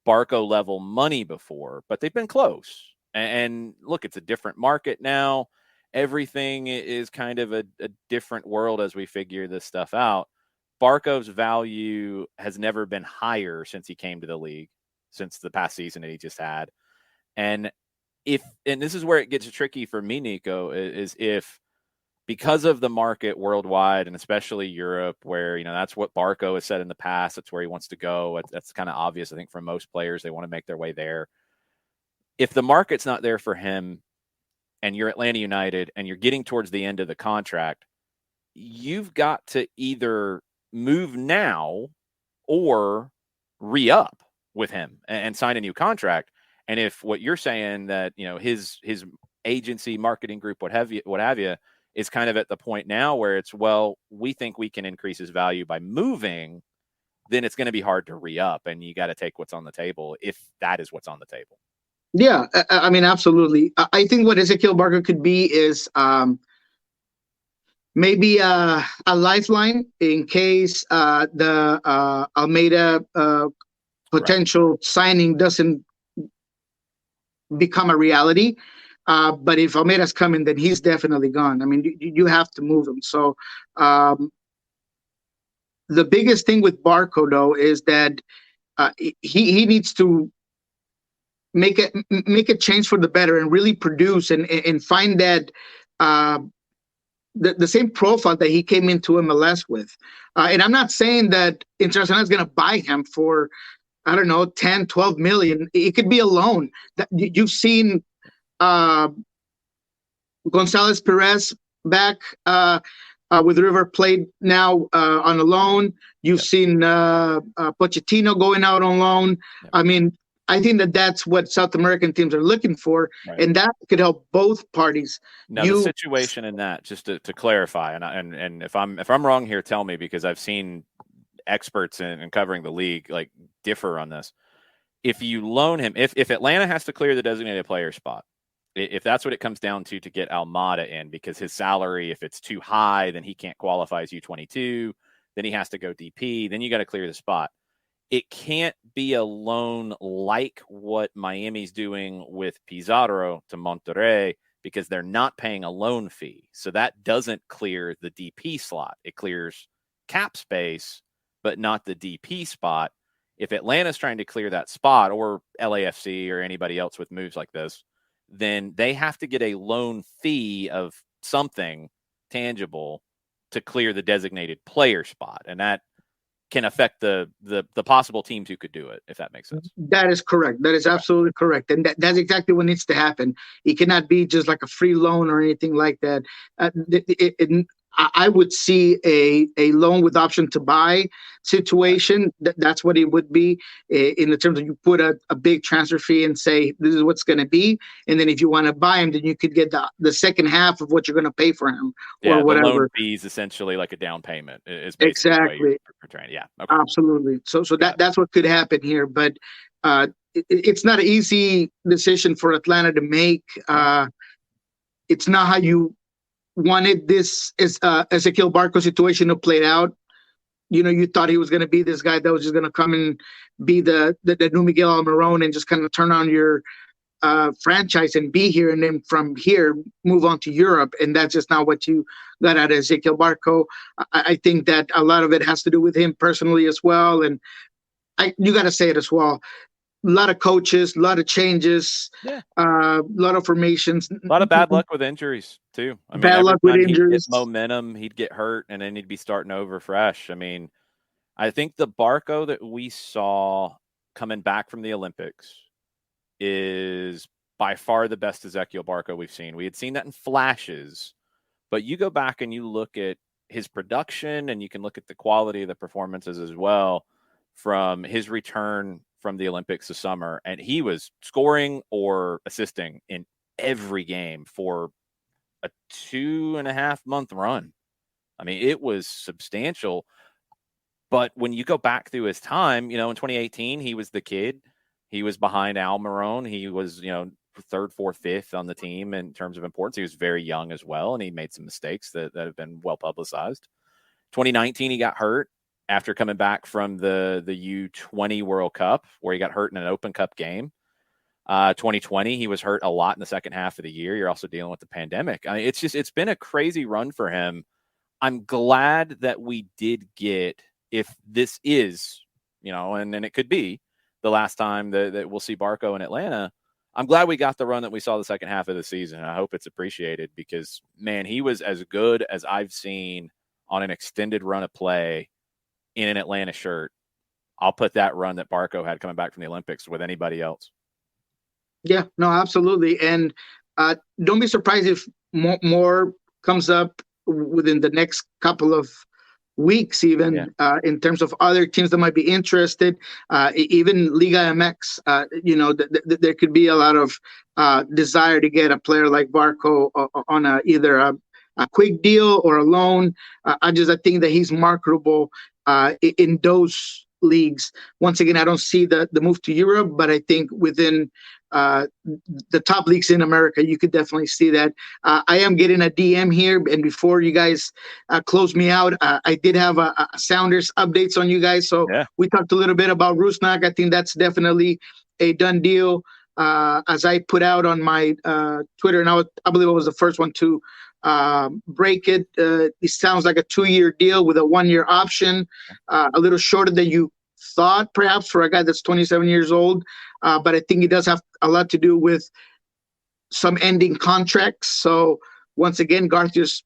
[SPEAKER 1] Barco level money before, but they've been close. And look, it's a different market now. Everything is kind of a different world as we figure this stuff out. Barco's value has never been higher since he came to the league, since the past season that he just had. And this is where it gets tricky for me, Nico, is if because of the market worldwide and especially Europe, where, that's what Barco has said in the past, that's where he wants to go. That's kind of obvious, I think, for most players. They want to make their way there. If the market's not there for him and you're Atlanta United and you're getting towards the end of the contract, you've got to either move now or re-up with him and sign a new contract. And if what you're saying that, his agency, marketing group, what have you, is kind of at the point now where it's, well, we think we can increase his value by moving, then it's going to be hard to re-up, and you got to take what's on the table if that is what's on the table.
[SPEAKER 5] Yeah, I mean, absolutely. I think what Ezequiel Barco could be is maybe a lifeline in case the Almeida potential signing doesn't become a reality. But if Almeida's coming, then he's definitely gone. I mean, you have to move him. So the biggest thing with Barco, though, is that he needs to make a change for the better and really produce and find that the same profile that he came into MLS with. And I'm not saying that Internacional is going to buy him for, I don't know, 10, 12 million. It could be a loan. You've seen Gonzalez Perez back with River Plate now on a loan. You've seen Pochettino going out on loan. Yeah. I mean, I think that's what South American teams are looking for, right. And that could help both parties.
[SPEAKER 1] Now, the situation in that, just to clarify, and if I'm wrong here, tell me, because I've seen experts in covering the league like differ on this. If you loan him, if Atlanta has to clear the designated player spot, if that's what it comes down to get Almada in, because his salary, if it's too high, then he can't qualify as U22, then he has to go DP, then you got to clear the spot. It can't be a loan like what Miami's doing with Pizarro to Monterrey, because they're not paying a loan fee. So that doesn't clear the DP slot. It clears cap space, but not the DP spot. If Atlanta's trying to clear that spot, or LAFC or anybody else with moves like this, then they have to get a loan fee of something tangible to clear the designated player spot. And that can affect the possible teams who could do it, if that makes sense.
[SPEAKER 5] That is correct. That is absolutely correct. And that's exactly what needs to happen. It cannot be just like a free loan or anything like that. I would see a loan with option to buy situation. That's what it would be in the terms of you put a big transfer fee and say, this is what's going to be. And then if you want to buy him, then you could get the second half of what you're going to pay for him, or whatever.
[SPEAKER 1] The loan fee is essentially like a down payment. Is
[SPEAKER 5] exactly.
[SPEAKER 1] Yeah. Okay.
[SPEAKER 5] Absolutely. So that's what could happen here. But it's not an easy decision for Atlanta to make. It's not how you wanted this Ezequiel Barco situation to play out. You thought he was going to be this guy that was just going to come and be the new Miguel Almiron and just kind of turn on your franchise and be here, and then from here move on to Europe. And that's just not what you got out of Ezequiel Barco. I think that a lot of it has to do with him personally as well. And you got to say it as well. A lot of coaches, a lot of changes, a lot of formations.
[SPEAKER 1] A lot of bad luck with injuries, too. I mean,
[SPEAKER 5] bad luck with injuries.
[SPEAKER 1] He'd get momentum, he'd get hurt, and then he'd be starting over fresh. I mean, I think the Barco that we saw coming back from the Olympics is by far the best Ezequiel Barco we've seen. We had seen that in flashes, but you go back and you look at his production, and you can look at the quality of the performances as well from his return from the Olympics this summer, and he was scoring or assisting in every game for a 2.5 month run. I mean, it was substantial. But when you go back through his time, in 2018, he was the kid. He was behind Almiron. He was, third, fourth, fifth on the team in terms of importance. He was very young as well, and he made some mistakes that have been well publicized. 2019, he got hurt after coming back from the U20 World Cup, where he got hurt in an Open Cup game. 2020, he was hurt a lot in the second half of the year. You're also dealing with the pandemic. I mean, it's been a crazy run for him. I'm glad that we did get, if this is, and it could be the last time that we'll see Barco in Atlanta, I'm glad we got the run that we saw the second half of the season. I hope it's appreciated because, man, he was as good as I've seen on an extended run of play in an Atlanta shirt. I'll put that run that Barco had coming back from the Olympics with anybody else.
[SPEAKER 5] Yeah, no, absolutely. And don't be surprised if more comes up within the next couple of weeks, even in terms of other teams that might be interested. Even Liga MX, there could be a lot of desire to get a player like Barco on either a quick deal or a loan. I think that he's marketable in those leagues. Once again, I don't see the move to Europe, but I think within the top leagues in America, you could definitely see that. I am getting a DM here, and before you guys close me out, I did have a Sounders updates on you guys. So we talked a little bit about Rusnak. I think that's definitely a done deal. As I put out on my Twitter, and I believe I was the first one to break it. It sounds like a 2-year deal with a 1-year option, a little shorter than you thought, perhaps, for a guy that's 27 years old. But I think it does have a lot to do with some ending contracts. So once again, Garth just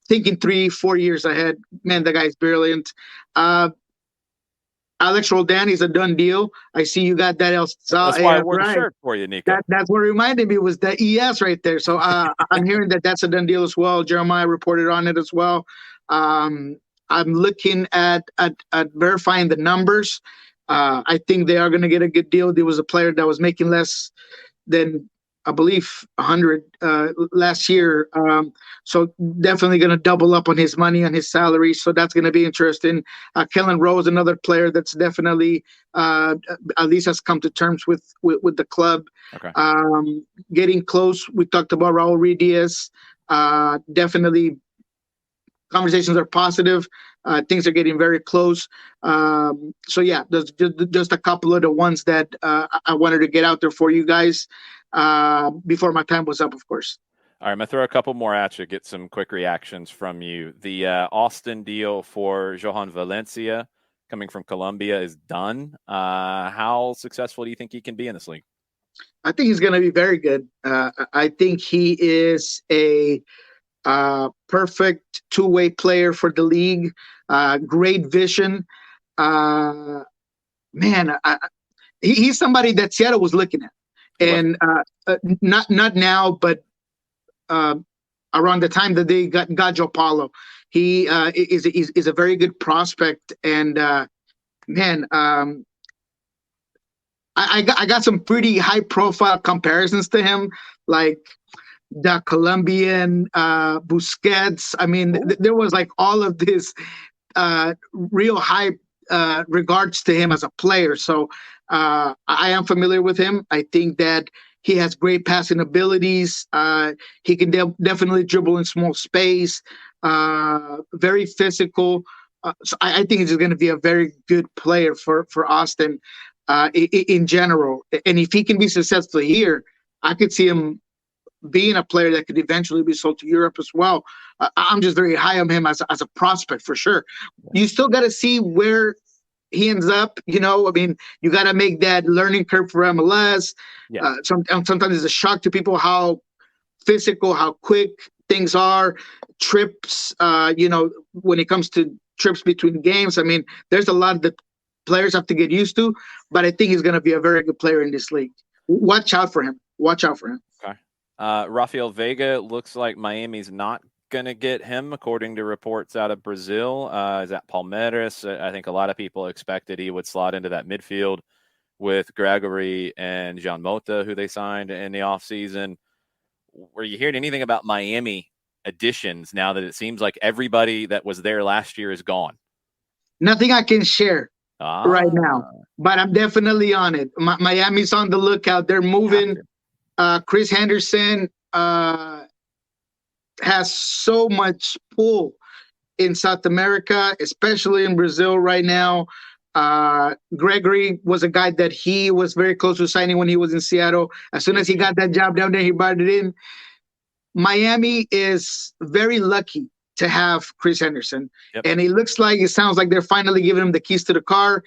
[SPEAKER 5] thinking 3-4 years ahead. Man, the guy's brilliant. Alex Roldan is a done deal. I see you got that else.
[SPEAKER 1] That's why I wore the shirt for you, Niko.
[SPEAKER 5] That's what reminded me was the ES right there. So I'm hearing that's a done deal as well. Jeremiah reported on it as well. I'm looking at verifying the numbers. I think they are going to get a good deal. There was a player that was making less than, I believe, 100 last year. So definitely going to double up on his money, on his salary. So that's going to be interesting. Kellen Rose, another player that's definitely at least has come to terms with the club.
[SPEAKER 1] Okay.
[SPEAKER 5] Getting close. We talked about Raul Ruiz. Definitely conversations are positive. Things are getting very close. So yeah, there's just a couple of the ones that I wanted to get out there for you guys before my time was up, of course.
[SPEAKER 1] All right, I'm going to throw a couple more at you, get some quick reactions from you. The Austin deal for Johan Valencia coming from Colombia is done. How successful do you think he can be in this league?
[SPEAKER 5] I think he's going to be very good. I think he is a perfect two-way player for the league. Great vision. He's somebody that Seattle was looking at. And not now, but around the time that they got Joe Paulo, he is a very good prospect. And I got some pretty high profile comparisons to him, like the Colombian Busquets. I mean, there was like all of this real high regards to him as a player. So I am familiar with him. I think that he has great passing abilities. He can definitely dribble in small space. Very physical. So I think he's going to be a very good player for Austin. in general. And if he can be successful here, I could see him being a player that could eventually be sold to Europe as well. I'm just very high on him as a prospect for sure. You still got to see where he ends up. You got to make that learning curve for MLS.
[SPEAKER 1] Yeah.
[SPEAKER 5] Sometimes it's a shock to people how physical, how quick things are. Trips, when it comes to trips between games, there's a lot that players have to get used to, but I think he's going to be a very good player in this league. Watch out for him.
[SPEAKER 1] Okay. Rafael Vega, looks like Miami's not going to get him, according to reports out of Brazil. Is at Palmeiras. I think a lot of people expected he would slot into that midfield with Gregory and Jean Mota, who they signed in the offseason. Were you hearing anything about Miami additions now that it seems like everybody that was there last year is gone?
[SPEAKER 5] Nothing I can share right now, but I'm definitely on it. Miami's on the lookout. They're moving. Chris Henderson has so much pull in South America, especially in Brazil right now. Gregory was a guy that he was very close to signing when he was in Seattle. As soon as he got that job down there, he brought it in. Miami is very lucky to have Chris Henderson.
[SPEAKER 1] Yep.
[SPEAKER 5] And it sounds like they're finally giving him the keys to the car,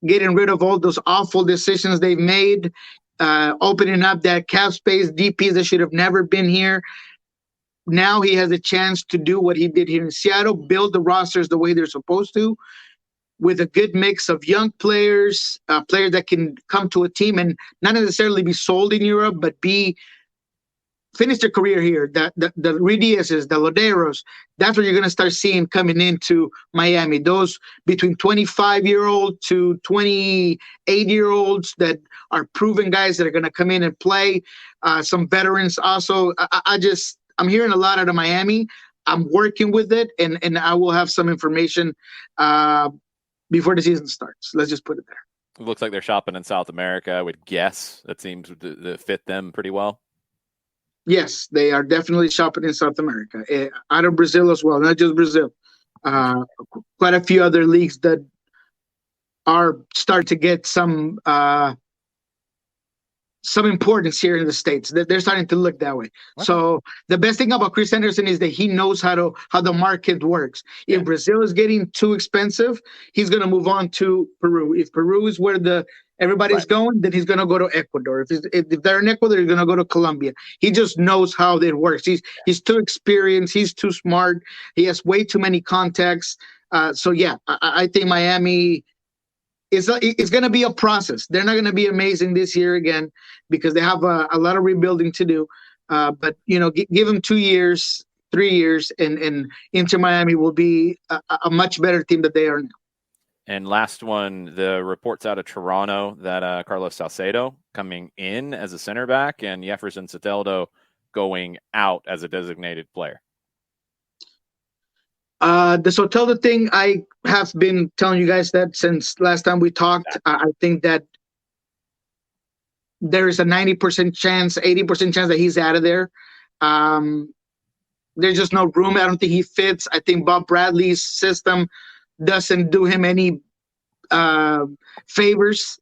[SPEAKER 5] getting rid of all those awful decisions they've made, opening up that cap space, DPs that should have never been here. Now he has a chance to do what he did here in Seattle, build the rosters the way they're supposed to, with a good mix of young players, players that can come to a team and not necessarily be sold in Europe, but finish their career here. The Ruidíazes, the Loderos, that's what you're going to start seeing coming into Miami. Those between 25-year-old to 28-year-olds that are proven guys that are going to come in and play. Some veterans also. I'm hearing a lot out of Miami. I'm working with it, and I will have some information before the season starts. Let's just put it there.
[SPEAKER 1] It looks like they're shopping in South America. I would guess that seems to fit them pretty well.
[SPEAKER 5] Yes, they are definitely shopping in South America, out of Brazil as well, not just Brazil. Quite a few other leagues that are starting to get some importance here in the States. They're starting to look that way. Okay. So the best thing about Chris Henderson is that he knows how the market works. If Brazil is getting too expensive, he's going to move on to Peru. If Peru is where everybody's going, then he's going to go to Ecuador. If they're in Ecuador, he's going to go to Colombia. He just knows how it works. He's too experienced. He's too smart. He has way too many contacts. I think Miami it's going to be a process. They're not going to be amazing this year again because they have a lot of rebuilding to do. But give them 2 years, 3 years, and Inter Miami will be a much better team than they are now.
[SPEAKER 1] And last one, the reports out of Toronto that Carlos Salcedo coming in as a center back and Jefferson Soteldo going out as a designated player.
[SPEAKER 5] The Soteldo thing, I have been telling you guys that since last time we talked. I think that there is a 90% chance, 80% chance that he's out of there. There's just no room. I don't think he fits. I think Bob Bradley's system doesn't do him any favors.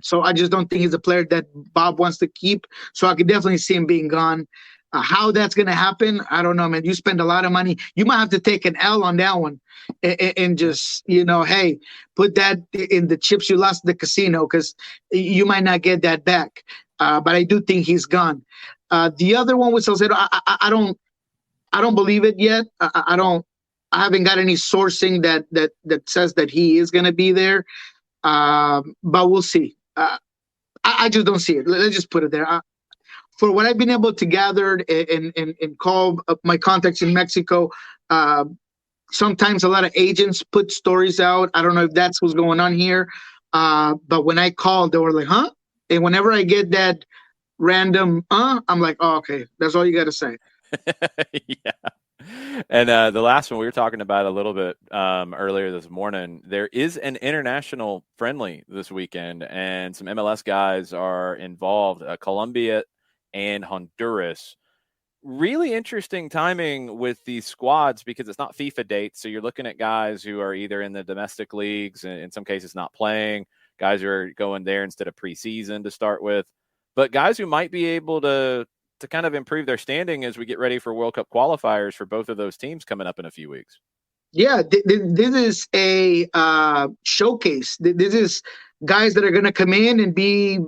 [SPEAKER 5] So I just don't think he's a player that Bob wants to keep. So I could definitely see him being gone. How that's going to happen, I don't know, man. You spend a lot of money. You might have to take an L on that one and just, hey, put that in the chips you lost at the casino because you might not get that back. But I do think he's gone. The other one with Salcedo, I don't believe it yet. I haven't got any sourcing that says that he is going to be there. But we'll see. I just don't see it. Let's just put it there. For what I've been able to gather and call up my contacts in Mexico, sometimes a lot of agents put stories out. I don't know if that's what's going on here. But when I called, they were like, huh? And whenever I get that random, I'm like, oh, okay, that's all you got to say.
[SPEAKER 1] Yeah. And the last one we were talking about a little bit earlier this morning, there is an international friendly this weekend, and some MLS guys are involved. Colombia and Honduras. Really interesting timing with these squads because it's not FIFA dates. So you're looking at guys who are either in the domestic leagues and in some cases not playing. guys who are going there instead of preseason to start with, but guys who might be able to kind of improve their standing as we get ready for World Cup qualifiers for both of those teams coming up in a few weeks.
[SPEAKER 5] Yeah, this is a showcase. This is guys that are going to come in and be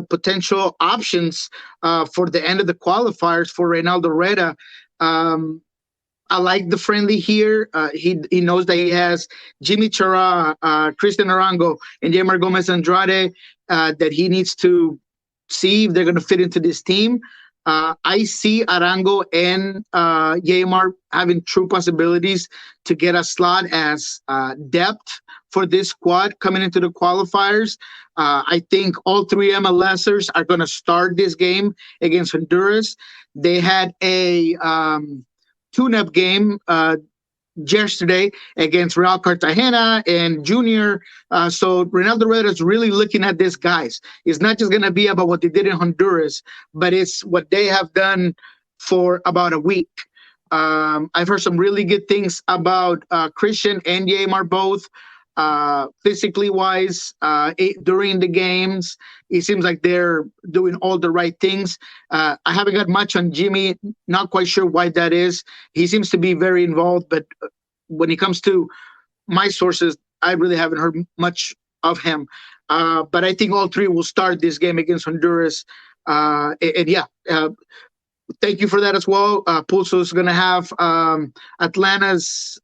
[SPEAKER 5] potential options for the end of the qualifiers for Reynaldo Reda. I like the friendly here. He knows that he has Jimmy Chara, Cristian Arango, and Yeimar Gomez Andrade that he needs to see if they're going to fit into this team. I see Arango and Yeimar having true possibilities to get a slot as depth for this squad coming into the qualifiers. I think all three MLSers are going to start this game against Honduras. They had a tune-up game yesterday against Real Cartagena and Junior. So Reynaldo Reda is really looking at these guys. It's not just going to be about what they did in Honduras, but it's what they have done for about a week. I've heard some really good things about Christian and Yeimar both. Physically wise, during the games, it seems like they're doing all the right things. I haven't got much on Jimmy, not quite sure why that is. He seems to be very involved, but when it comes to my sources, I really haven't heard much of him. But I think all three will start this game against Honduras. Thank you for that as well. Pulso is going to have Atlanta's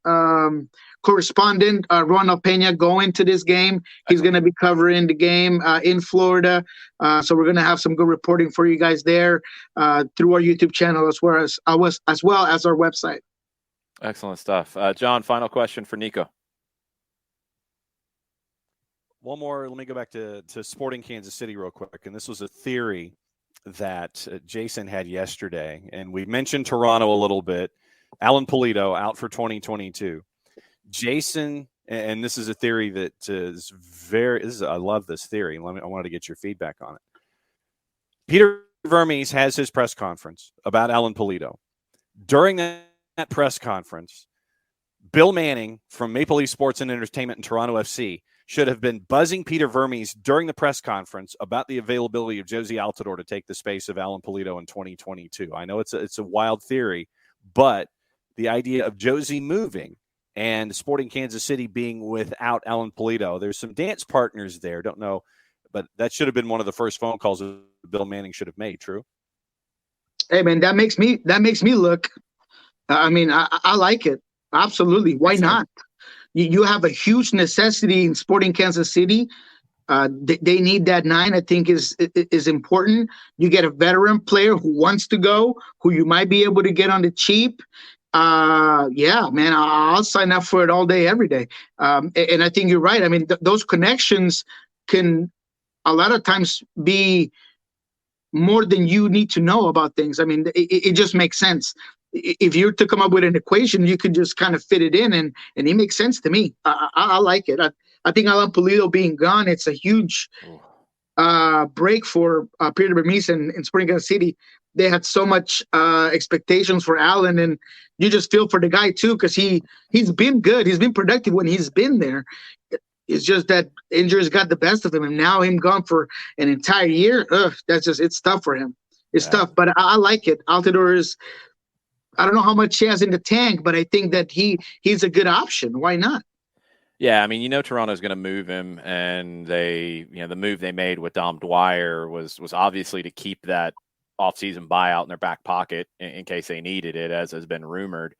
[SPEAKER 5] correspondent Ronald Pena going to this game. He's going to be covering the game in Florida. So we're going to have some good reporting for you guys there through our YouTube channel as well as our website.
[SPEAKER 1] Excellent stuff. John, final question for Niko.
[SPEAKER 3] One more. Let me go back to Sporting Kansas City real quick. And this was a theory that Jason had yesterday. And we mentioned Toronto a little bit. Alan Pulido out for 2022. Jason, and this is a theory that is I love this theory. I wanted to get your feedback on it. Peter Vermes has his press conference about Alan Pulido. During that press conference, Bill Manning from Maple Leaf Sports and Entertainment and Toronto FC should have been buzzing Peter Vermes during the press conference about the availability of Jozy Altidore to take the space of Alan Pulido in 2022. I know it's a wild theory, but the idea of Jozy moving and Sporting Kansas City being without Alan Pulido, there's some dance partners there. Don't know, but that should have been one of the first phone calls that Bill Manning should have made. True.
[SPEAKER 5] Hey man, that makes me look. I mean, I like it. Absolutely. Why not? You have a huge necessity in Sporting Kansas City. They need that 9, I think is important. You get a veteran player who wants to go, who you might be able to get on the cheap. Yeah, man, I'll sign up for it all day, every day. And I think you're right. I mean, those connections can a lot of times be more than you need to know about things. I mean, it just makes sense. If you were to come up with an equation, you could just kind of fit it in, and it makes sense to me. I like it. I think Alan Pulido being gone, it's a huge break for Peter Vermes in Sporting Kansas City. They had so much expectations for Alan, and you just feel for the guy too, because he's been good. He's been productive when he's been there. It's just that injuries got the best of him, and now him gone for an entire year. It's tough for him. It's tough, but I like it. Altidore is, I don't know how much he has in the tank, but I think that he's a good option. Why not?
[SPEAKER 1] Yeah, I mean, Toronto's going to move him, and the move they made with Dom Dwyer was obviously to keep that offseason buyout in their back pocket in case they needed it, as has been rumored.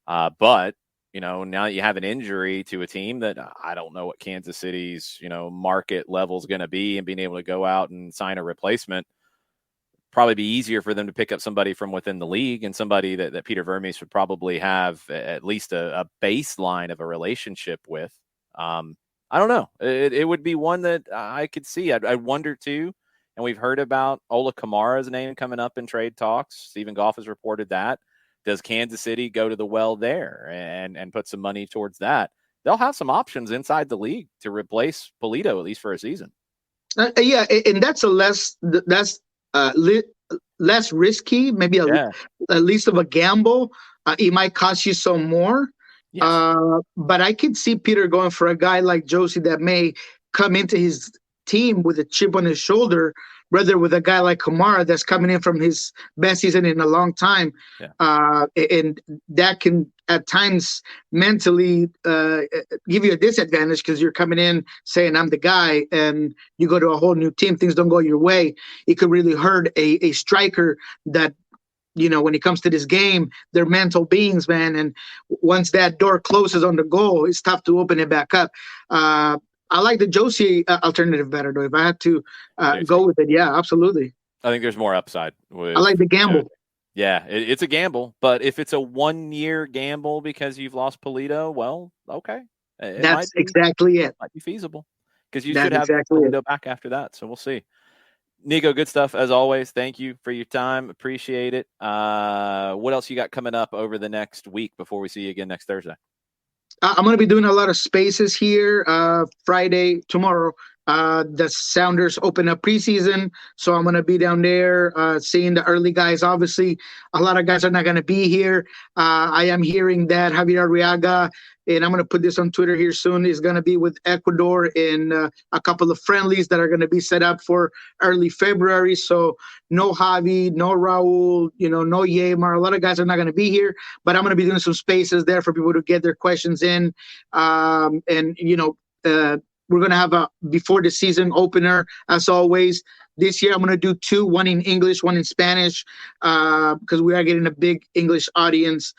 [SPEAKER 1] But now that you have an injury to a team that I don't know what Kansas City's market level is going to be, and being able to go out and sign a replacement, probably be easier for them to pick up somebody from within the league, and somebody that Peter Vermes would probably have at least a baseline of a relationship with. I don't know. It would be one that I could see. I wonder too. And we've heard about Ola Kamara's name coming up in trade talks. Stephen Goff has reported that. Does Kansas City go to the well there and put some money towards that? They'll have some options inside the league to replace Pulido, at least for a season.
[SPEAKER 5] Yeah, and that's less risky, maybe at least of a gamble. It might cost you some more. Yes. But I could see Peter going for a guy like Jozy that may come into his team with a chip on his shoulder, rather with a guy like Kamara that's coming in from his best season in a long time. Yeah. And that can at times mentally give you a disadvantage because you're coming in saying I'm the guy, and you go to a whole new team, things don't go your way. It could really hurt a striker that, when it comes to this game, they're mental beings, man. And once that door closes on the goal, it's tough to open it back up. I like the Josie alternative better, though. If I had to go with it, yeah, absolutely.
[SPEAKER 1] I think there's more upside.
[SPEAKER 5] I like the gamble.
[SPEAKER 1] Yeah, it's a gamble. But if it's a 1-year gamble because you've lost Polito, well, okay.
[SPEAKER 5] That's exactly it.
[SPEAKER 1] Might be feasible because you should have Polito back after that. So we'll see. Niko, good stuff as always. Thank you for your time. Appreciate it. What else you got coming up over the next week before we see you again next Thursday?
[SPEAKER 5] I'm going to be doing a lot of spaces here Friday, tomorrow. The Sounders open up preseason, so I'm going to be down there seeing the early guys. Obviously, a lot of guys are not going to be here. I am hearing that Javier Arriaga, and I'm going to put this on Twitter here soon, is going to be with Ecuador in a couple of friendlies that are going to be set up for early February. So no Javi, no Raul, no Yeimar. A lot of guys are not going to be here, but I'm going to be doing some spaces there for people to get their questions in. We're going to have a before the season opener, as always. This year, I'm going to do 2, one in English, one in Spanish, because we are getting a big English audience.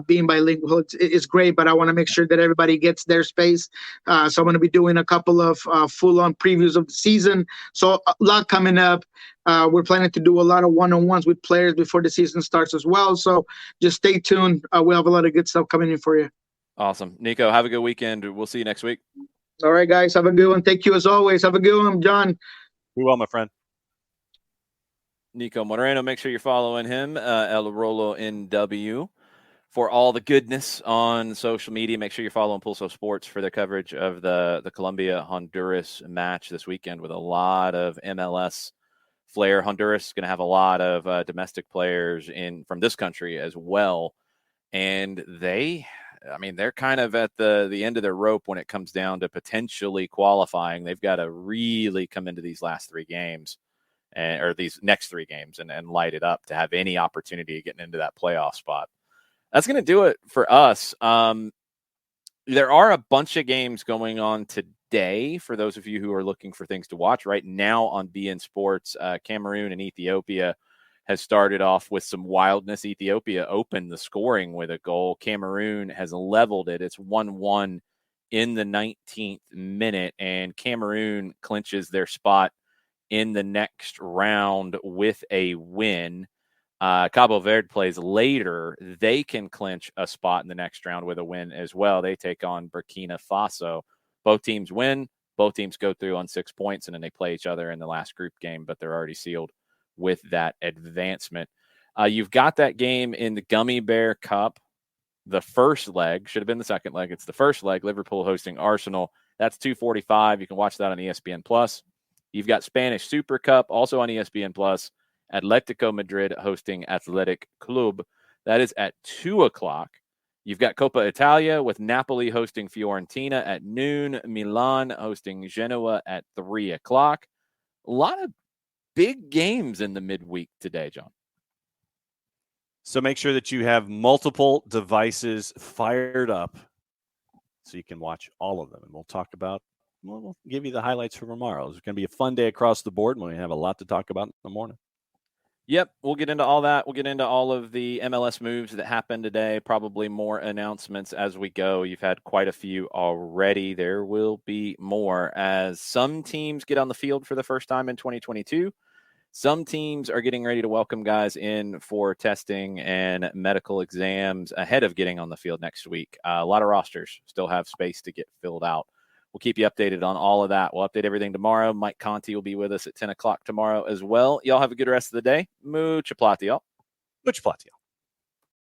[SPEAKER 5] Being bilingual, it's great, but I want to make sure that everybody gets their space. So I'm going to be doing a couple of full-on previews of the season. So a lot coming up. We're planning to do a lot of one-on-ones with players before the season starts as well. So just stay tuned. We'll have a lot of good stuff coming in for you.
[SPEAKER 1] Awesome. Niko, have a good weekend. We'll see you next week.
[SPEAKER 5] All right, guys. Have a good one. Thank you as always. Have a good one, John.
[SPEAKER 3] Be well, my friend.
[SPEAKER 1] Niko Moreno, make sure you're following him, El Rolo NW, for all the goodness on social media. Make sure you're following Pulso Sports for their coverage of the Colombia-Honduras match this weekend with a lot of MLS flair. Honduras is going to have a lot of domestic players from this country as well. And they're kind of at the end of their rope when it comes down to potentially qualifying. They've got to really come into these last 3 games or these next 3 games and light it up to have any opportunity of getting into that playoff spot. That's going to do it for us. There are a bunch of games going on today for those of you who are looking for things to watch right now on BN Sports. Cameroon and Ethiopia has started off with some wildness. Ethiopia opened the scoring with a goal. Cameroon has leveled it. It's 1-1 in the 19th minute, and Cameroon clinches their spot in the next round with a win. Cabo Verde plays later. They can clinch a spot in the next round with a win as well. They take on Burkina Faso. Both teams win. Both teams go through on 6 points, and then they play each other in the last group game, but they're already sealed with that advancement. You've got that game in the Gummy Bear Cup. The first leg should have been the second leg. It's the first leg. Liverpool hosting Arsenal. That's 2:45. You can watch that on ESPN Plus. You've got Spanish Super Cup also on ESPN Plus. Atletico Madrid hosting Athletic Club. That is at 2:00. You've got Coppa Italia with Napoli hosting Fiorentina at noon. Milan hosting Genoa at 3:00. A lot of big games in the midweek today, John.
[SPEAKER 3] So make sure that you have multiple devices fired up so you can watch all of them. And we'll give you the highlights for tomorrow. It's going to be a fun day across the board, and we have a lot to talk about in the morning.
[SPEAKER 1] Yep, we'll get into all that. We'll get into all of the MLS moves that happened today, probably more announcements as we go. You've had quite a few already. There will be more as some teams get on the field for the first time in 2022. Some teams are getting ready to welcome guys in for testing and medical exams ahead of getting on the field next week. A lot of rosters still have space to get filled out. We'll keep you updated on all of that. We'll update everything tomorrow. Mike Conti will be with us at 10:00 tomorrow as well. Y'all have a good rest of the day. Mucha plata, y'all.
[SPEAKER 3] Mucha plata, y'all.